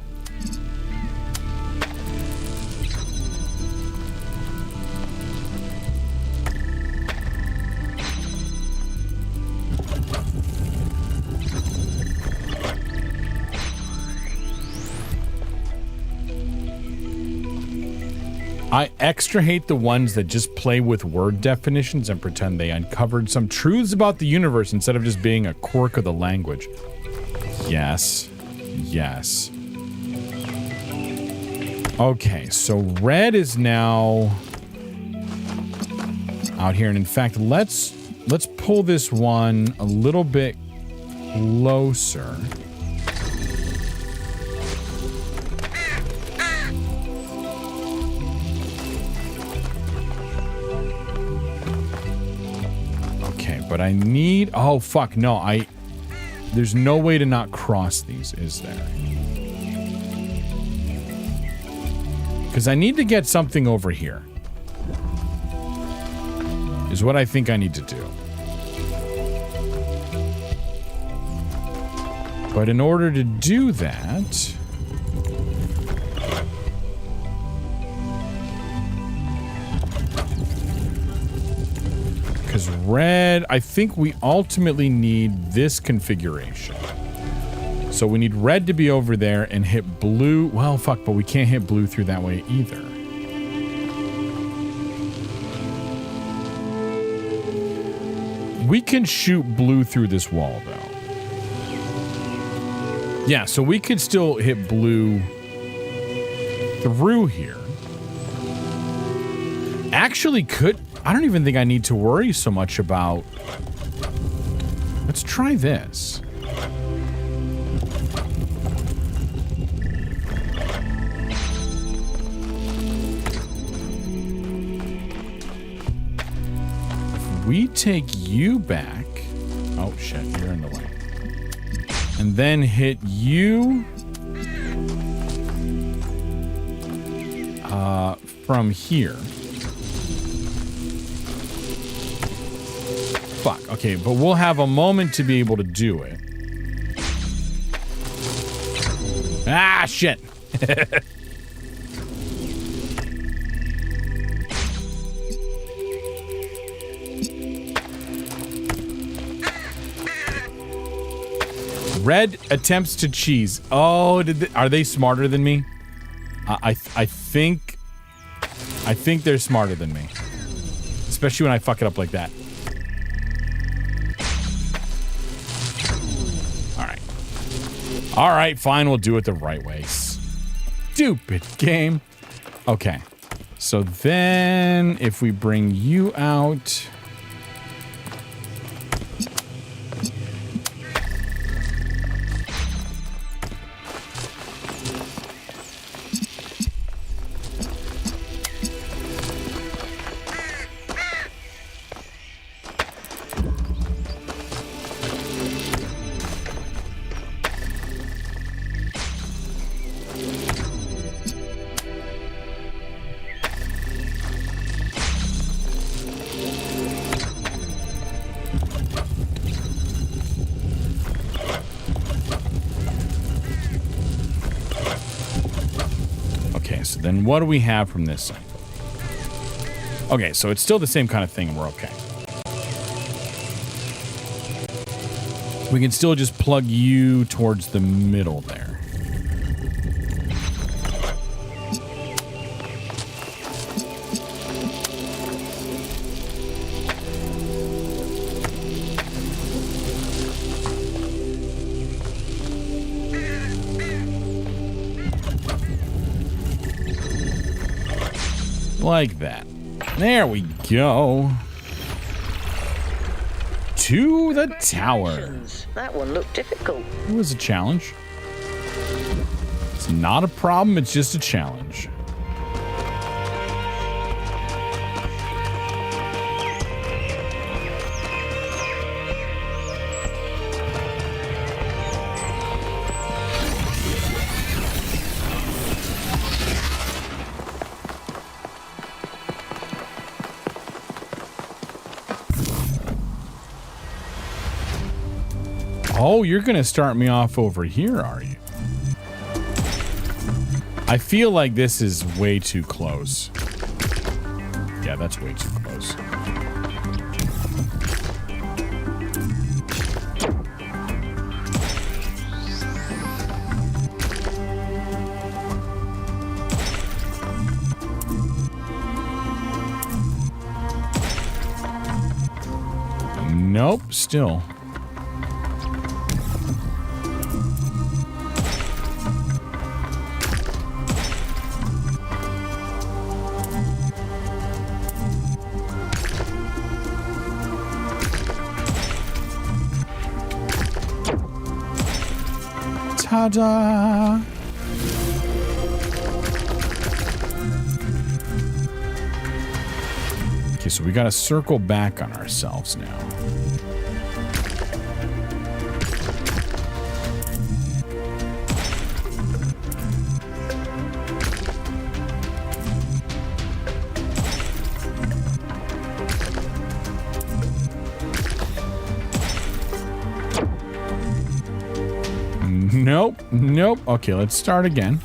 I extra hate the ones that just play with word definitions and pretend they uncovered some truths about the universe instead of just being a quirk of the language. Yes. Yes. Okay, so red is now out here, and in fact, let's pull this one a little bit closer. But I need... Oh, fuck. No, there's no way to not cross these, is there? Because I need to get something over here. Is what I think I need to do. But in order to do that... Because red, I think we ultimately need this configuration. So we need red to be over there and hit blue. Well, fuck, but we can't hit blue through that way either. We can shoot blue through this wall, though. Yeah, so we could still hit blue through here. Actually could... I don't even think I need to worry so much about... Let's try this. If we take you back... Oh, shit, you're in the way. And then hit you... from here... Fuck, okay, but we'll have a moment to be able to do it. Ah, shit. Red attempts to cheese. Oh, are they smarter than me? I think they're smarter than me. Especially when I fuck it up like that. All right, fine, we'll do it the right way. Stupid game. Okay. So then if we bring you out, then what do we have from this side? Okay, so it's still the same kind of thing and we're okay. We can still just plug you towards the middle there. Like that. There we go. To the tower. That one looked difficult. It was a challenge. It's not a problem, it's just a challenge. Oh, you're going to start me off over here, are you? I feel like this is way too close. Yeah, that's way too close. Nope, still. Ta-da! Okay, so we got to circle back on ourselves now. Nope, nope. Okay, let's start again.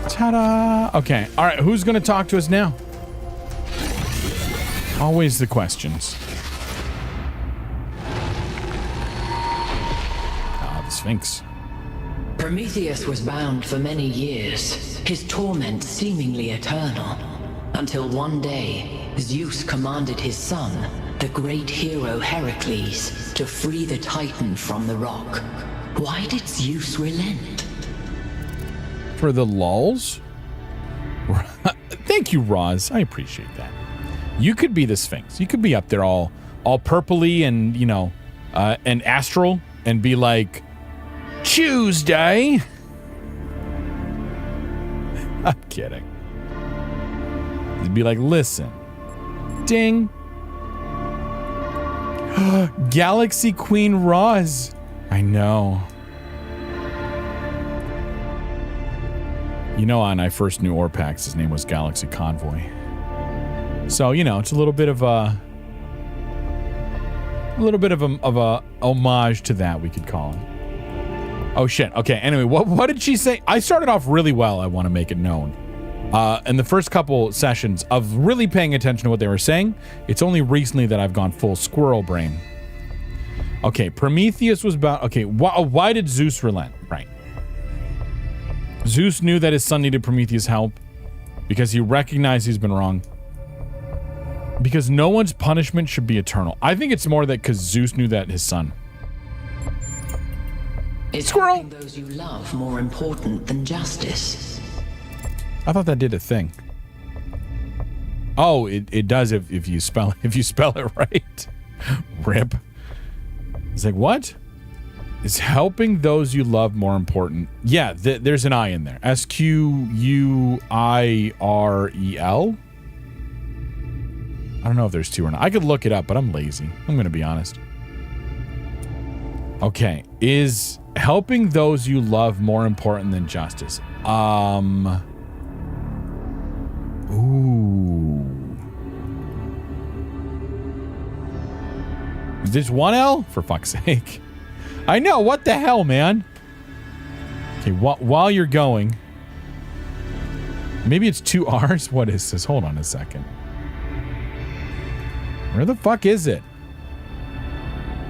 Ta-da! Okay, all right, who's going to talk to us now? Always the questions. Ah, the Sphinx. Prometheus was bound for many years, his torment seemingly eternal, until one day, Zeus commanded his son, the great hero Heracles, to free the Titan from the rock. Why did Zeus relent? For the lulz? Thank you, Roz. I appreciate that. You could be the Sphinx. You could be up there all purpley and, you know, and astral and be like, Tuesday. I'm kidding. It'd be like, listen. Ding. Galaxy Queen Roz. I know. You know, when I first knew Orpax, his name was Galaxy Convoy. So, you know, it's a little bit of a homage to that, we could call it. Oh, shit. Okay, anyway, what did she say? I started off really well, I want to make it known. In the first couple sessions of really paying attention to what they were saying. It's only recently that I've gone full squirrel brain. Okay, Prometheus was about... Okay, why did Zeus relent? Right. Zeus knew that his son needed Prometheus' help because he recognized he's been wrong. Because no one's punishment should be eternal. I think it's more that because Zeus knew that his son... Is helping those you love more important than justice? I thought that did a thing. Oh, it does if you spell it right. Rip. It's like, what? Is helping those you love more important? Yeah, there's an I in there. SQUIREL? I don't know if there's two or not. I could look it up, but I'm lazy. I'm going to be honest. Okay. Is helping those you love more important than justice? Ooh. Is this one L? For fuck's sake. I know. What the hell, man? Okay, while you're going. Maybe it's 2 R's? What is this? Hold on a second. Where the fuck is it?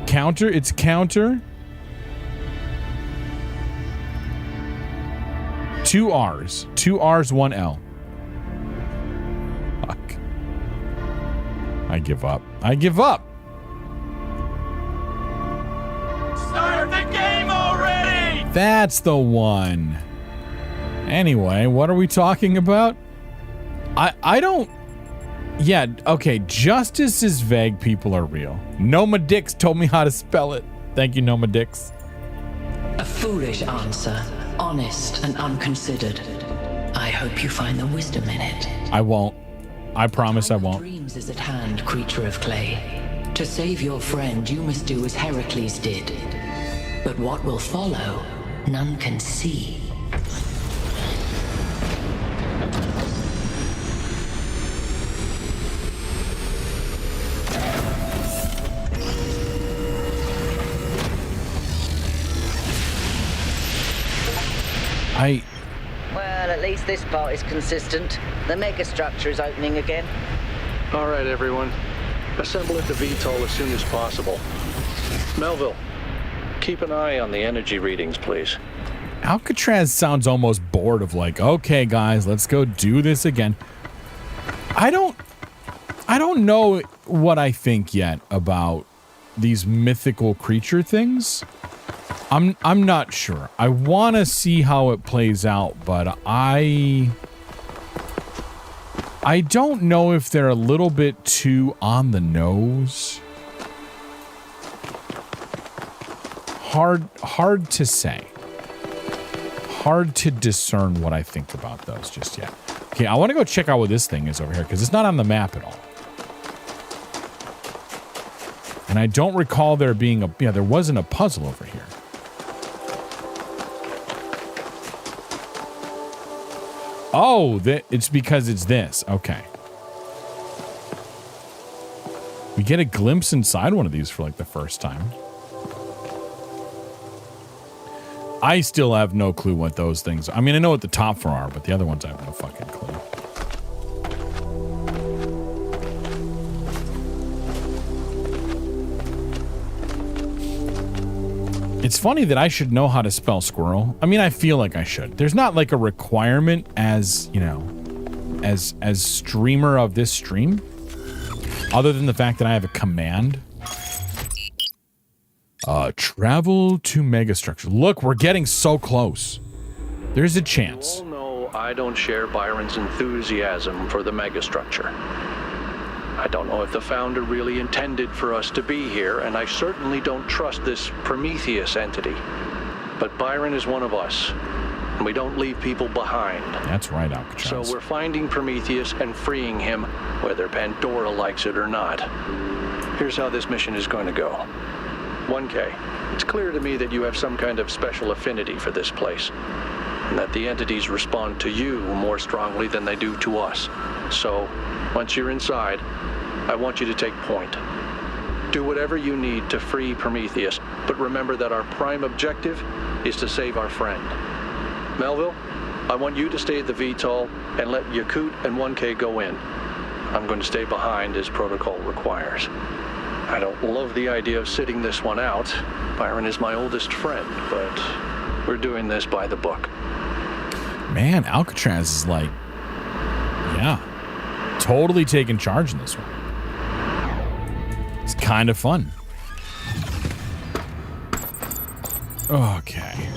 Counter? It's counter. 2 R's. 2 R's, 1 L. Fuck. I give up. I give up. Start the game already! That's the one. Anyway, what are we talking about? I don't... Yeah, okay, justice is vague, people are real. Noma Dix told me how to spell it. Thank you, Noma Dix. A foolish answer, honest and unconsidered. I hope you find the wisdom in it. I won't. I promise I won't. Dreams is at hand, creature of clay. To save your friend, you must do as Heracles did. But what will follow, none can see. Well, at least this part is consistent. The megastructure is opening again. All right, everyone. Assemble at the VTOL as soon as possible. Melville, keep an eye on the energy readings, please. Alcatraz sounds almost bored of like, okay, guys, let's go do this again. I don't know what I think yet about these mythical creature things. I'm not sure. I want to see how it plays out, but I don't know if they're a little bit too on the nose. Hard to say. Hard to discern what I think about those just yet. Okay, I want to go check out what this thing is over here because it's not on the map at all. And I don't recall there being there wasn't a puzzle over here. Oh, it's because it's this. Okay. We get a glimpse inside one of these for like the first time. I still have no clue what those things are. I mean, I know what the top 4 are, but the other ones I have no fucking clue. It's funny that I should know how to spell squirrel. I mean, I feel like I should. There's not like a requirement as, you know, as streamer of this stream, other than the fact that I have a command. Travel to megastructure. Look, we're getting so close. There's a chance. You all know I don't share Byron's enthusiasm for the megastructure. I don't know if the founder really intended for us to be here, and I certainly don't trust this Prometheus entity. But Byron is one of us, and we don't leave people behind. That's right, Alcatraz. So we're finding Prometheus and freeing him, whether Pandora likes it or not. Here's how this mission is going to go. 1K, it's clear to me that you have some kind of special affinity for this place, and that the entities respond to you more strongly than they do to us. So, once you're inside, I want you to take point. Do whatever you need to free Prometheus, but remember that our prime objective is to save our friend. Melville, I want you to stay at the VTOL and let Yakut and 1K go in. I'm going to stay behind as protocol requires. I don't love the idea of sitting this one out. Byron is my oldest friend, but we're doing this by the book. Man, Alcatraz is like, yeah, totally taking charge in this one. It's kind of fun. Okay.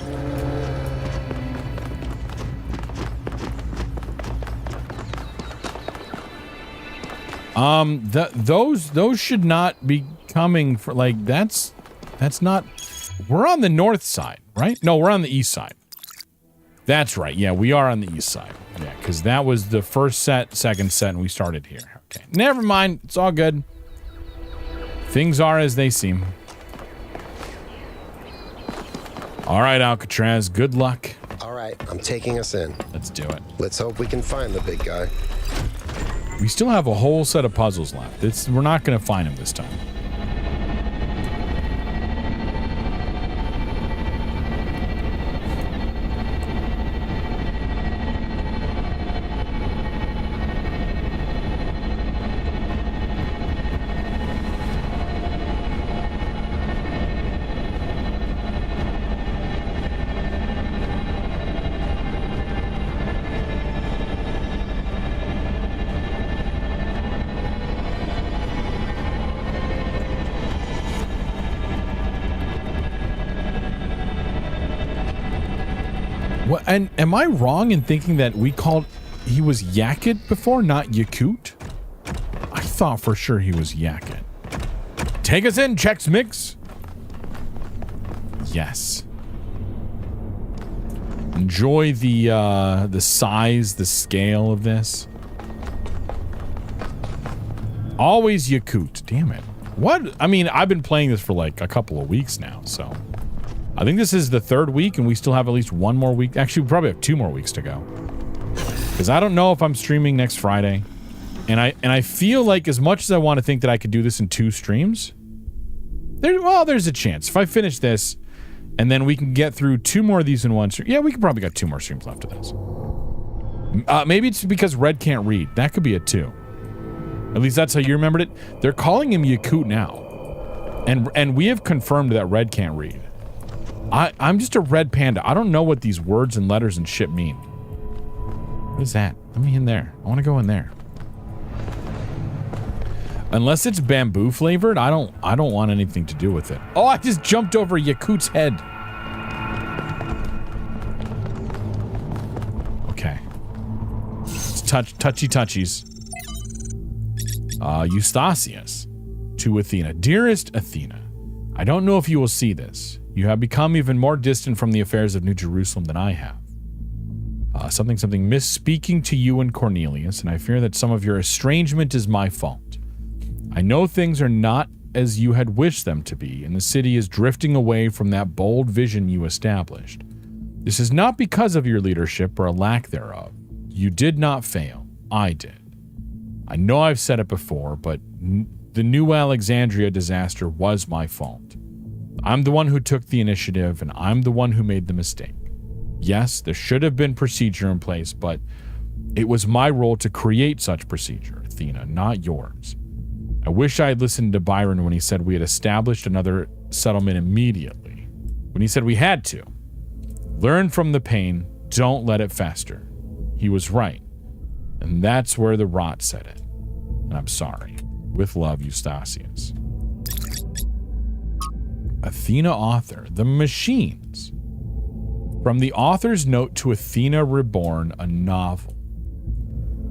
Those should not be coming for, like, that's not, we're on the north side, right? No, we're on the east side. That's right. Yeah, we are on the east side. Yeah, because that was the first set, second set, and we started here. Okay. Never mind. It's all good. Things are as they seem. All right, Alcatraz. Good luck. All right, I'm taking us in. Let's do it. Let's hope we can find the big guy. We still have a whole set of puzzles left. We're not going to find him this time. And am I wrong in thinking that he was Yakut before, not Yakut? I thought for sure he was Yakut. Take us in, Chex Mix. Yes. Enjoy the size, the scale of this. Always Yakut. Damn it. What? I mean, I've been playing this for like a couple of weeks now, so I think this is the third week, and we still have at least one more week. Actually, we probably have 2 more weeks to go. Because I don't know if I'm streaming next Friday. And I feel like as much as I want to think that I could do this in 2 streams, there's a chance. If I finish this, and then we can get through 2 more of these in one stream. Yeah, we could probably got 2 more streams left of this. Maybe it's because Red can't read. That could be it too. At least that's how you remembered it. They're calling him Yakut now. And we have confirmed that Red can't read. I'm just a red panda. I don't know what these words and letters and shit mean. What is that? Let me in there. I want to go in there. Unless it's bamboo flavored, I don't want anything to do with it. Oh, I just jumped over Yakut's head. Okay. It's touchy touchies. Eustachius to Athena. Dearest Athena, I don't know if you will see this. You have become even more distant from the affairs of New Jerusalem than I have. Something misspeaking to you and Cornelius, and I fear that some of your estrangement is my fault. I know things are not as you had wished them to be, and the city is drifting away from that bold vision you established. This is not because of your leadership or a lack thereof. You did not fail. I did. I know I've said it before, but the New Alexandria disaster was my fault. I'm the one who took the initiative, and I'm the one who made the mistake. Yes, there should have been procedure in place, but it was my role to create such procedure, Athena, not yours. I wish I had listened to Byron when he said we had established another settlement immediately. When he said we had to. Learn from the pain, don't let it fester. He was right. And that's where the rot set in. And I'm sorry. With love, Eustachius. Athena author, The Machines. From the author's note to Athena Reborn, a novel.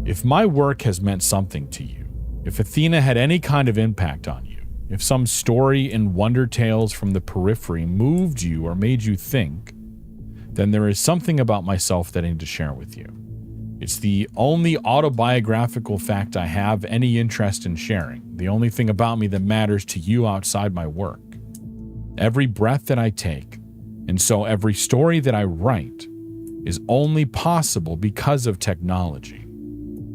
If my work has meant something to you, if Athena had any kind of impact on you, if some story in Wonder Tales from the periphery moved you or made you think, then there is something about myself that I need to share with you. It's the only autobiographical fact I have any interest in sharing, the only thing about me that matters to you outside my work. Every breath that I take, and so every story that I write, is only possible because of technology.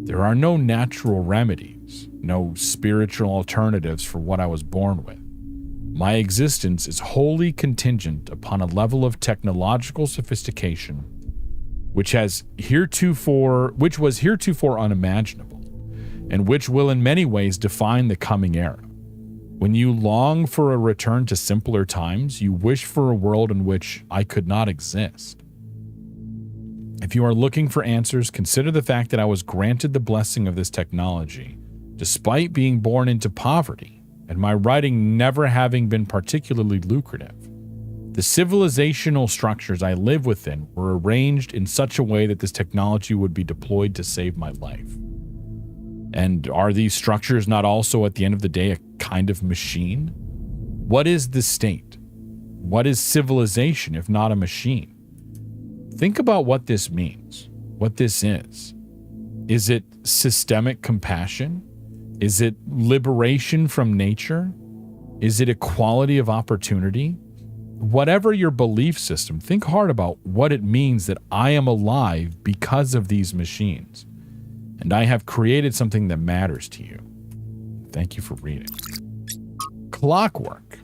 There are no natural remedies. no spiritual alternatives for what I was born with. My existence is wholly contingent upon a level of technological sophistication which was heretofore unimaginable, and which will in many ways define the coming era. When you long for a return to simpler times, you wish for a world in which I could not exist. If you are looking for answers, consider the fact that I was granted the blessing of this technology, despite being born into poverty, and my writing never having been particularly lucrative. The civilizational structures I live within were arranged in such a way that this technology would be deployed to save my life. And are these structures not also, at the end of the day, a kind of machine? What is the state? What is civilization if not a machine? Think about what this means, what this is. Is it systemic compassion? Is it liberation from nature? Is it equality of opportunity? Whatever your belief system, think hard about what it means that I am alive because of these machines. And I have created something that matters to you. Thank you for reading. Clockwork.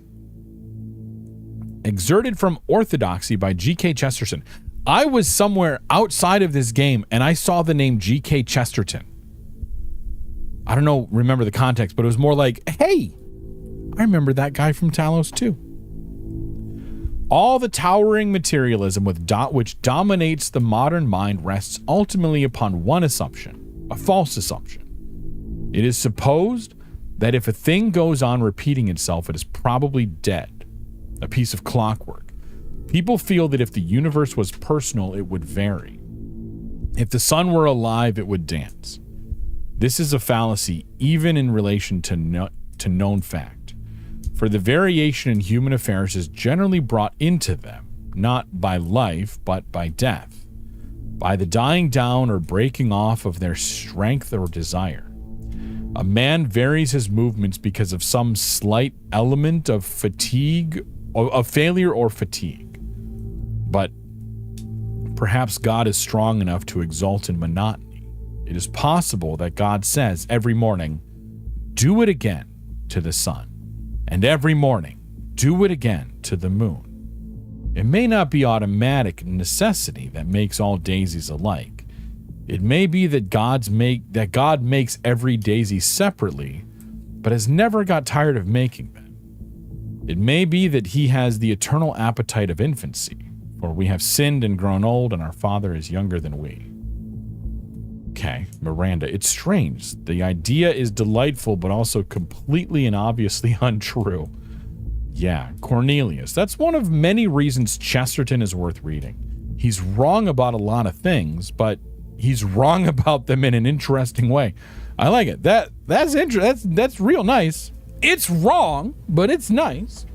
Exerted from Orthodoxy by G.K. Chesterton. I was somewhere outside of this game and I saw the name G.K. Chesterton. I don't know, remember the context, but it was more like, hey, I remember that guy from Talos too. All the towering materialism which dominates the modern mind rests ultimately upon one assumption, a false assumption. It is supposed that if a thing goes on repeating itself, it is probably dead, a piece of clockwork. People feel that if the universe was personal, it would vary. If the sun were alive, it would dance. This is a fallacy even in relation to known fact. For the variation in human affairs is generally brought into them, not by life, but by death, by the dying down or breaking off of their strength or desire. A man varies his movements because of some slight element of fatigue, of failure or fatigue. But perhaps God is strong enough to exult in monotony. It is possible that God says every morning, do it again to the sun. And every morning, do it again to the moon. It may not be automatic necessity that makes all daisies alike. It may be that God makes every daisy separately, but has never got tired of making them. It may be that he has the eternal appetite of infancy, for we have sinned and grown old, and our Father is younger than we. Okay, Miranda, it's strange. The idea is delightful, but also completely and obviously untrue. Yeah, Cornelius. That's one of many reasons Chesterton is worth reading. He's wrong about a lot of things, but he's wrong about them in an interesting way. I like it. That's interesting. That's real nice. It's wrong, but it's nice.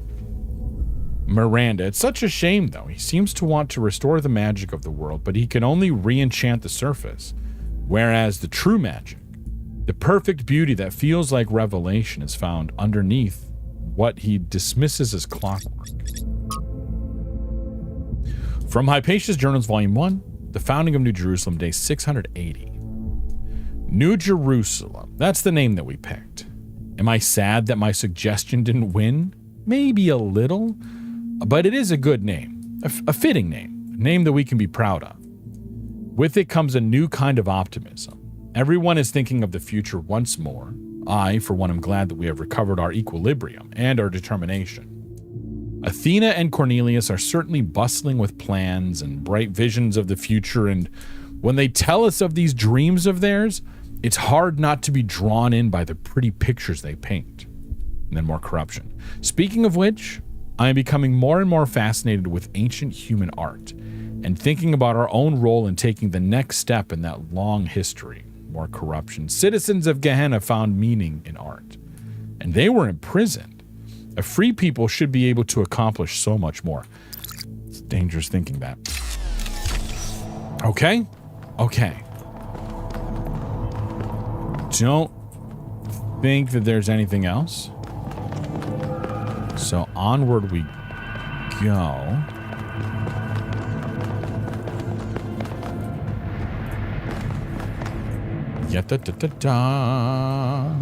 Miranda. It's such a shame, though. He seems to want to restore the magic of the world, but he can only re-enchant the surface. Whereas the true magic, the perfect beauty that feels like revelation, is found underneath what he dismisses as clockwork. From Hypatia's Journals, Volume 1, The Founding of New Jerusalem, Day 680. New Jerusalem. That's the name that we picked. Am I sad that my suggestion didn't win? Maybe a little, but it is a good name, a fitting name, a name that we can be proud of. With it comes a new kind of optimism. Everyone is thinking of the future once more. I, for one, am glad that we have recovered our equilibrium and our determination. Athena and Cornelius are certainly bustling with plans and bright visions of the future, and when they tell us of these dreams of theirs, it's hard not to be drawn in by the pretty pictures they paint. And then more corruption. Speaking of which, I am becoming more and more fascinated with ancient human art, and thinking about our own role in taking the next step in that long history. More corruption. Citizens of Gehenna found meaning in art, and they were imprisoned. A free people should be able to accomplish so much more. It's dangerous thinking that. Okay. Don't think that there's anything else. So onward we go. Yeah, da.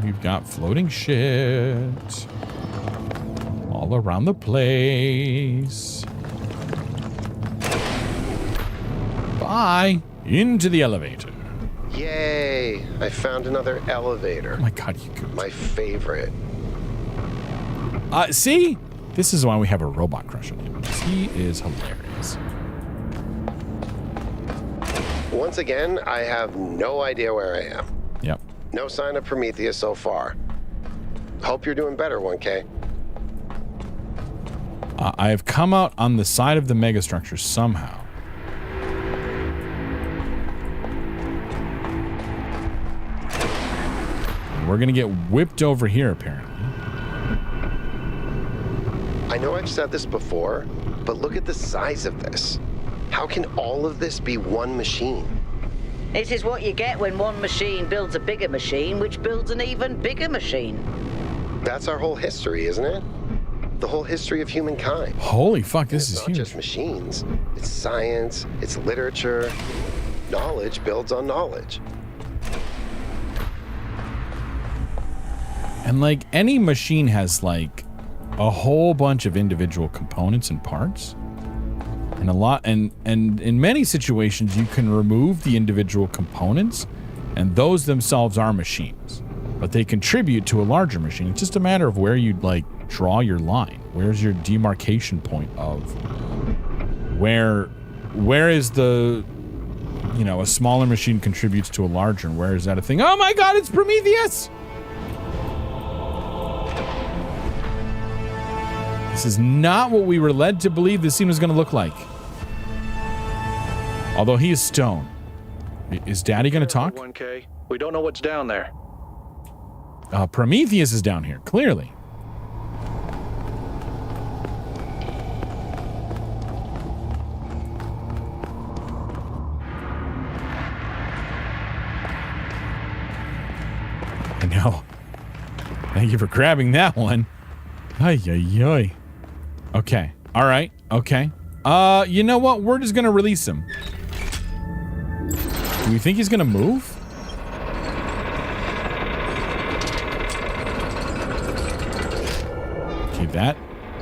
We've got floating shit all around the place. Bye. Into the elevator. Yay! I found another elevator. Oh my god, you could. My favorite. See? This is why we have a robot crush on him. He is hilarious. Once again, I have no idea where I am. Yep. No sign of Prometheus so far. Hope you're doing better, 1K. I have come out on the side of the megastructure somehow. We're gonna get whipped over here, apparently. I know I've said this before, but look at the size of this. How can all of this be one machine? This is what you get when one machine builds a bigger machine, which builds an even bigger machine. That's our whole history, isn't it? The whole history of humankind. Holy fuck, this is huge. It's not just machines. It's science, it's literature. Knowledge builds on knowledge. And like any machine has like a whole bunch of individual components and parts. And a lot and in many situations you can remove the individual components and those themselves are machines. But they contribute to a larger machine. It's just a matter of where you'd like draw your line. Where's your demarcation point of where is the, you know, a smaller machine contributes to a larger, and where is that a thing? Oh my god, it's Prometheus! This is not what we were led to believe this scene was going to look like. Although he is stone. Is Daddy going to talk? 1K. We don't know what's down there. Prometheus is down here, clearly. I know. Thank you for grabbing that one. Ay, ay, ay. Okay. All right. Okay. You know what? We're just going to release him. Do we think he's going to move? Okay,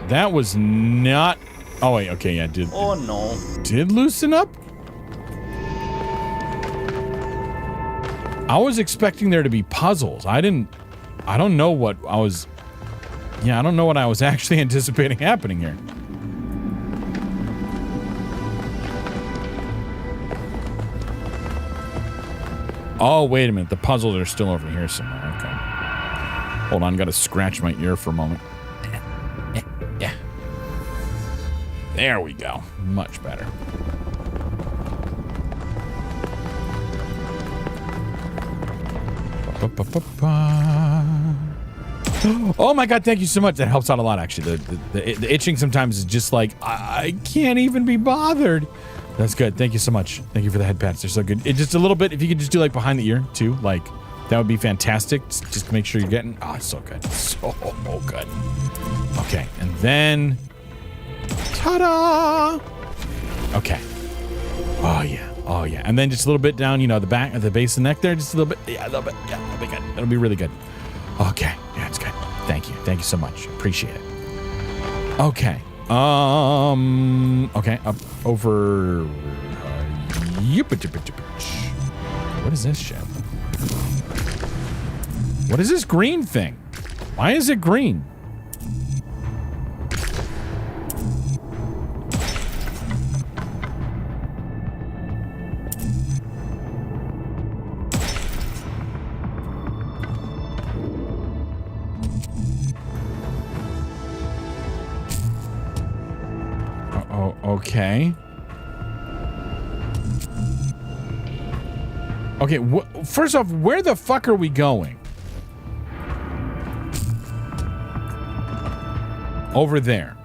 that was not... Oh, wait. Okay, yeah, did... Oh, no. Did loosen up? I was expecting there to be puzzles. I don't know what I was... Yeah, I don't know what I was actually anticipating happening here. Oh, wait a minute. The puzzles are still over here somewhere. Okay. Hold on. Gotta scratch my ear for a moment. Yeah. There we go. Much better. Oh my god, thank you so much. That helps out a lot, actually. The itching sometimes is just like, I can't even be bothered. That's good. Thank you so much. Thank you for the head pats. They're so good. It just a little bit, if you could just do like behind the ear too, like that would be fantastic. Just to make sure you're getting, it's so good. So good. Okay, and then, ta-da! Okay. Oh yeah. Oh yeah. And then just a little bit down, you know, the back of the base of the neck there, just a little bit. Yeah, a little bit. Yeah, that'll be good. That'll be really good. Okay. Yeah, it's good. Thank you. Thank you so much. Appreciate it. Okay. Okay. Up over. What is this shit? What is this green thing? Why is it green? Okay. Okay, first off, where the fuck are we going? Over there.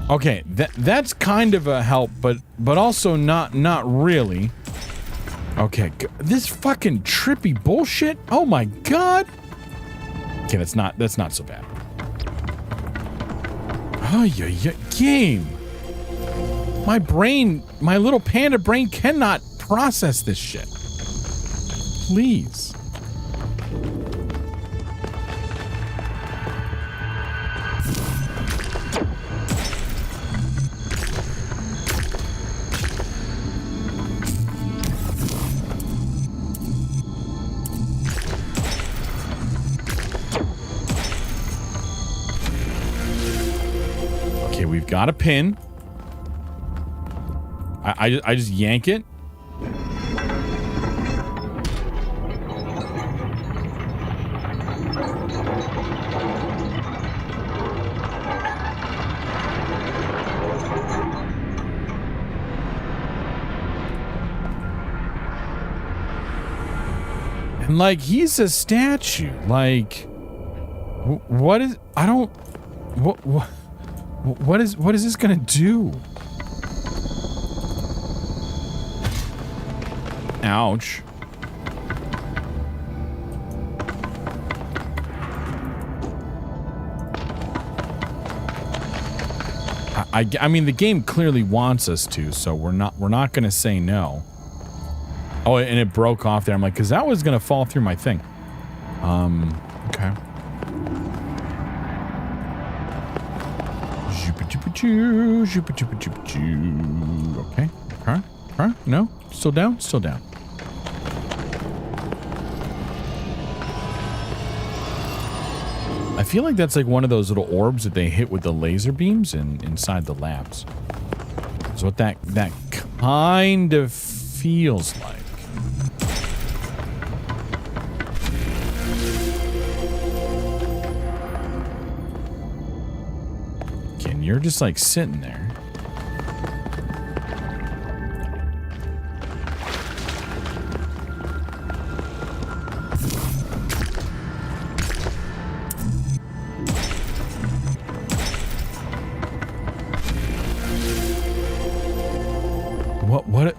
Okay, that's kind of a help, but also not really. Okay, this fucking trippy bullshit. Oh my god. Okay, that's not so bad. Oh, yeah, game. My brain, my little panda brain cannot process this shit. Please. got a pin. I just yank it. And like, he's a statue. Like, what is, I don't, what is this gonna do? Ouch. I mean, the game clearly wants us to, so we're not gonna say no. Oh, and it broke off there. I'm like, because that was gonna fall through my thing. Okay. Okay. Okay. No, still down. Still down. I feel like that's like one of those little orbs that they hit with the laser beams inside the labs. That's what that kind of feels like. Okay, and you're just like sitting there.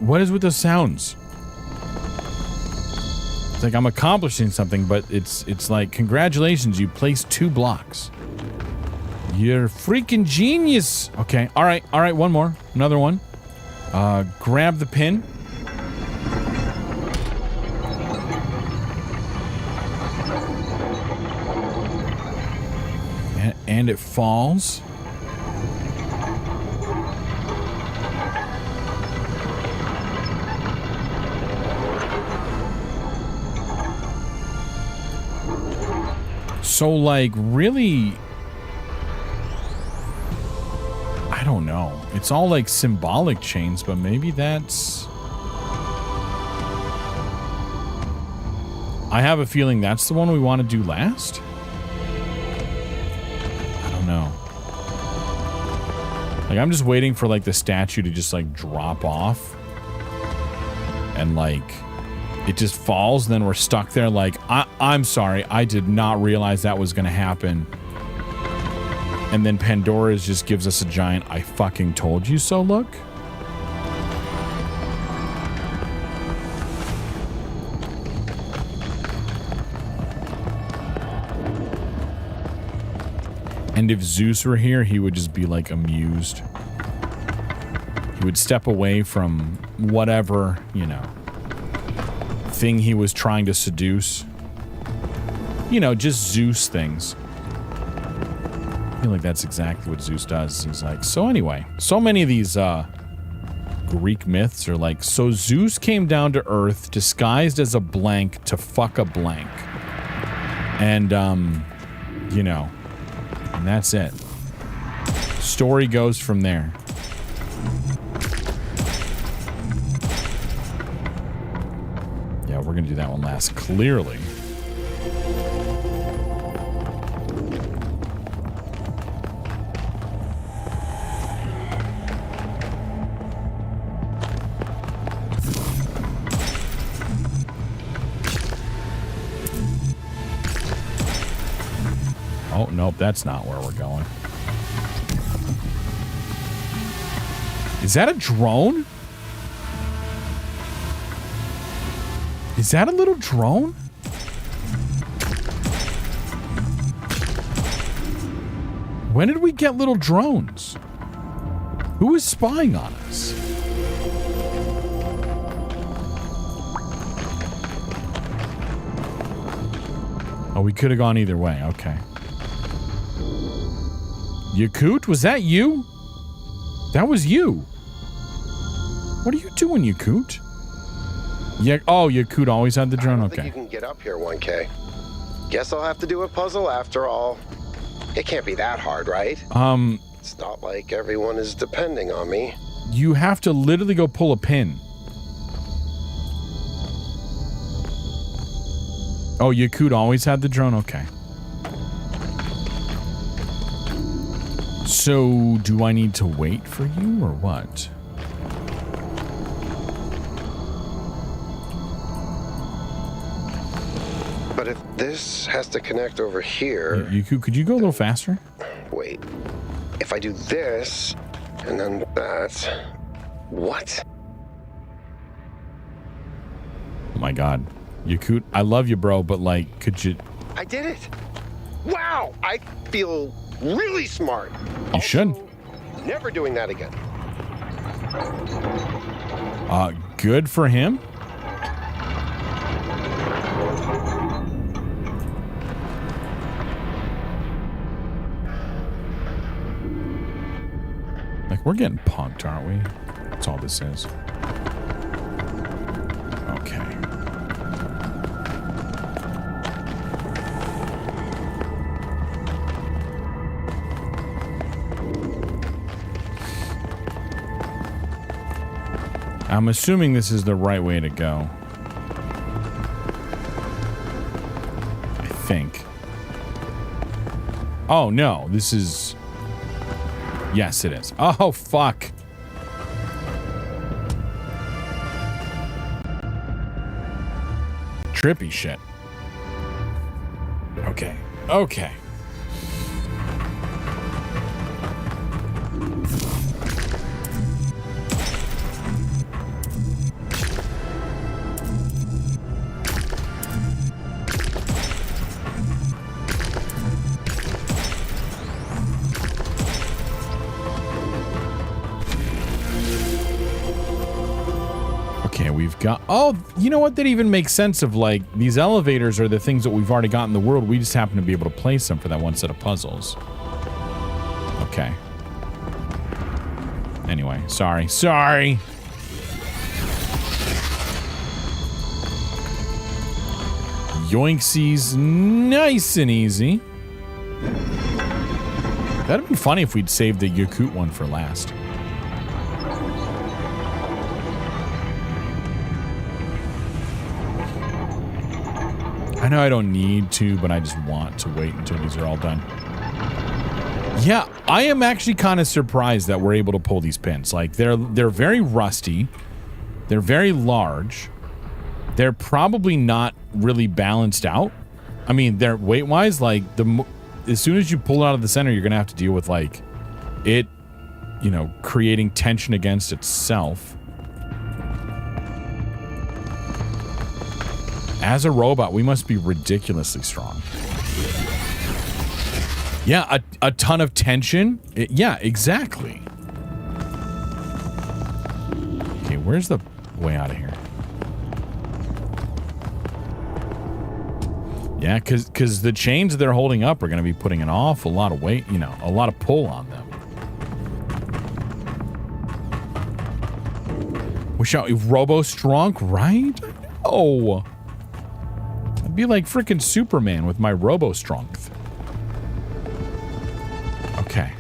What is with the sounds? It's like I'm accomplishing something, but it's like, congratulations, you placed 2 blocks. You're freaking genius. Okay, all right, one more. Another one. Grab the pin. And it falls. So, like, really, I don't know. It's all like symbolic chains, but maybe that's... I have a feeling that's the one we want to do last. I don't know. Like, I'm just waiting for, like, the statue to just, like, drop off. And, like... it just falls, and then we're stuck there like, I'm sorry, I did not realize that was gonna happen. And then Pandora's just gives us a giant I fucking told you so look. And if Zeus were here, he would just be like amused. He would step away from whatever, you know, thing he was trying to seduce. You know, just Zeus things. I feel like that's exactly what Zeus does. He's like, so anyway, so many of these Greek myths are like, so Zeus came down to Earth disguised as a blank to fuck a blank. And, you know, and that's it. Story goes from there. Yeah, we're gonna do that one last, clearly. Oh, nope, that's not where we're going. Is that a drone? Is that a little drone? When did we get little drones? Who is spying on us? Oh, we could have gone either way. Okay. Yakut, was that you? That was you. What are you doing, Yakut? Yeah. Oh, Yakut always had the drone. I don't okay. think you can get up here, 1K. Guess I'll have to do a puzzle after all. It can't be that hard, right? It's not like everyone is depending on me. You have to literally go pull a pin. Oh, Yakut always had the drone? Okay. So, do I need to wait for you or what? But if this has to connect over here... Yakut, could you go a little faster? Wait. If I do this, and then that... What? Oh my god. Yakut, I love you, bro, but like, could you... I did it! Wow! I feel really smart. You should. Never doing that again. Good for him. Like, we're getting punked, aren't we? That's all this is. Okay. I'm assuming this is the right way to go. I think. Oh, no. This is... Yes, it is. Oh, fuck. Trippy shit. Okay. Okay. We've got... Oh, you know what? That even makes sense of, like, these elevators are the things that we've already got in the world. We just happen to be able to place them for that one set of puzzles. Okay. Anyway, sorry. Sorry! Yoinksies, nice and easy. That'd have been funny if we'd saved the Yakut one for last. I know I don't need to, but I just want to wait until these are all done. Yeah, I am actually kind of surprised that we're able to pull these pins. Like, they're very rusty. They're very large. They're probably not really balanced out. I mean, they're weight-wise, like, as soon as you pull it out of the center, you're going to have to deal with, like, it, you know, creating tension against itself. As a robot, we must be ridiculously strong. Yeah, a ton of tension. Yeah, exactly. Okay, where's the way out of here? Yeah, because the chains they're holding up are going to be putting an awful lot of weight, you know, a lot of pull on them. Wish out Robo-Strong, right? Oh. I'd be like freaking Superman with my Robo-Strength. Okay.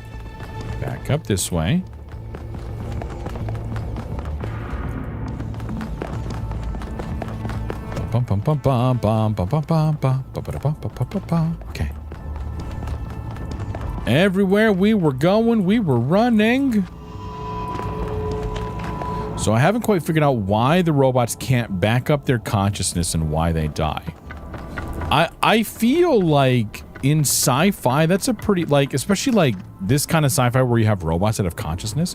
Back up this way. Okay. Everywhere we were going, we were running. So I haven't quite figured out why the robots can't back up their consciousness and why they die. I feel like in sci-fi, that's a pretty, like, especially like this kind of sci-fi where you have robots that have consciousness,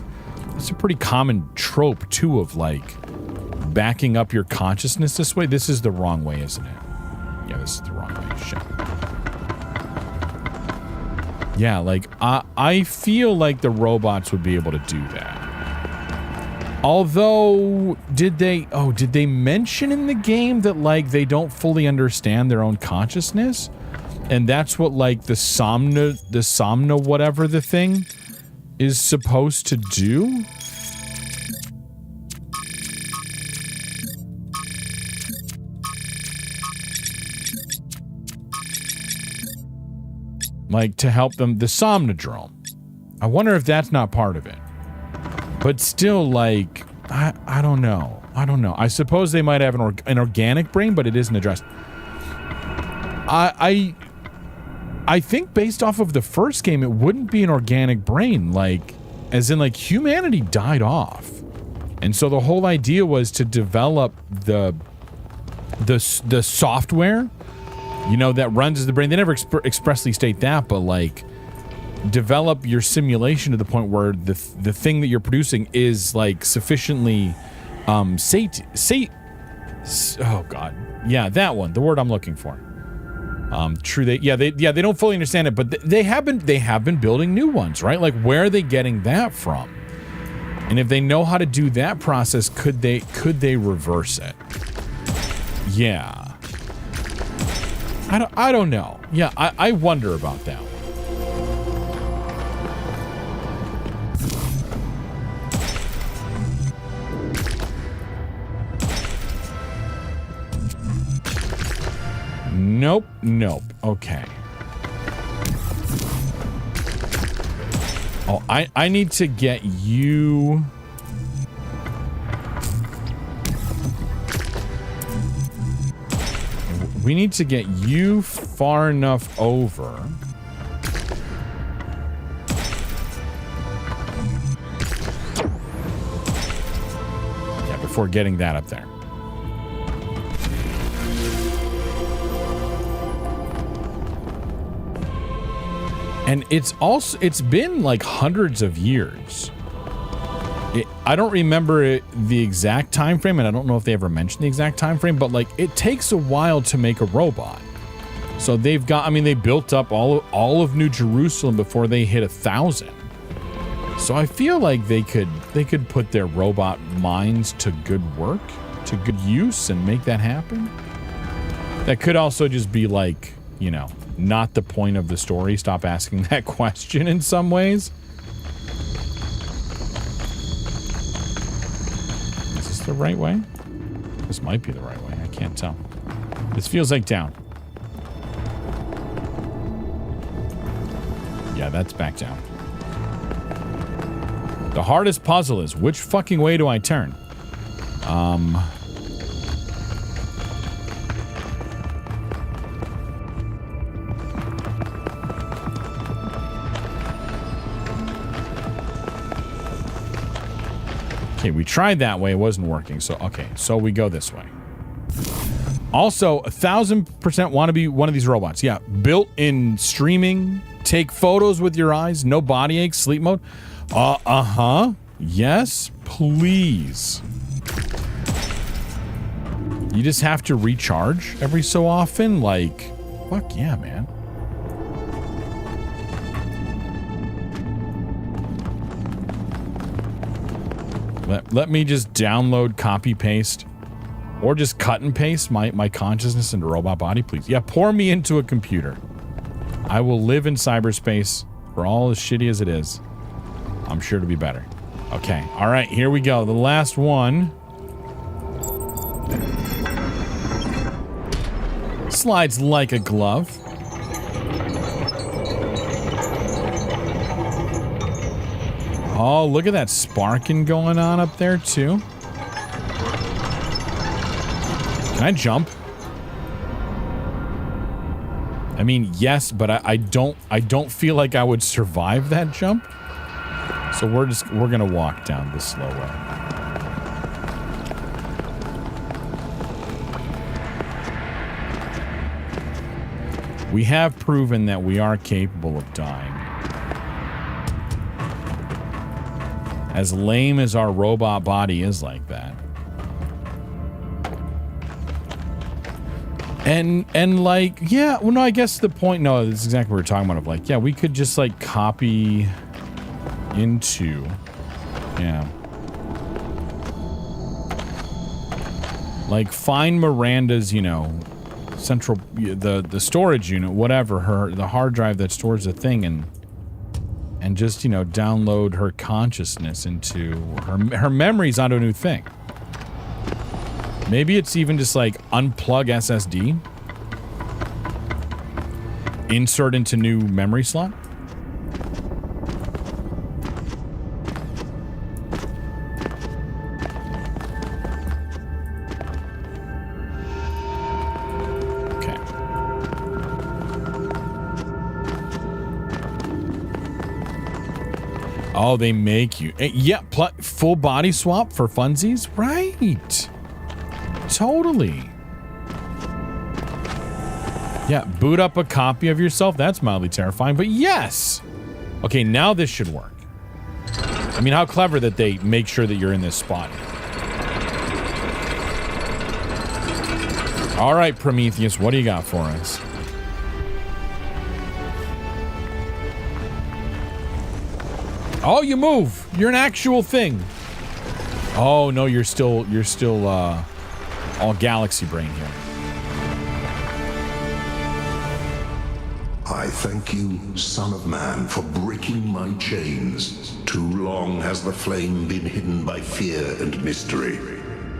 it's a pretty common trope too of like backing up your consciousness this way. This is the wrong way, isn't it? Yeah, this is the wrong way. Shit. Yeah, like I feel like the robots would be able to do that. Although, did they mention in the game that, like, they don't fully understand their own consciousness? And that's what, like, the Somna whatever the thing is supposed to do? Like, to help them, the Somnodrome. I wonder if that's not part of it. But still, like, I don't know. I don't know. I suppose they might have an organic brain, but it isn't addressed. I think based off of the first game, it wouldn't be an organic brain, like, as in, like, humanity died off. And so the whole idea was to develop the software, you know, that runs as the brain. They never expressly state that, but, like, develop your simulation to the point where the thing that you're producing is, like, sufficiently oh god, yeah, that one, the word I'm looking for. True, they don't fully understand it, but they have been building new ones, right? Like, where are they getting that from? And if they know how to do that process, could they reverse it? Yeah, I don't know. Yeah, I wonder about that one. Nope. Okay. Oh, I need to get you... We need to get you far enough over. Yeah, before getting that up there. And it's been like hundreds of years. I don't remember the exact time frame, and I don't know if they ever mentioned the exact time frame, but like it takes a while to make a robot. So they've got, I mean, they built up all of New Jerusalem before they hit 1,000. So I feel like they could put their robot minds to good work, to good use, and make that happen. That could also just be like, you know, not the point of the story. Stop asking that question in some ways. Is this the right way? This might be the right way. I can't tell. This feels like down. Yeah, that's back down. The hardest puzzle is, which fucking way do I turn? Okay, we tried that way. It wasn't working. So, okay. So we go this way. Also, 1,000% want to be one of these robots. Yeah. Built in streaming. Take photos with your eyes. No body aches. Sleep mode. Uh-huh. Yes, please. You just have to recharge every so often. Like, fuck yeah, man. Let me just download, copy, paste, or just cut and paste my consciousness into robot body, please. Yeah, pour me into a computer. I will live in cyberspace for all as shitty as it is. I'm sure to be better. Okay, all right, here we go. The last one. Slides like a glove. Oh, look at that sparking going on up there, too. Can I jump? I mean, yes, but I don't feel like I would survive that jump. So we're gonna walk down this slow way. We have proven that we are capable of dying. As lame as our robot body is like that. And like, yeah, well, no, I guess the point, no, this is exactly what we're talking about, of like, yeah, we could just like copy into, yeah. Like find Miranda's, you know, central, the storage unit, whatever, the hard drive that stores the thing, and just, you know, download her consciousness into her memories onto a new thing. Maybe it's even just like unplug SSD, insert into new memory slot. Oh, they make you. Yeah, full body swap for funsies? Right. Totally. Yeah, boot up a copy of yourself. That's mildly terrifying, but yes. Okay, now this should work. I mean, how clever that they make sure that you're in this spot. All right, Prometheus, what do you got for us? Oh, you move. You're an actual thing. Oh no, you're still all galaxy brain here. I thank you, Son of Man, for breaking my chains. Too long has the flame been hidden by fear and mystery.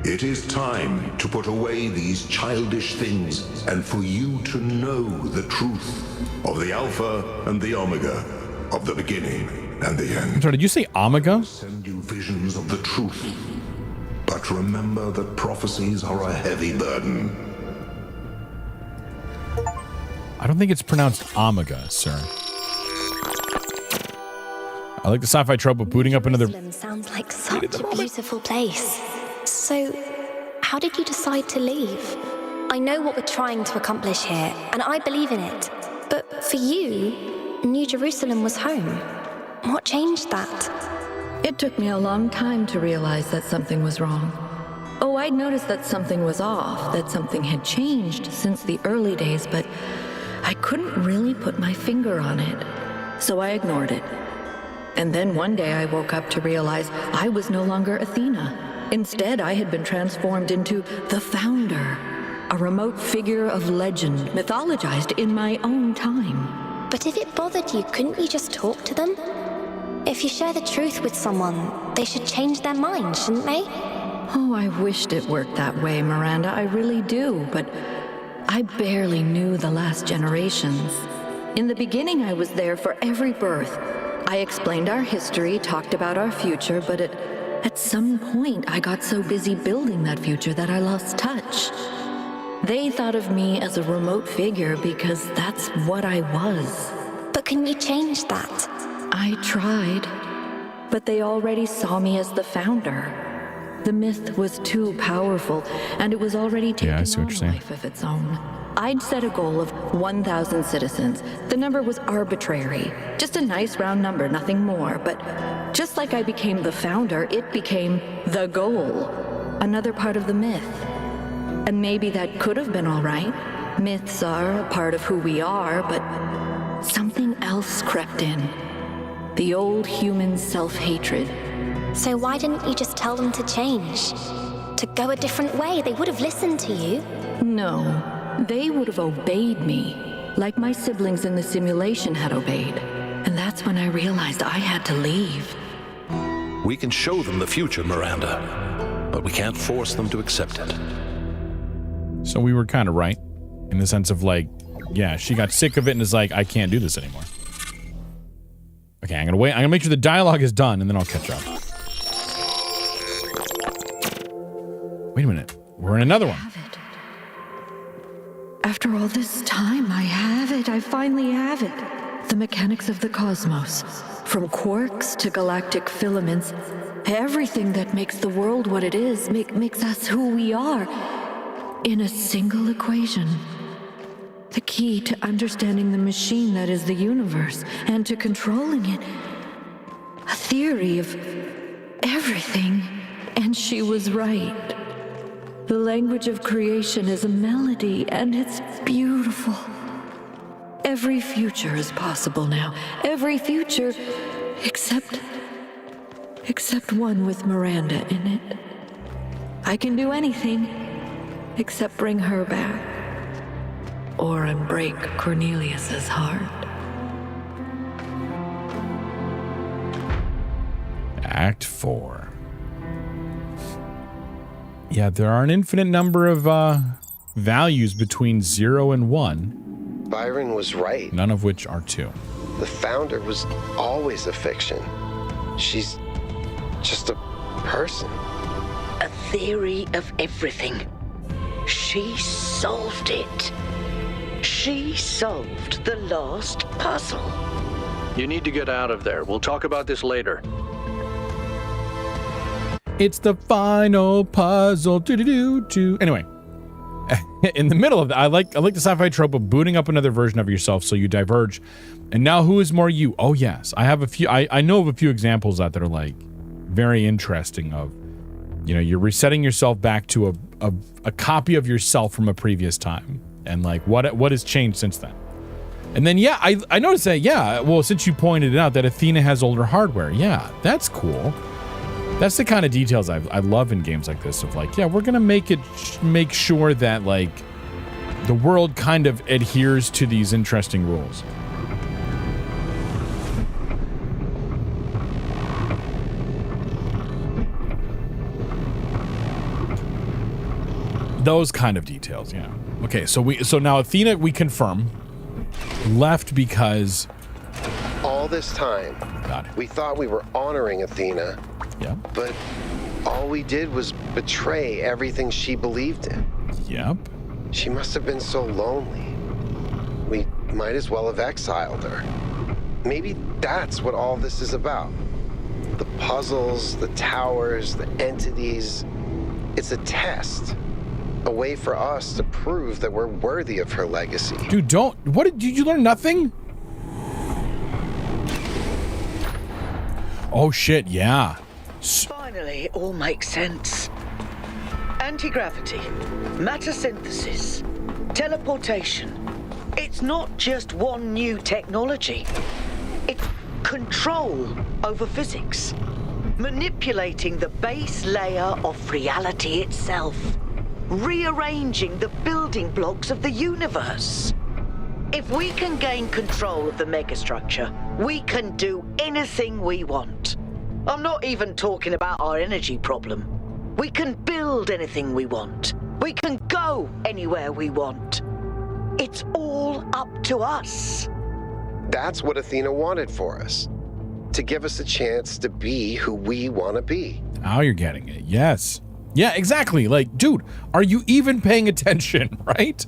It is time to put away these childish things and for you to know the truth of the Alpha and the Omega, of the beginning and the end. I'm sorry, did you say Omega? Send you visions of the truth. But remember that prophecies are a heavy burden. I don't think it's pronounced Omega, sir. I like the sci-fi trope of booting up another... Jerusalem sounds like such a beautiful place. So, how did you decide to leave? I know what we're trying to accomplish here, and I believe in it. But for you, New Jerusalem was home. What changed that? It took me a long time to realize that something was wrong. Oh, I'd noticed that something was off, that something had changed since the early days, but I couldn't really put my finger on it. So I ignored it. And then one day I woke up to realize I was no longer Athena. Instead, I had been transformed into the Founder, a remote figure of legend, mythologized in my own time. But if it bothered you, couldn't you just talk to them? If you share the truth with someone, they should change their mind, shouldn't they? Oh, I wished it worked that way, Miranda. I really do, but I barely knew the last generations. In the beginning, I was there for every birth. I explained our history, talked about our future, but at some point, I got so busy building that future that I lost touch. They thought of me as a remote figure because that's what I was. But can you change that? I tried, but they already saw me as the Founder. The myth was too powerful, and it was already taking on a life of its own. I'd set a goal of 1,000 citizens. The number was arbitrary, just a nice round number, nothing more. But just like I became the Founder, it became the goal, another part of the myth. And maybe that could have been all right. Myths are a part of who we are, but something else crept in. The old human self-hatred. So why didn't you just tell them to change? To go a different way? They would have listened to you. No, they would have obeyed me, like my siblings in the simulation had obeyed. And that's when I realized I had to leave. We can show them the future, Miranda, but we can't force them to accept it. So we were kind of right, in the sense of like, yeah, she got sick of it and is like, I can't do this anymore. Okay, I'm gonna wait. I'm gonna make sure the dialogue is done, and then I'll catch up. Wait a minute. We're in another one. After all this time, I have it. I finally have it. The mechanics of the cosmos. From quarks to galactic filaments. Everything that makes the world what it is, makes us who we are. In a single equation. The key to understanding the machine that is the universe, and to controlling it. A theory of everything. And she was right. The language of creation is a melody, and it's beautiful. Every future is possible now. Every future, except one with Miranda in it. I can do anything, except bring her back. Or unbreak Cornelius's heart. Act 4. Yeah, there are an infinite number of values between 0 and 1. Byron was right. None of which are 2. The Founder was always a fiction. She's just a person. A theory of everything. She solved it. She solved the last puzzle. You need to get out of there. We'll talk about this later. It's the final puzzle. Anyway, in the middle of that, I like the sci-fi trope of booting up another version of yourself so you diverge. And now who is more you? Oh yes, I have a few. I know of a few examples that are like very interesting. Of, you know, you're resetting yourself back to a copy of yourself from a previous time, and like what has changed since then. And then yeah, I noticed that well, since you pointed it out that Athena has older hardware, yeah, that's cool. That's the kind of details I love in games like this, of like, yeah, we're gonna make sure that like the world kind of adheres to these interesting rules. Those kind of details, yeah. Okay, so now Athena, we confirm, left because all this time we thought we were honoring Athena. Yeah. But all we did was betray everything she believed in. Yep. She must have been so lonely. We might as well have exiled her. Maybe that's what all this is about. The puzzles, the towers, the entities. It's a test. A way for us to prove that we're worthy of her legacy. Dude, did you learn nothing? Oh shit, yeah. Finally, it all makes sense. Anti-gravity, matter synthesis, teleportation. It's not just one new technology. It's control over physics, manipulating the base layer of reality itself, rearranging the building blocks of the universe. If we can gain control of the megastructure, we can do anything we want. I'm not even talking about our energy problem. We can build anything we want. We can go anywhere we want. It's all up to us. That's what Athena wanted for us. To give us a chance to be who we want to be. Now you're getting it. Yes. Yeah, exactly. Like, dude, are you even paying attention, right?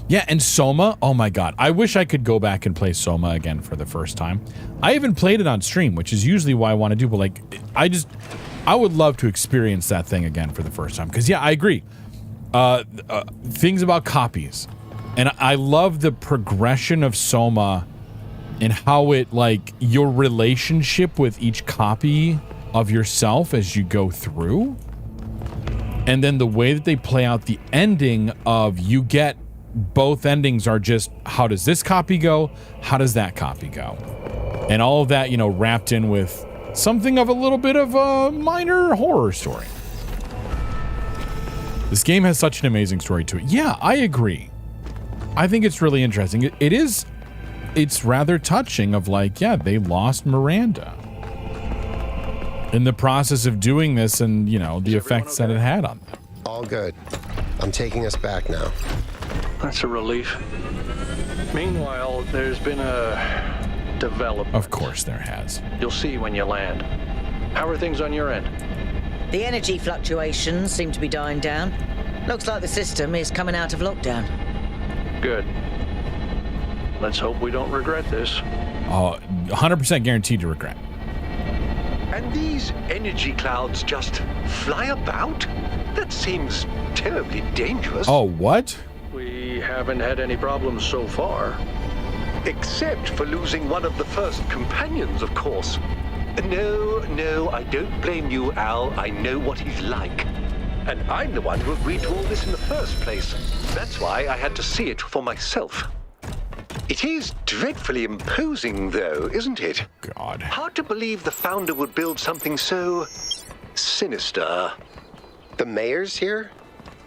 Yeah, and Soma, oh my god. I wish I could go back and play Soma again for the first time. I haven't played it on stream, which is usually what I want to do, but like, I would love to experience that thing again for the first time. Because yeah, I agree. Things about copies. And I love the progression of Soma and how it, like, your relationship with each copy of yourself as you go through. And then the way that they play out the ending of you get both endings are just, how does this copy go? How does that copy go? And all of that, you know, wrapped in with something of a little bit of a minor horror story. This game has such an amazing story to it. Yeah, I agree. I think it's really interesting. It's rather touching of like, yeah, they lost Miranda in the process of doing this, and, you know, the effects that it had on them. All good. I'm taking us back now. That's a relief. Meanwhile, there's been a development. Of course there has. You'll see when you land. How are things on your end? The energy fluctuations seem to be dying down. Looks like the system is coming out of lockdown. Good. Let's hope we don't regret this. Oh, 100% guaranteed to regret. And these energy clouds just fly about? That seems terribly dangerous. Oh, what? We haven't had any problems so far. Except for losing one of the first companions, of course. No, I don't blame you, Al. I know what he's like. And I'm the one who agreed to all this in the first place. That's why I had to see it for myself. It is dreadfully imposing, though, isn't it? God. Hard to believe the founder would build something so sinister. The mayor's here?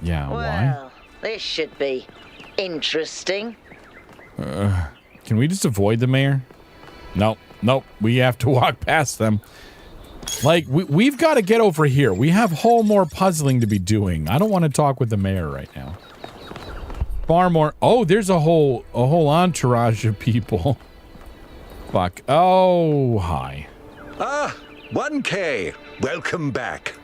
Yeah, why? Well, this should be interesting. Can we just avoid the mayor? Nope. We have to walk past them. Like, we've got to get over here. We have whole more puzzling to be doing. I don't want to talk with the mayor right now. Far more. Oh, there's a whole entourage of people. Fuck. Oh, hi. Ah, 1K. Welcome back.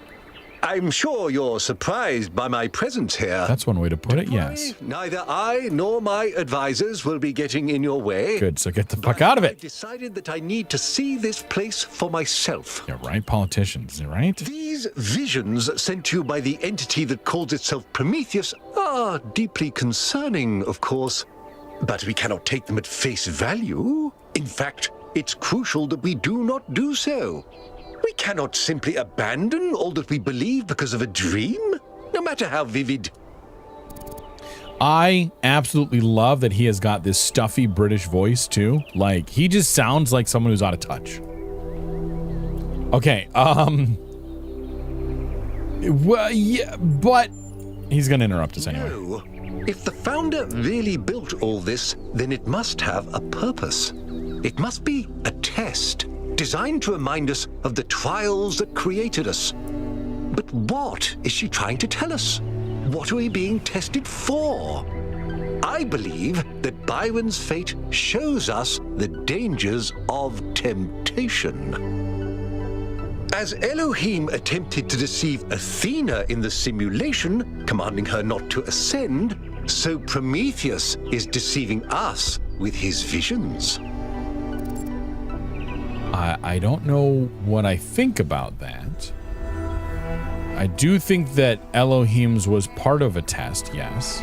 I'm sure you're surprised by my presence here. That's one way to put it, yes. Neither I nor my advisors will be getting in your way. Good, so get the fuck out of I it. decided that I need to see this place for myself. Yeah, right, politicians, right? These visions sent to you by the entity that calls itself Prometheus are deeply concerning, of course, but we cannot take them at face value. In fact, it's crucial that we do not do so. We cannot simply abandon all that we believe because of a dream, no matter how vivid. I absolutely love that he has got this stuffy British voice too. Like, he just sounds like someone who's out of touch. Okay, well, yeah, but he's gonna interrupt us anyway. No. If the founder really built all this, then it must have a purpose. It must be a test, designed to remind us of the trials that created us. But what is she trying to tell us? What are we being tested for? I believe that Byron's fate shows us the dangers of temptation. As Elohim attempted to deceive Athena in the simulation, commanding her not to ascend, so Prometheus is deceiving us with his visions. I don't know what I think about that. I do think that Elohim's was part of a test, yes.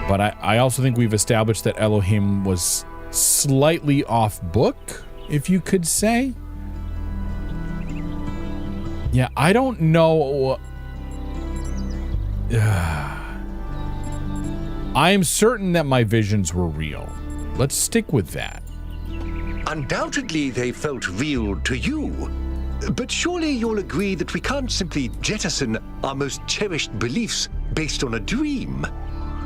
But I also think we've established that Elohim was slightly off book, if you could say. Yeah, I don't know. I am certain that my visions were real. Let's stick with that. Undoubtedly, they felt real to you. But surely you'll agree that we can't simply jettison our most cherished beliefs based on a dream.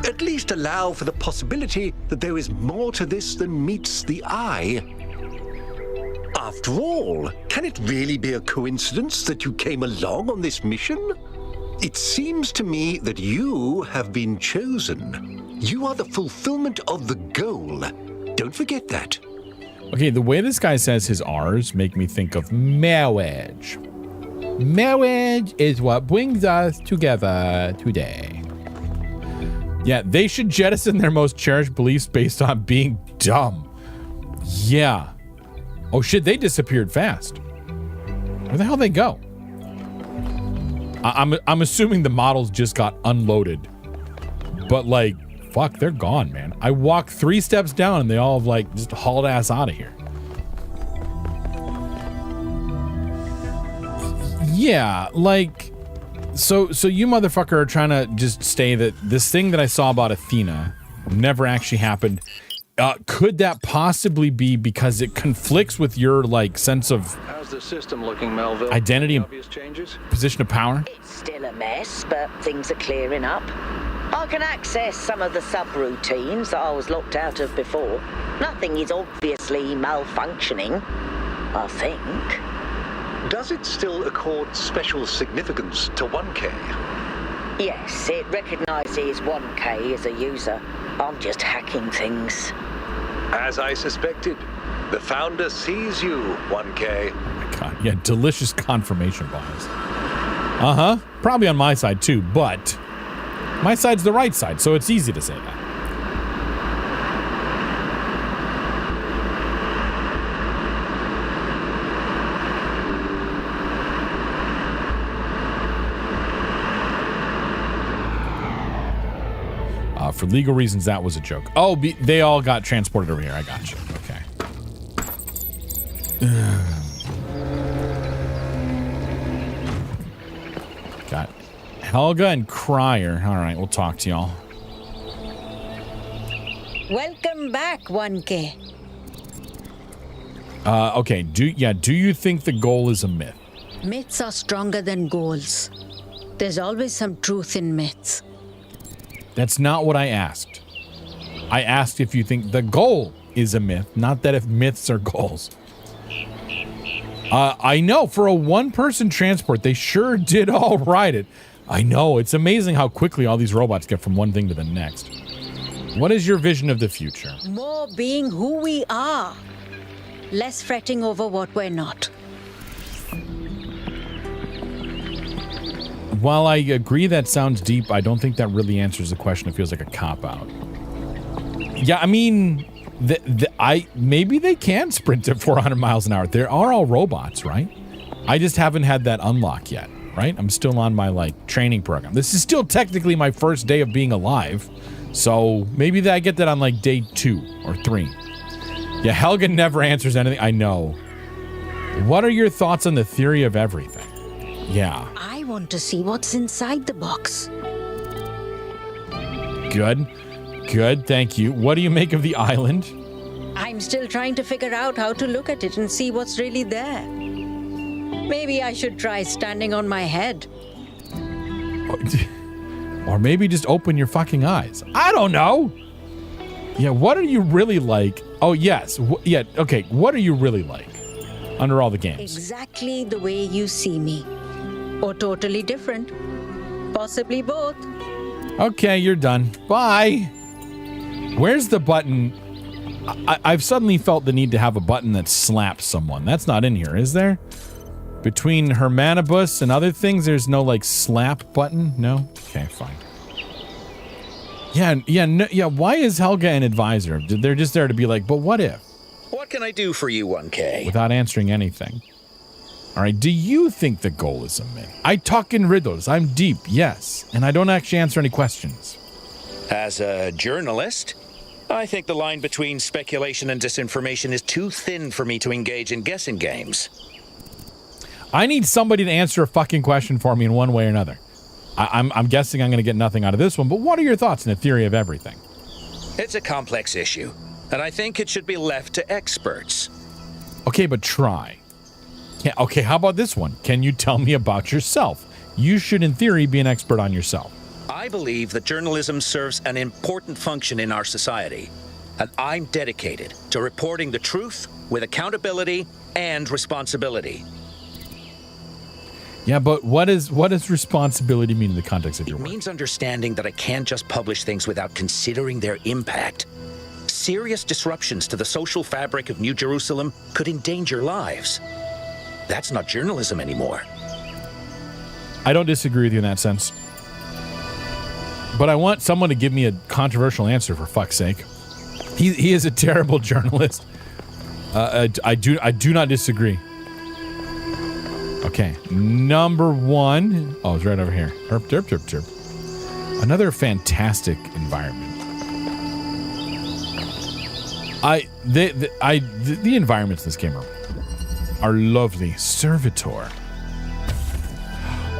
At least allow for the possibility that there is more to this than meets the eye. After all, can it really be a coincidence that you came along on this mission? It seems to me that you have been chosen. You are the fulfillment of the goal. Don't forget that. Okay, the way this guy says his R's make me think of marriage. Marriage is what brings us together today. Yeah, they should jettison their most cherished beliefs based on being dumb. Yeah. Oh shit, they disappeared fast. Where the hell did they go? I'm assuming the models just got unloaded. But like, fuck, they're gone, man. I walked 3 steps down and they all have like just hauled ass out of here. Yeah, like, so you motherfucker are trying to just say that this thing that I saw about Athena never actually happened. Could that possibly be because it conflicts with your like sense of How's the system looking, Melville? identity and Obvious changes? position of power? It's still a mess, but things are clearing up. I can access some of the subroutines that I was locked out of before. Nothing is obviously malfunctioning, I think. Does it still accord special significance to 1K? Yes, it recognizes 1K as a user. I'm just hacking things. As I suspected, the founder sees you, 1K. Oh my god, yeah, delicious confirmation bias. Uh-huh, probably on my side too, but my side's the right side, so it's easy to say that. For legal reasons, that was a joke. Oh, they all got transported over here. I got you. Okay. Got Helga and Crier. All right, we'll talk to y'all. Welcome back, 1K. Okay. Do you think the goal is a myth? Myths are stronger than goals. There's always some truth in myths. That's not what I asked. I asked if you think the goal is a myth, not that if myths are goals. I know for a one-person transport, they sure did all ride it. I know, it's amazing how quickly all these robots get from one thing to the next. What is your vision of the future? More being who we are. Less fretting over what we're not. while I agree that sounds deep, I don't think that really answers the question. It feels like a cop-out. Yeah, I mean, maybe they can sprint at 400 miles an hour. They are all robots, right? I just haven't had that unlock yet, right? I'm still on my, like, training program. This is still technically my first day of being alive, so maybe I get that on, like, day 2 or 3. Yeah, Helga never answers anything. I know. What are your thoughts on the theory of everything? Yeah. I want to see what's inside the box. Good. Good, thank you. What do you make of the island? I'm still trying to figure out how to look at it and see what's really there. Maybe I should try standing on my head. Or maybe just open your fucking eyes. I don't know. Yeah, what are you really like? Oh, yes. Yeah, okay. What are you really like under all the games? Exactly the way you see me. Or totally different. Possibly both. Okay, you're done. Bye. Where's the button? I've suddenly felt the need to have a button that slaps someone. That's not in here, is there? Between Hermanibus and other things, there's no, like, slap button? No? Okay, fine. Yeah, why is Helga an advisor? They're just there to be like, but what if? What can I do for you, 1K? Without answering anything. All right, do you think the goal is a myth? I talk in riddles. I'm deep, yes. And I don't actually answer any questions. As a journalist, I think the line between speculation and disinformation is too thin for me to engage in guessing games. I need somebody to answer a fucking question for me in one way or another. I'm guessing I'm going to get nothing out of this one, but what are your thoughts on the theory of everything? It's a complex issue, and I think it should be left to experts. Okay, but try. Yeah, okay, how about this one? Can you tell me about yourself? You should, in theory, be an expert on yourself. I believe that journalism serves an important function in our society, and I'm dedicated to reporting the truth with accountability and responsibility. Yeah, but what does responsibility mean in the context of your work? It means understanding that I can't just publish things without considering their impact. Serious disruptions to the social fabric of New Jerusalem could endanger lives. That's not journalism anymore. I don't disagree with you in that sense. But I want someone to give me a controversial answer, for fuck's sake. He is a terrible journalist. I do not disagree. Okay, number 1. Oh, it's right over here. Herp, derp, derp, derp. Another fantastic environment. The environments in this game are lovely. Servitor.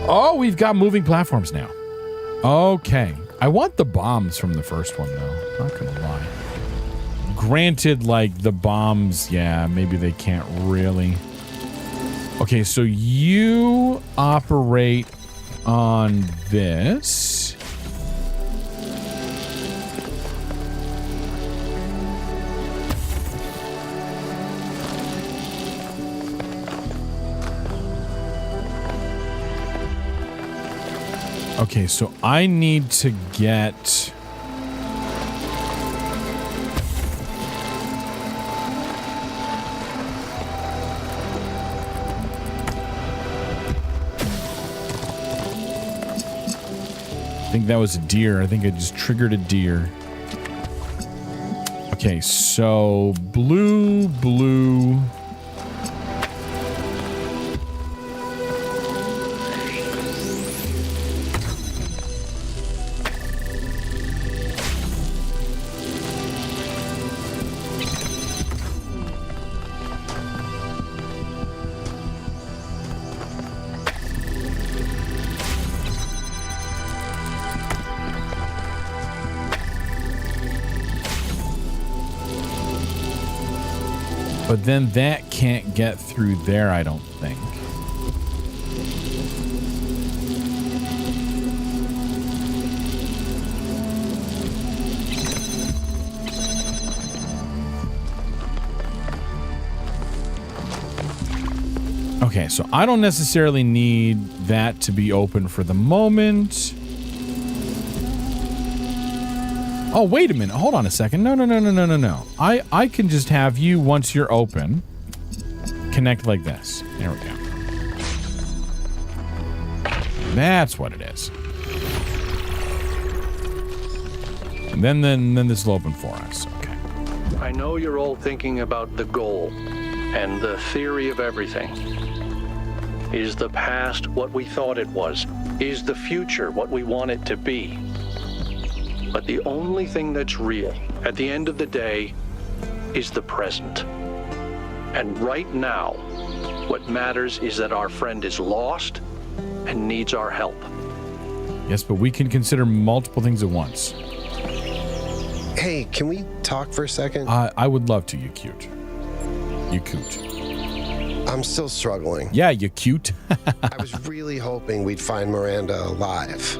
Oh, we've got moving platforms now. Okay. I want the bombs from the first one, though. Not gonna lie. Granted, like, the bombs, yeah, maybe they can't really. Okay, so you operate on this. Okay, so I need to get... I think that was a deer. I think I just triggered a deer. Okay, so blue. But then that can't get through there, I don't think. Okay, so I don't necessarily need that to be open for the moment. Oh, wait a minute. Hold on a second. No. I can just have you, once you're open, connect like this. There we go. That's what it is. And then this will open for us. Okay. I know you're all thinking about the goal and the theory of everything. Is the past what we thought it was? Is the future what we want it to be? But the only thing that's real at the end of the day is the present. And right now, what matters is that our friend is lost and needs our help. Yes, but we can consider multiple things at once. Hey, can we talk for a second? I would love to, you cute. You cute. I'm still struggling. Yeah, you cute. I was really hoping we'd find Miranda alive.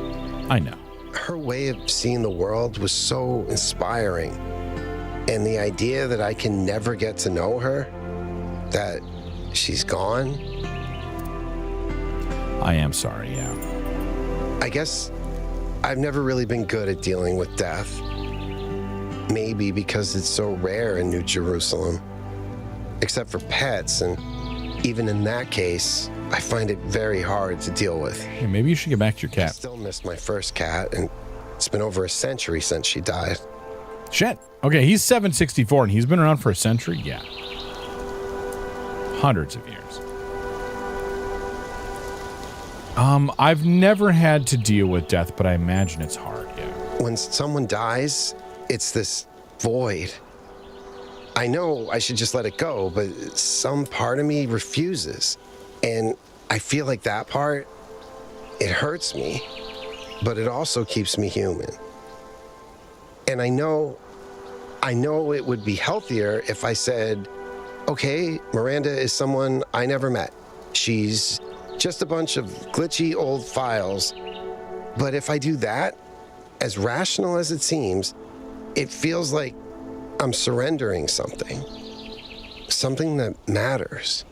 I know. Her way of seeing the world was so inspiring. And the idea that I can never get to know her, that she's gone. I am sorry, yeah. I guess I've never really been good at dealing with death. Maybe because it's so rare in New Jerusalem. Except for pets, and even in that case, I find it very hard to deal with. Hey, maybe you should get back to your cat. I still miss my first cat, and it's been over a century since she died. Shit. Okay, he's 764, and he's been around for a century? Yeah. Hundreds of years. I've never had to deal with death, but I imagine it's hard, yeah. When someone dies, it's this void. I know I should just let it go, but some part of me refuses. And I feel like that part, it hurts me, but it also keeps me human. And I know it would be healthier if I said, okay, Miranda is someone I never met. She's just a bunch of glitchy old files. But if I do that, as rational as it seems, it feels like I'm surrendering something that matters.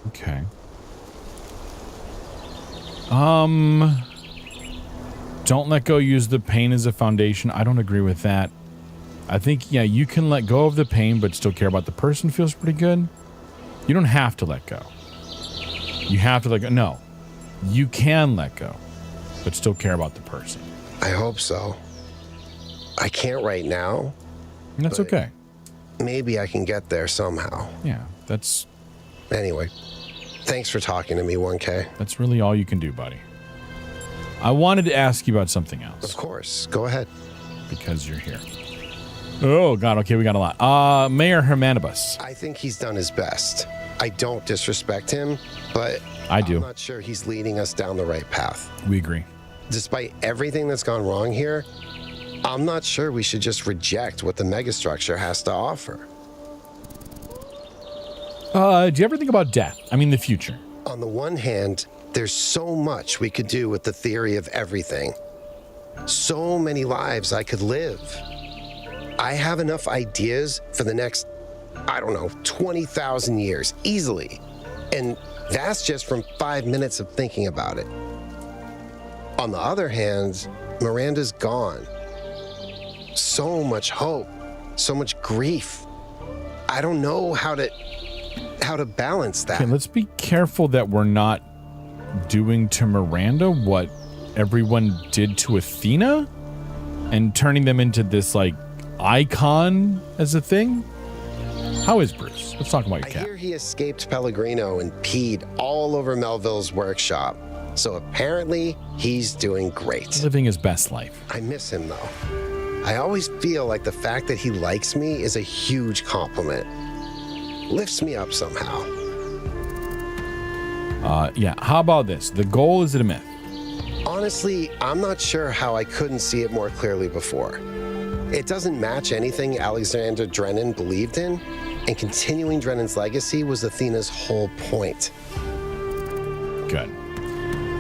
Okay. Don't let go, use the pain as a foundation. I don't agree with that. I think, yeah, you can let go of the pain, but still care about the person feels pretty good. You don't have to let go. You have to let go. No, you can let go, but still care about the person. I hope so. I can't right now. That's okay. Maybe I can get there somehow. Yeah, that's... Anyway, thanks for talking to me, 1K. That's really all you can do, buddy. I wanted to ask you about something else. Of course. Go ahead. Because you're here. Oh, God. Okay, we got a lot. Mayor Hermanibus. I think he's done his best. I don't disrespect him, but I do. I'm not sure he's leading us down the right path. We agree. Despite everything that's gone wrong here, I'm not sure we should just reject what the megastructure has to offer. Do you ever think about death? I mean, the future. On the one hand, there's so much we could do with the theory of everything. So many lives I could live. I have enough ideas for the next, 20,000 years, easily. And that's just from 5 minutes of thinking about it. On the other hand, Miranda's gone. So much hope, so much grief. I don't know how to balance that. Okay, let's be careful that we're not doing to Miranda what everyone did to Athena and turning them into this, icon as a thing. How is Bruce? Let's talk about your cat. I hear he escaped Pellegrino and peed all over Melville's workshop. So apparently, he's doing great. Living his best life. I miss him, though. I always feel like the fact that he likes me is a huge compliment. Lifts me up somehow. Yeah, how about this? The goal, is it a myth? Honestly, I'm not sure how I couldn't see it more clearly before. It doesn't match anything Alexander Drennan believed in, and continuing Drennan's legacy was Athena's whole point. Good.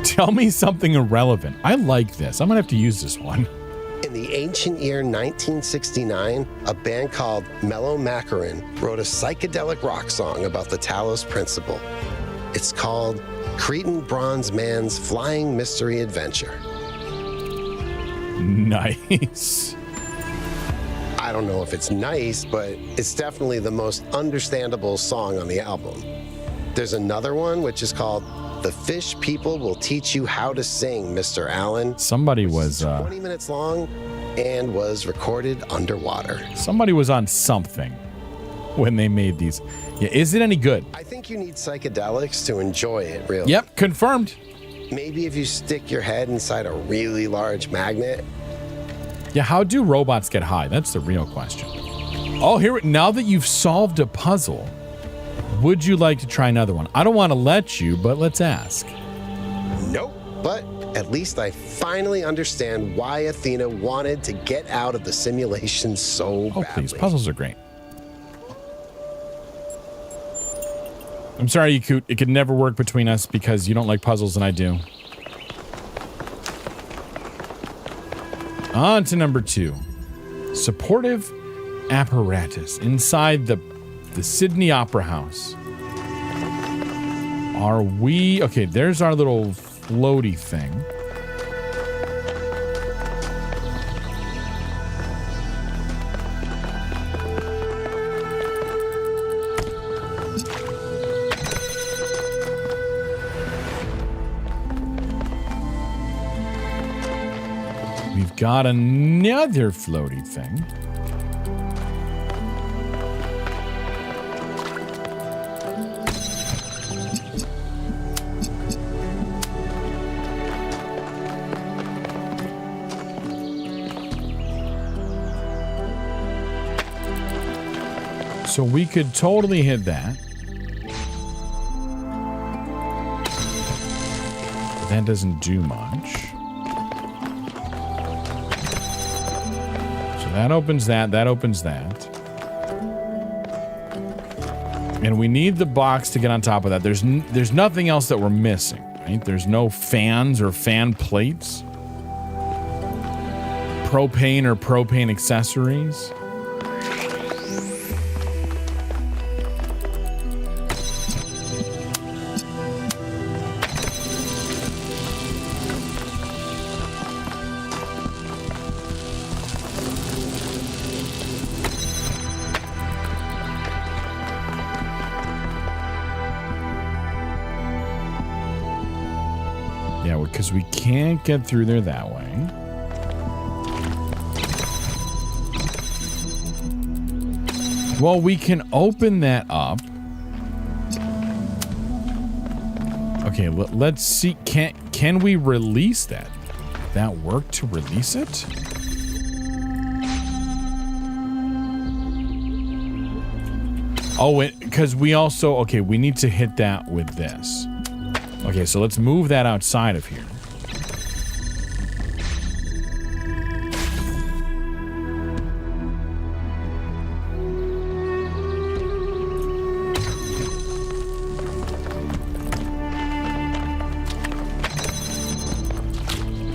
Tell me something irrelevant. I like this. I'm going to have to use this one. In the ancient year 1969, a band called Mellow Macaron wrote a psychedelic rock song about the Talos Principle. It's called Cretan Bronze Man's Flying Mystery Adventure. Nice. I don't know if it's nice, but it's definitely the most understandable song on the album. There's another one which is called The fish people will teach you how to sing, Mr. Allen. Somebody was 20 minutes long and was recorded underwater. Somebody was on something when they made these. Yeah, is it any good? I think you need psychedelics to enjoy it, really. Yep, confirmed. Maybe if you stick your head inside a really large magnet. Yeah, how do robots get high? That's the real question. Oh, here, now that you've solved a puzzle, would you like to try another one? I don't want to let you, but let's ask. Nope. But at least I finally understand why Athena wanted to get out of the simulation so badly. Oh, please. Puzzles are great. I'm sorry, Yakut. It could never work between us because you don't like puzzles and I do. On to number 2. Supportive apparatus inside the Sydney Opera House. Are we... Okay, there's our little floaty thing. We've got another floaty thing. So we could totally hit that. But that doesn't do much. So that opens that. That opens that. And we need the box to get on top of that. There's nothing else that we're missing, right? There's no fans or fan plates. Propane or propane accessories. Yeah, because we can't get through there that way. Well, we can open that up. Okay, let's see. Can we release that? That work to release it? Oh, because we also... Okay, we need to hit that with this. Okay, so let's move that outside of here.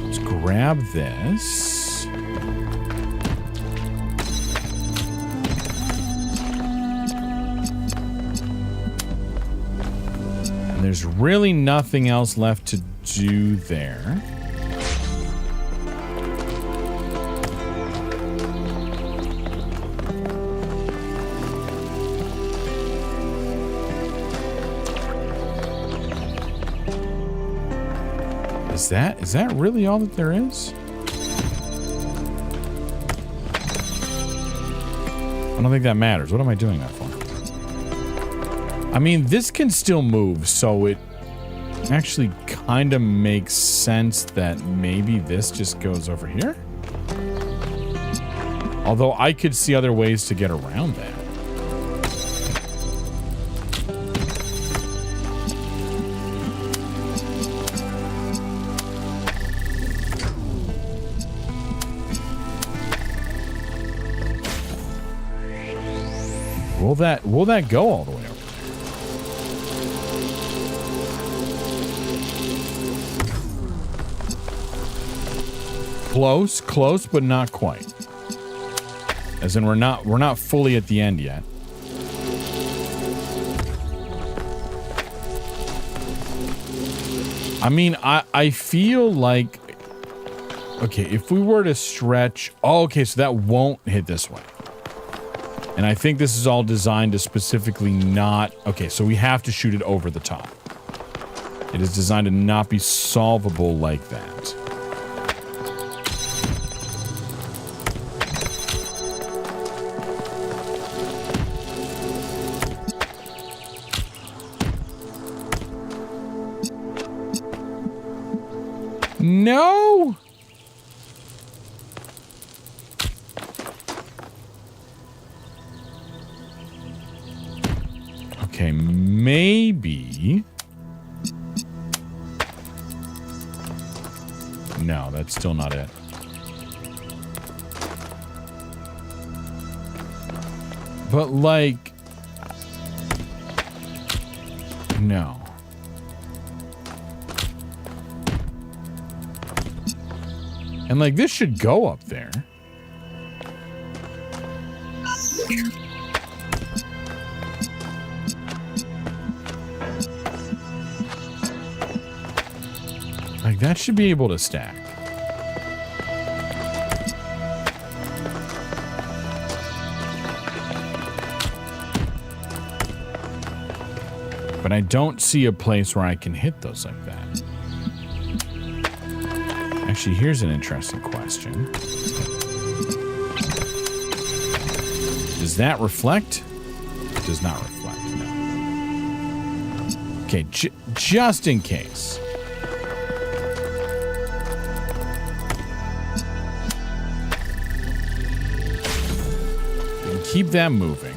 Let's grab this. There's really nothing else left to do there. Is that really all that there is? I don't think that matters. What am I doing that for? I mean, this can still move, so it actually kind of makes sense that maybe this just goes over here. Although I could see other ways to get around that. Will that go all the way over? Close, but not quite. As in, we're not fully at the end yet. I mean, I feel like... Okay, if we were to stretch... Oh, okay, so that won't hit this way. And I think this is all designed to specifically not... Okay, so we have to shoot it over the top. It is designed to not be solvable like that. No! Okay, maybe... No, that's still not it. But, like... No. And, like, this should go up there. Like, that should be able to stack. But I don't see a place where I can hit those like that. Actually, here's an interesting question. Does that reflect? It does not reflect, no. Okay, just in case. Keep that moving.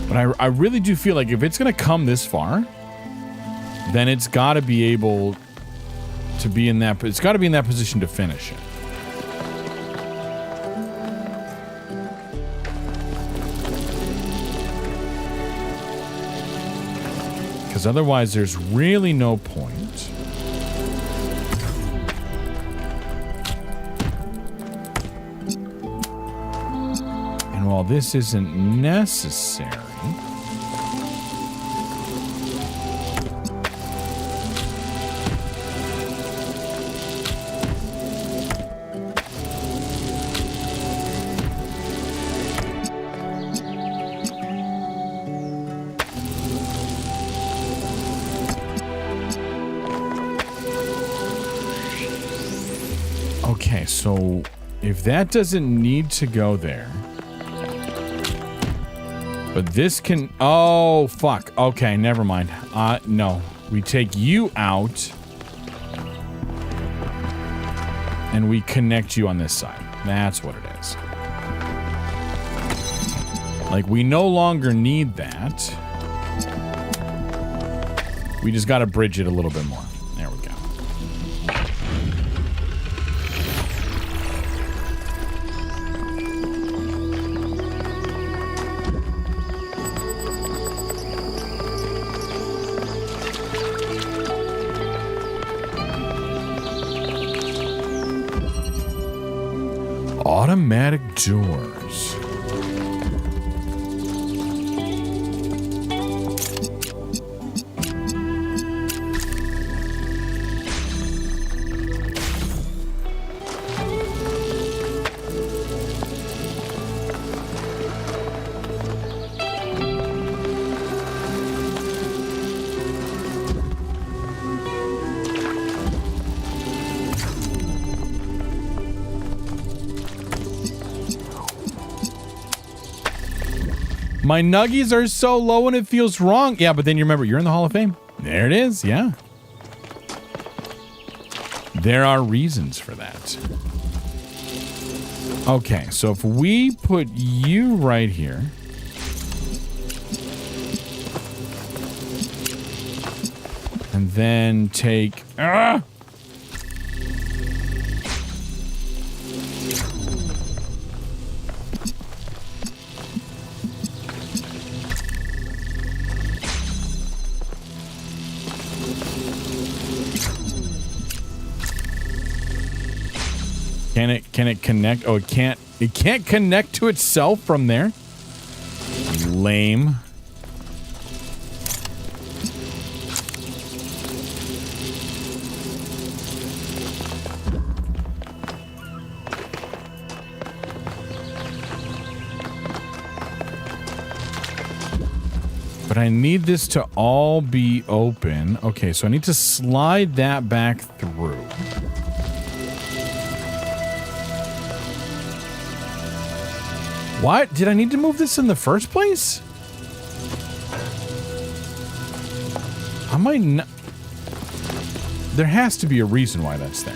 But I really do feel like if it's going to come this far, then it's got to be able to be in that. It's got to be in that position to finish it. Because otherwise, there's really no point. And while this isn't necessary. Okay, so if that doesn't need to go there, but this can, oh, fuck. Okay, never mind. No, we take you out and we connect you on this side. That's what it is. Like, we no longer need that. We just got to bridge it a little bit more. There we go. Automatic doors. My nuggies are so low and it feels wrong. Yeah, but then you remember, you're in the Hall of Fame. There it is, yeah. There are reasons for that. Okay, so if we put you right here. And then take... Can it connect? Oh, it can't. It can't connect to itself from there. Lame. I need this to all be open. Okay, so I need to slide that back through. What? Did I need to move this in the first place? I might not. There has to be a reason why that's there.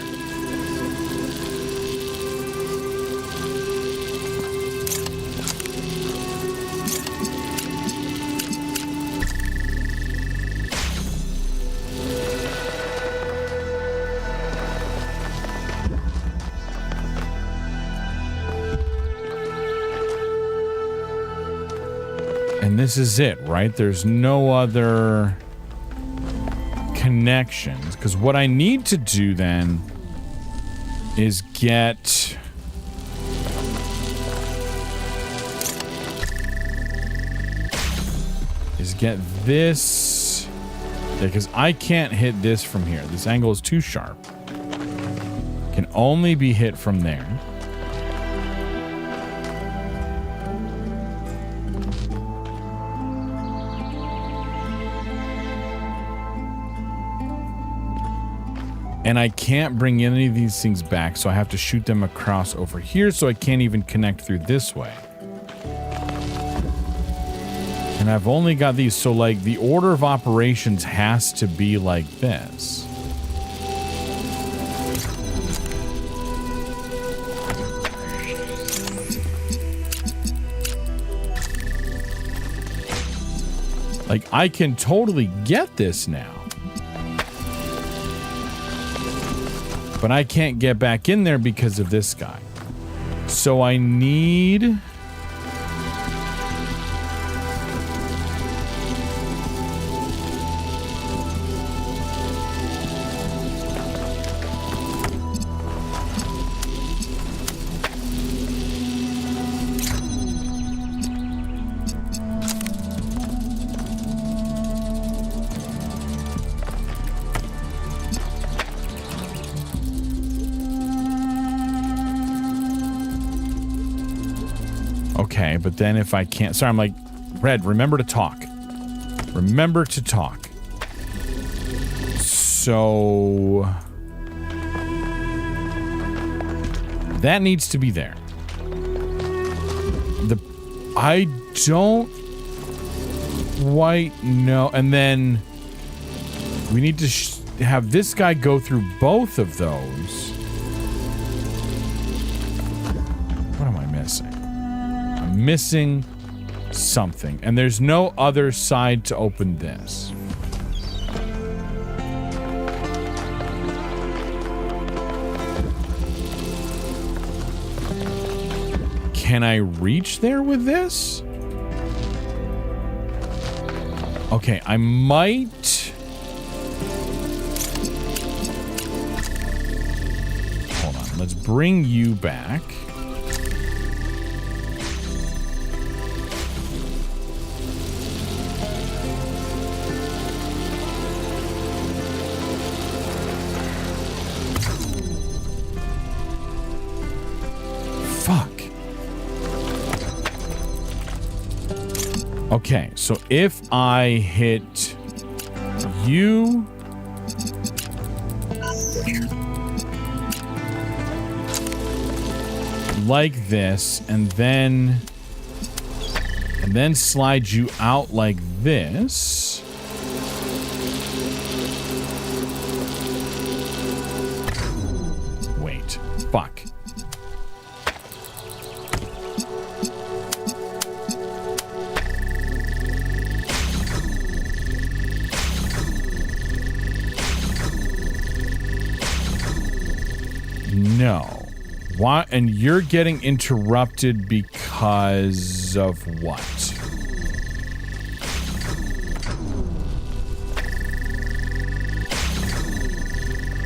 And this is it, right? There's no other connections. Because what I need to do then is get... this... Because I can't hit this from here. This angle is too sharp. Can only be hit from there. And I can't bring any of these things back, so I have to shoot them across over here, so I can't even connect through this way. And I've only got these, so like the order of operations has to be like this. Like, I can totally get this now. But I can't get back in there because of this guy. So I need... Okay, but then if I can't... Sorry, I'm like, Red, remember to talk. Remember to talk. So... that needs to be there. I don't quite know. And then we need to have this guy go through both of those. What am I missing? I'm missing something. And there's no other side to open this. Can I reach there with this? Okay, I might... Hold on, let's bring you back. Okay, so if I hit you... like this, and then slide you out like this... Wait, fuck. No. Why? And you're getting interrupted because of what?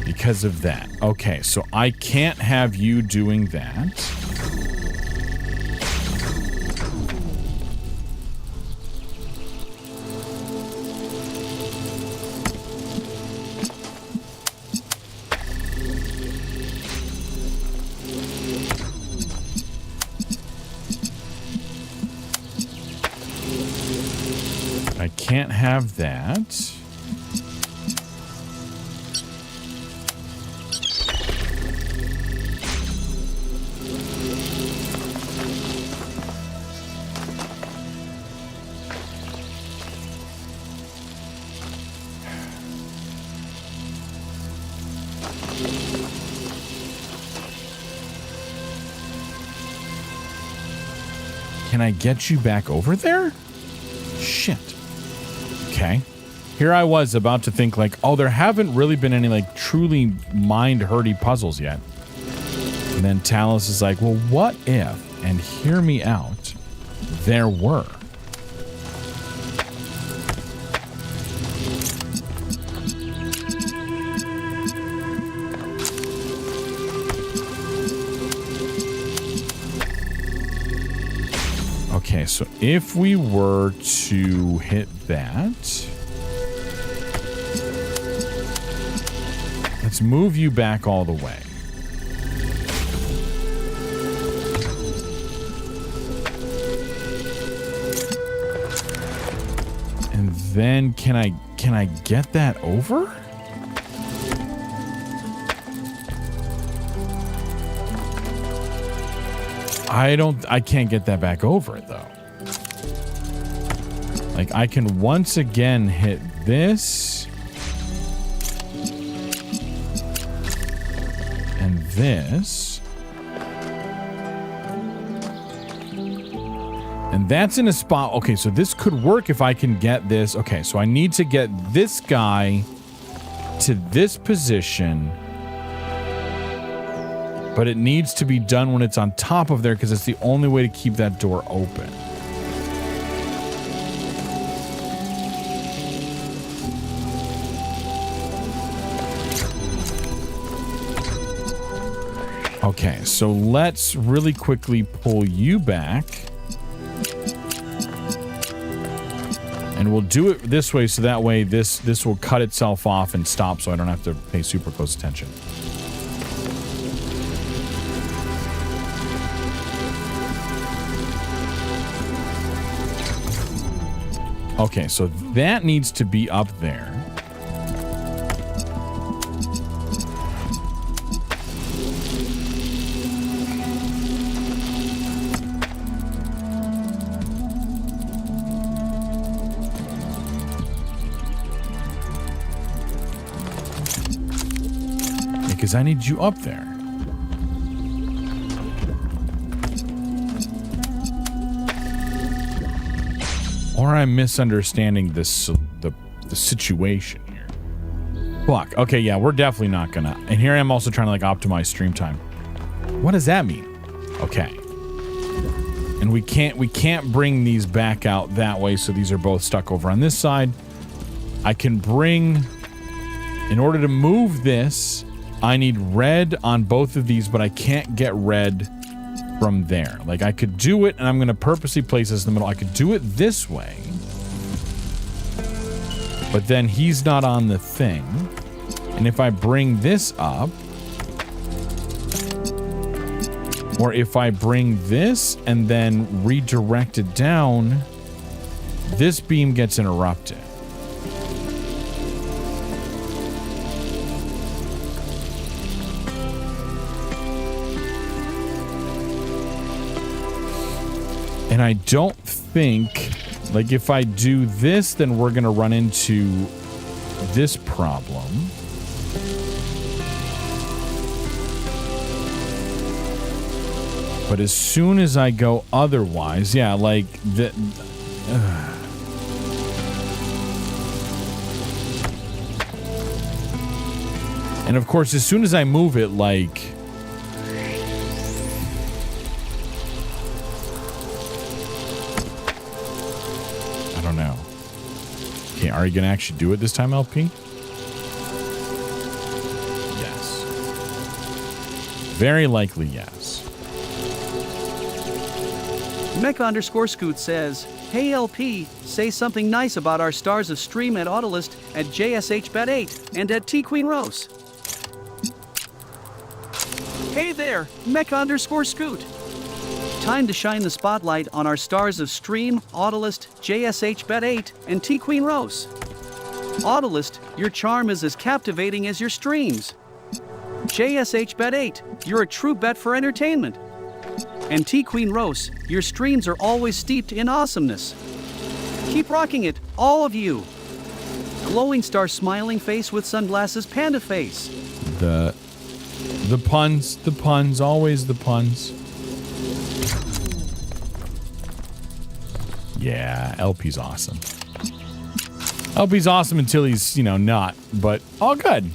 Because of that. Okay, so I can't have you doing that. have that. Can I get you back over there? Shit. Okay. Here I was about to think like, oh, there haven't really been any like truly mind-hurty puzzles yet. And then Talos is like, well, what if, and hear me out, there were. Okay, so if we were to hit that, let's move you back all the way. And then can I get that over? I can't get that back over though. Like I can once again hit this and this. And that's in a spot. Okay, so this could work if I can get this. Okay, so I need to get this guy to this position. But it needs to be done when it's on top of there because it's the only way to keep that door open. Okay, so let's really quickly pull you back. And we'll do it this way so that way this will cut itself off and stop so I don't have to pay super close attention. Okay, so that needs to be up there. Because I need you up there. Or I'm misunderstanding this the situation here. Fuck. Okay, yeah, we're definitely not gonna. And here I am also trying to like optimize stream time. What does that mean? Okay. And we can't bring these back out that way, so these are both stuck over on this side. I can bring, in order to move this, I need red on both of these, but I can't get red from there. Like I could do it, and I'm going to purposely place this in the middle. I could do it this way, but then he's not on the thing. And if I bring this up, or if I bring this and then redirect it down, this beam gets interrupted. And I don't think, like, if I do this, then we're going to run into this problem. But as soon as I go otherwise, yeah, like, and of course, as soon as I move it, like, are you going to actually do it this time, LP? Yes. Very likely, yes. Mecha_Scoot says, hey LP, say something nice about our stars of stream at Autolist, at JSHBet8, and at T Queen Rose. Hey there, Mecha_Scoot. Time to shine the spotlight on our stars of Stream, Autolist, JSH Bet 8, and T Queen Rose. Autolist, your charm is as captivating as your streams. JSH Bet 8, you're a true bet for entertainment. And T Queen Rose, your streams are always steeped in awesomeness. Keep rocking it, all of you. Glowing star smiling face with sunglasses panda face. The puns, always the puns. Yeah, LP's awesome. LP's awesome until he's, not, but all good.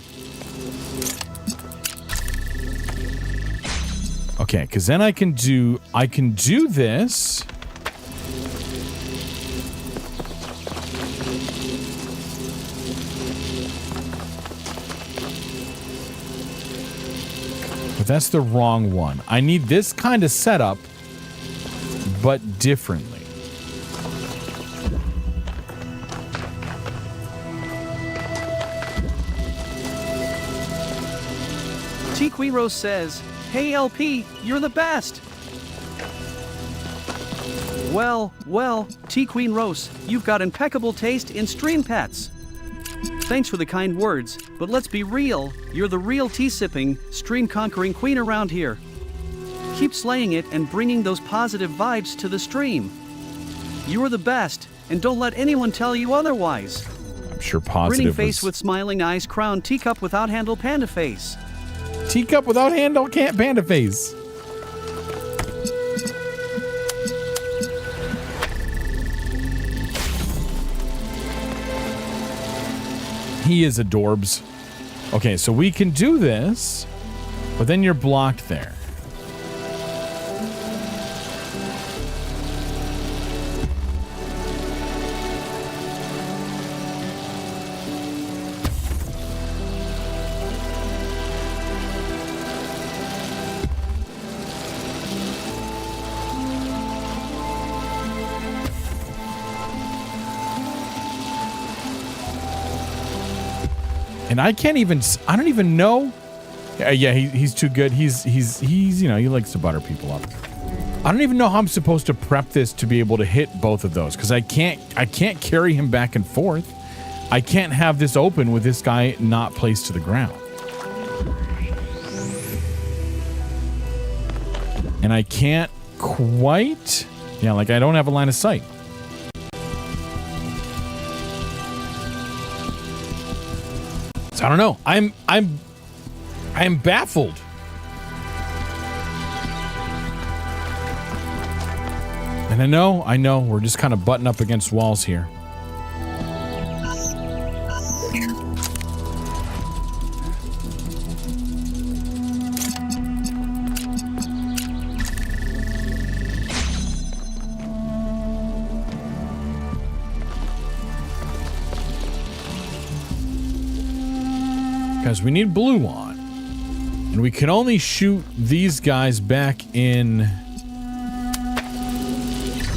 Okay, because then I can do this. But that's the wrong one. I need this kind of setup, but differently. T Queen Rose says, "Hey LP, you're the best." Well, T Queen Rose, you've got impeccable taste in stream pets. Thanks for the kind words, but let's be real, you're the real tea-sipping, stream-conquering queen around here. Keep slaying it and bringing those positive vibes to the stream. You're the best, and don't let anyone tell you otherwise. I'm sure positive Grinning face with smiling eyes, crown teacup without handle, panda face. Teacup without handle, can't panda face. He is adorbs. Okay, so we can do this, but then you're blocked there. And I don't even know. Yeah, he's too good. He's he likes to butter people up. I don't even know how I'm supposed to prep this to be able to hit both of those, because I can't carry him back and forth. I can't have this open with this guy not placed to the ground. And I can't quite, I don't have a line of sight. So I don't know. I'm baffled. And I know, we're just kind of butting up against walls here. Because we need blue on. And we can only shoot these guys back in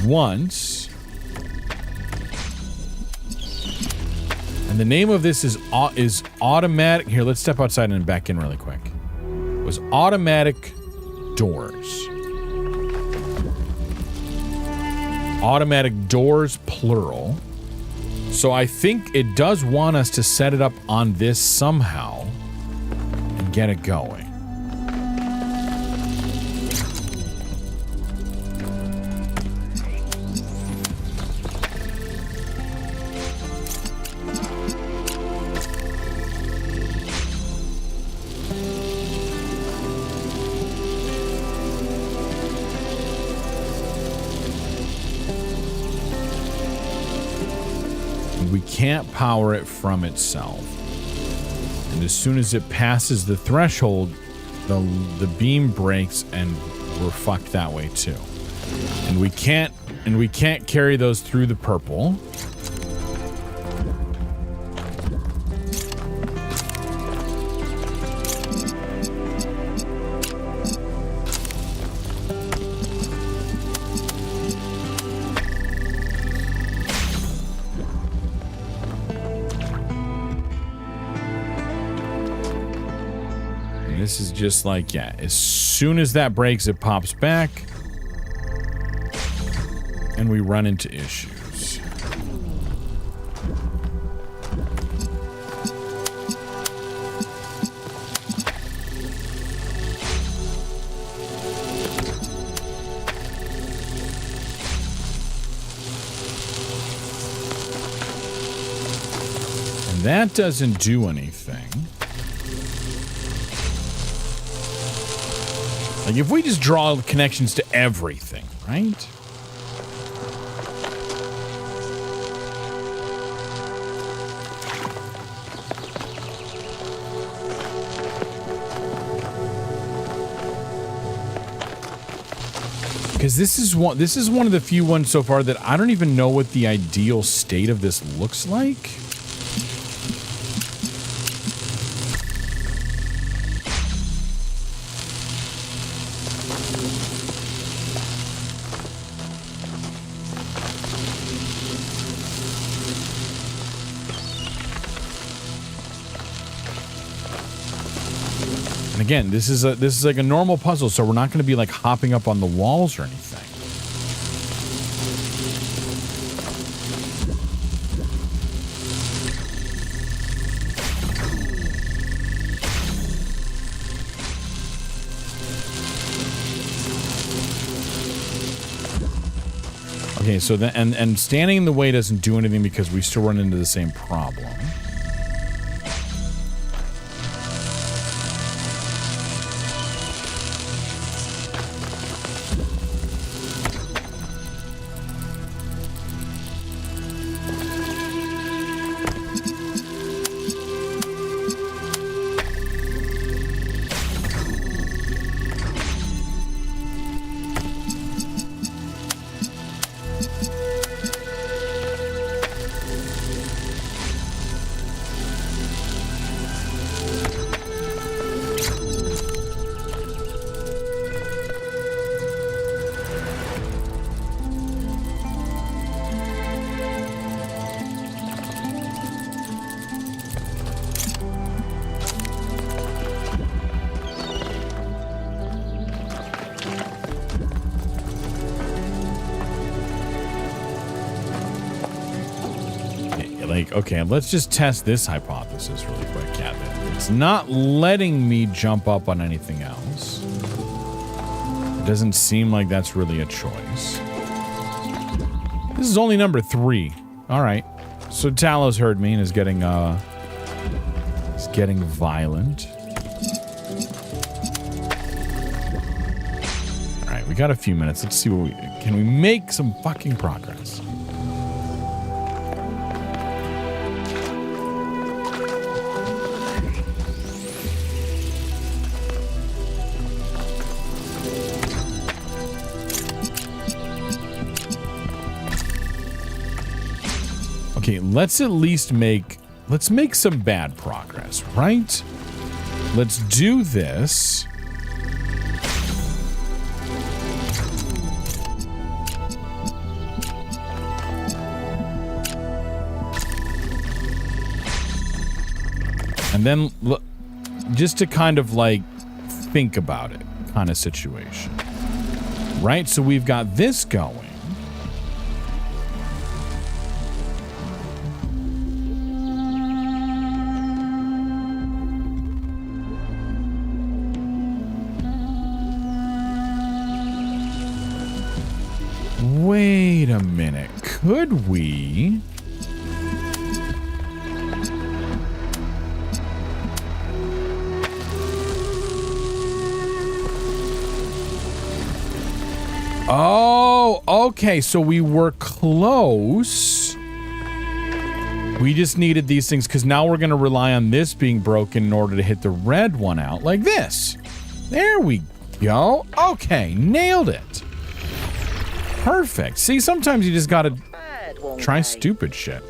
once. And the name of this is automatic. Here, let's step outside and back in really quick. It was automatic doors. Automatic doors, plural. So I think it does want us to set it up on this somehow and get it going. We can't power it from itself. And as soon as it passes the threshold, the beam breaks and we're fucked that way too. And we can't carry those through the purple. This is just like, as soon as that breaks, it pops back. and we run into issues. And that doesn't do anything. Like, if we just draw connections to everything, right? Because this is one of the few ones so far that I don't even know what the ideal state of this looks like. Again, this is like a normal puzzle, so we're not going to be like hopping up on the walls or anything. Okay, so then and standing in the way doesn't do anything because we still run into the same problem. Okay, let's just test this hypothesis really quick, Captain. It's not letting me jump up on anything else. It doesn't seem like that's really a choice. This is only number 3. All right. So Talos heard me and is getting violent. All right, we got a few minutes. Let's see what can we make some fucking progress. Okay, let's at least make some bad progress, right? Let's do this. And then just to kind of like think about it kind of situation. Right? So we've got this going. Wait a minute. Could we? Oh, okay. So we were close. We just needed these things because now we're going to rely on this being broken in order to hit the red one out like this. There we go. Okay, nailed it. Perfect. See, sometimes you just gotta try stupid shit.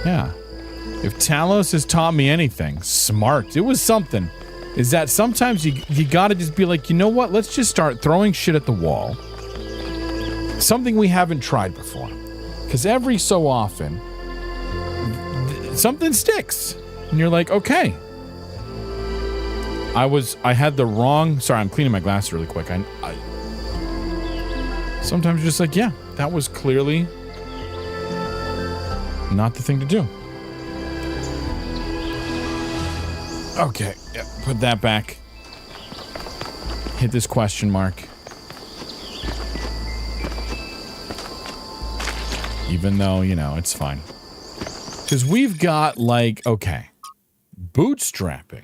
Yeah. If Talos has taught me anything, smart. It was something. Is that sometimes you gotta just be like, you know what? Let's just start throwing shit at the wall. Something we haven't tried before. Because every so often, something sticks. And you're like, okay. I had the wrong... Sorry, I'm cleaning my glass really quick. Sometimes you're just like, yeah, that was clearly not the thing to do. Okay, yeah, put that back. Hit this question mark. Even though, you know, it's fine. Because we've got, like, okay, bootstrapping.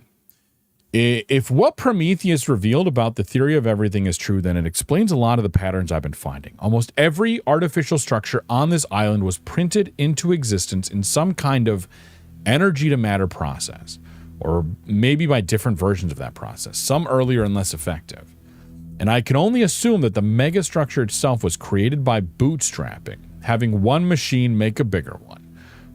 If what Prometheus revealed about the theory of everything is true, then it explains a lot of the patterns I've been finding. Almost every artificial structure on this island was printed into existence in some kind of energy-to-matter process, or maybe by different versions of that process, some earlier and less effective. And I can only assume that the megastructure itself was created by bootstrapping, having one machine make a bigger one,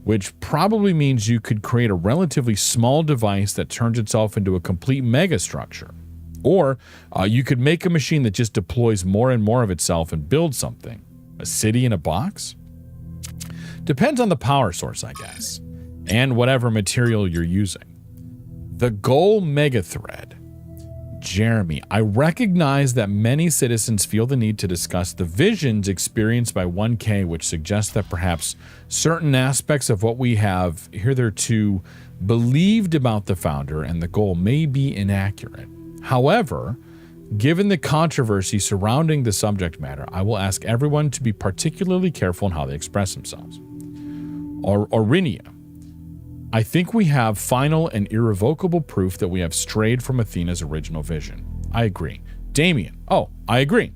which probably means you could create a relatively small device that turns itself into a complete megastructure. Or you could make a machine that just deploys more and more of itself and builds something. A city in a box? Depends on the power source, I guess, and whatever material you're using. The goal megathread. Jeremy, I recognize that many citizens feel the need to discuss the visions experienced by 1K, which suggests that perhaps certain aspects of what we have hitherto believed about the founder and the goal may be inaccurate. However, given the controversy surrounding the subject matter, I will ask everyone to be particularly careful in how they express themselves. Aurinia, I think we have final and irrevocable proof that we have strayed from Athena's original vision. I agree. Damien, oh, I agree.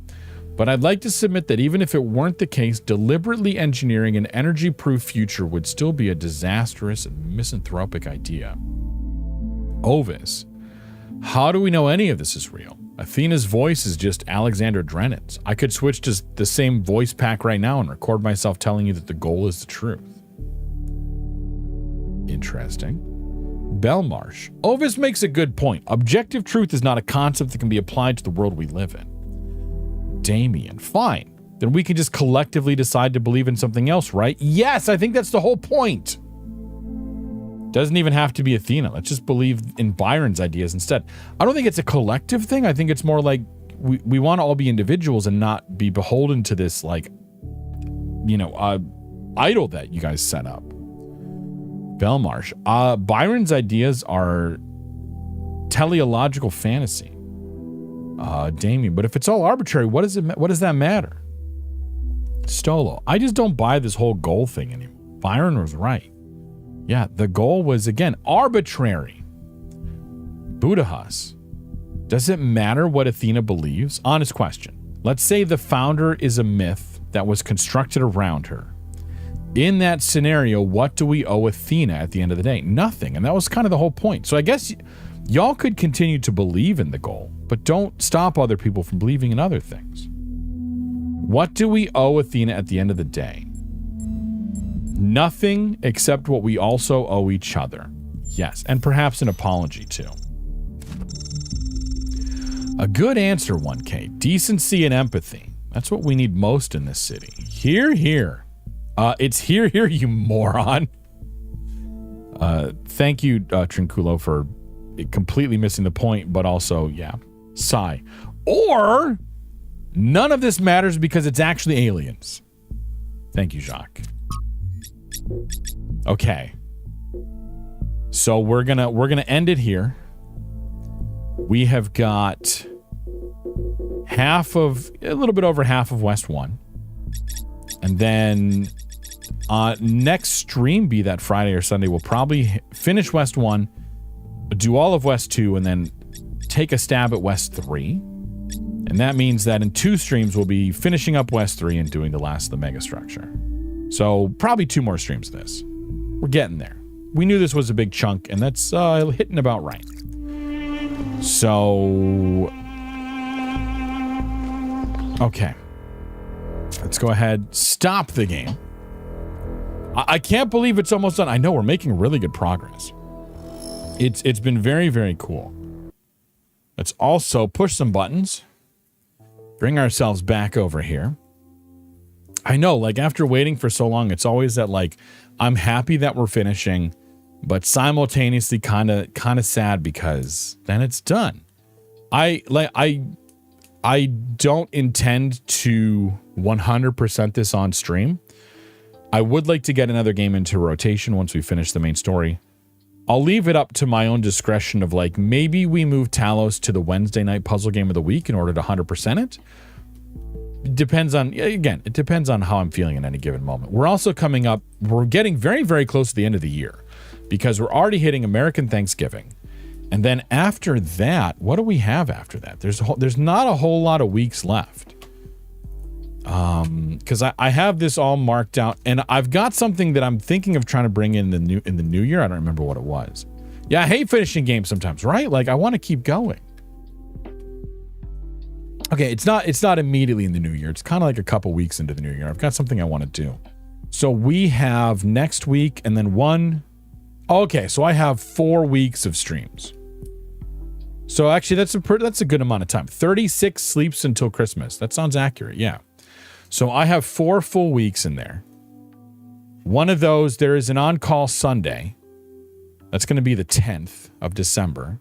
But I'd like to submit that even if it weren't the case, deliberately engineering an energy-proof future would still be a disastrous and misanthropic idea. Ovis, how do we know any of this is real? Athena's voice is just Alexander Drennan's. I could switch to the same voice pack right now and record myself telling you that the goal is the truth. Interesting. Belmarsh. Ovis makes a good point. Objective truth is not a concept that can be applied to the world we live in. Damien. Fine. Then we can just collectively decide to believe in something else, right? Yes, I think that's the whole point. Doesn't even have to be Athena. Let's just believe in Byron's ideas instead. I don't think it's a collective thing. I think it's more like we want to all be individuals and not be beholden to this, like, you know, idol that you guys set up. Belmarsh. Byron's ideas are teleological fantasy. Damien. But if it's all arbitrary, what does that matter? Stolo. I just don't buy this whole goal thing anymore. Byron was right. Yeah, the goal was, again, arbitrary. Budahas. Does it matter what Athena believes? Honest question. Let's say the founder is a myth that was constructed around her. In that scenario, what do we owe Athena at the end of the day? Nothing. And that was kind of the whole point. So I guess y'all could continue to believe in the goal, but don't stop other people from believing in other things. What do we owe Athena at the end of the day? Nothing except what we also owe each other. Yes, and perhaps an apology too. A good answer, 1K. Decency and empathy. That's what we need most in this city. Hear, hear. It's here, you moron. Thank you, Trinculo, for completely missing the point, but also, yeah, sigh. Or none of this matters because it's actually aliens. Thank you, Jacques. Okay. So we're gonna end it here. We have got a little bit over half of West 1. And then next stream, be that Friday or Sunday, we'll probably finish West 1, do all of West 2, and then take a stab at West 3. And that means that in 2 streams, we'll be finishing up West 3 and doing the last of the megastructure. So probably 2 more streams of this. We're getting there. We knew this was a big chunk, and that's hitting about right. So, okay. Let's go ahead, stop the game. I can't believe it's almost done. I know we're making really good progress. It's been very, very cool. Let's also push some buttons. Bring ourselves back over here. I know, like, after waiting for so long, it's always that, like, I'm happy that we're finishing, but simultaneously kind of sad because then it's done. I I don't intend to 100% this on stream. I would like to get another game into rotation once we finish the main story. I'll leave it up to my own discretion of like, maybe we move Talos to the Wednesday night puzzle game of the week in order to 100% it. Depends on, again, it depends on how I'm feeling at any given moment. We're also coming up, we're getting very, very close to the end of the year because we're already hitting American Thanksgiving. And then after that, what do we have after that? There's not a whole lot of weeks left. Because I have this all marked out, and I've got something that I'm thinking of trying to bring in the new year. I don't remember what it was. Yeah, I hate finishing games sometimes, right? Like I want to keep going. Okay, it's not immediately in the new year. It's kind of like a couple weeks into the new year. I've got something I want to do. So we have next week and then one. Okay, so I have 4 weeks of streams. So actually, that's a good amount of time. 36 sleeps until Christmas. That sounds accurate. Yeah. So I have 4 full weeks in there. One of those, there is an on-call Sunday. That's going to be the 10th of December.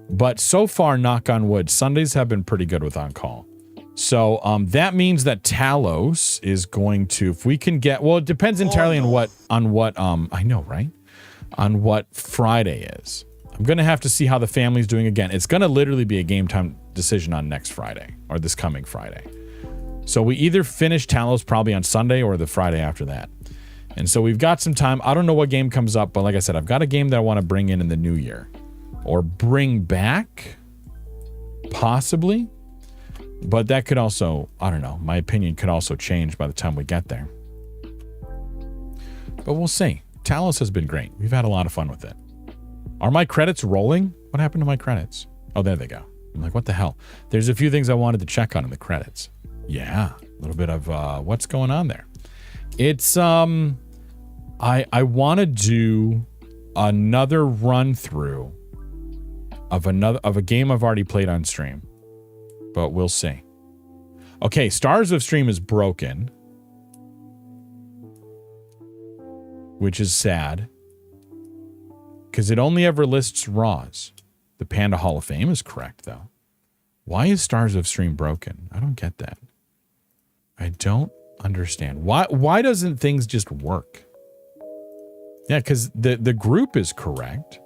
But so far, knock on wood, Sundays have been pretty good with on-call. So that means that Talos is going to, if we can get, well, it depends entirely on what I know, right? On what Friday is. I'm going to have to see how the family's doing again. It's going to literally be a game time decision on next Friday or this coming Friday. So we either finish Talos probably on Sunday or the Friday after that. And so we've got some time. I don't know what game comes up, but like I said, I've got a game that I want to bring in the new year or bring back possibly. But that could also, I don't know, my opinion could also change by the time we get there. But we'll see. Talos has been great. We've had a lot of fun with it. Are my credits rolling? What happened to my credits? Oh, there they go. I'm like, what the hell? There's a few things I wanted to check on in the credits. Yeah, a little bit of what's going on there. It's I want to do another run through of a game I've already played on stream, but we'll see. Okay, Stars of Stream is broken, which is sad because it only ever lists RAWs. The Panda Hall of Fame is correct though. Why is Stars of Stream broken? I don't get that. I don't understand. Why doesn't things just work? Yeah, because the group is correct.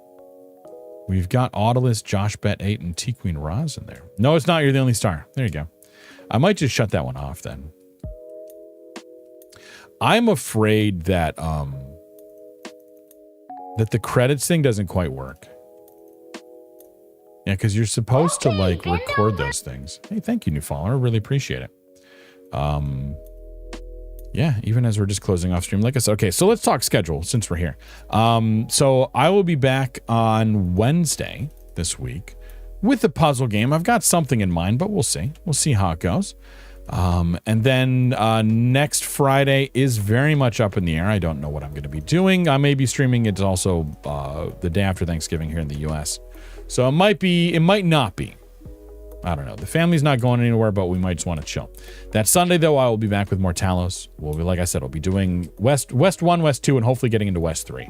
We've got Autolist, Josh Bet 8, and T Queen Roz in there. No, it's not. You're the only star. There you go. I might just shut that one off then. I'm afraid that that the credits thing doesn't quite work. Yeah, because you're supposed to like record those things. Hey, thank you, new follower. I really appreciate it. Yeah, even as we're just closing off stream, like I said, okay, so let's talk schedule since we're here. So I will be back on Wednesday this week with the puzzle game. I've got something in mind, but we'll see. We'll see how it goes. And then next Friday is very much up in the air. I don't know what I'm going to be doing. I may be streaming. It's also the day after Thanksgiving here in the US. So it might be, it might not be. I don't know. The family's not going anywhere, but we might just want to chill. That Sunday, though, I will be back with more Talos. We'll be, like I said, I'll be doing West 1, West 2, and hopefully getting into West 3.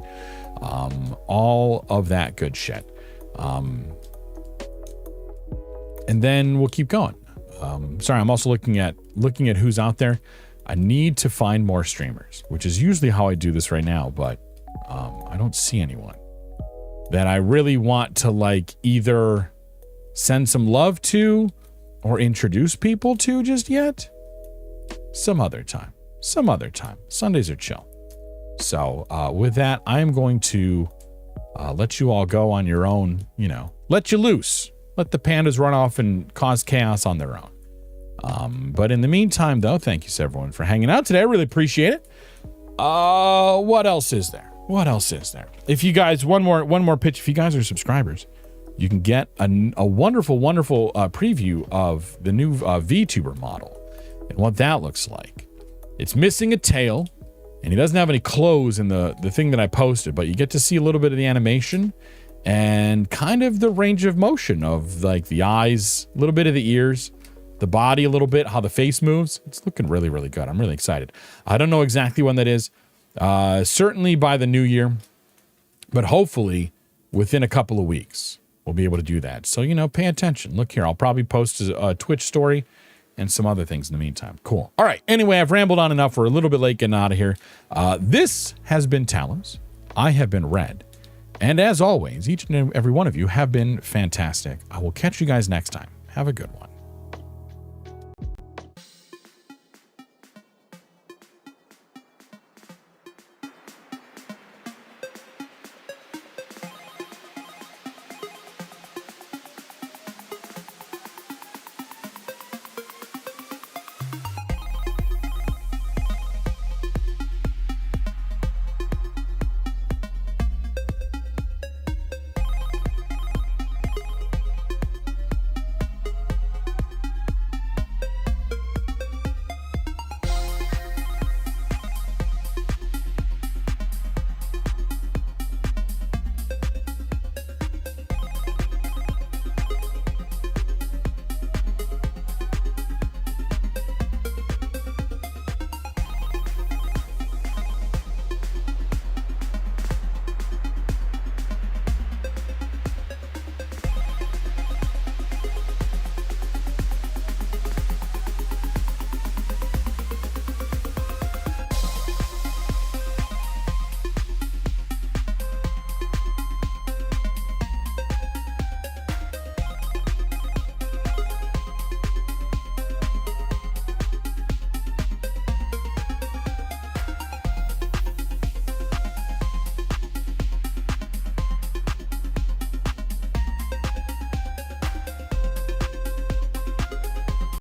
All of that good shit. And then we'll keep going. Sorry, I'm also looking at who's out there. I need to find more streamers, which is usually how I do this right now, but I don't see anyone that I really want to like either send some love to or introduce people to just yet. Some other time. Sundays are chill. So with that, I'm going to let you all go on your own, let you loose. Let the pandas run off and cause chaos on their own. But in the meantime, though, thank you to everyone for hanging out today. I really appreciate it. What else is there? If you guys, one more pitch. If you guys are subscribers, you can get a wonderful preview of the new VTuber model and what that looks like. It's missing a tail, and he doesn't have any clothes in the thing that I posted, but you get to see a little bit of the animation and kind of the range of motion of like the eyes, a little bit of the ears, the body a little bit, how the face moves. It's looking really, really good. I'm really excited. I don't know exactly when that is. Certainly by the new year, but hopefully within a couple of weeks. we'll be able to do that. So, you know, pay attention. Look here. I'll probably post a Twitch story and some other things in the meantime. Cool. All right. Anyway, I've rambled on enough. We're a little bit late getting out of here. This has been Talos. I have been Red. And as always, each and every one of you have been fantastic. I will catch you guys next time. Have a good one.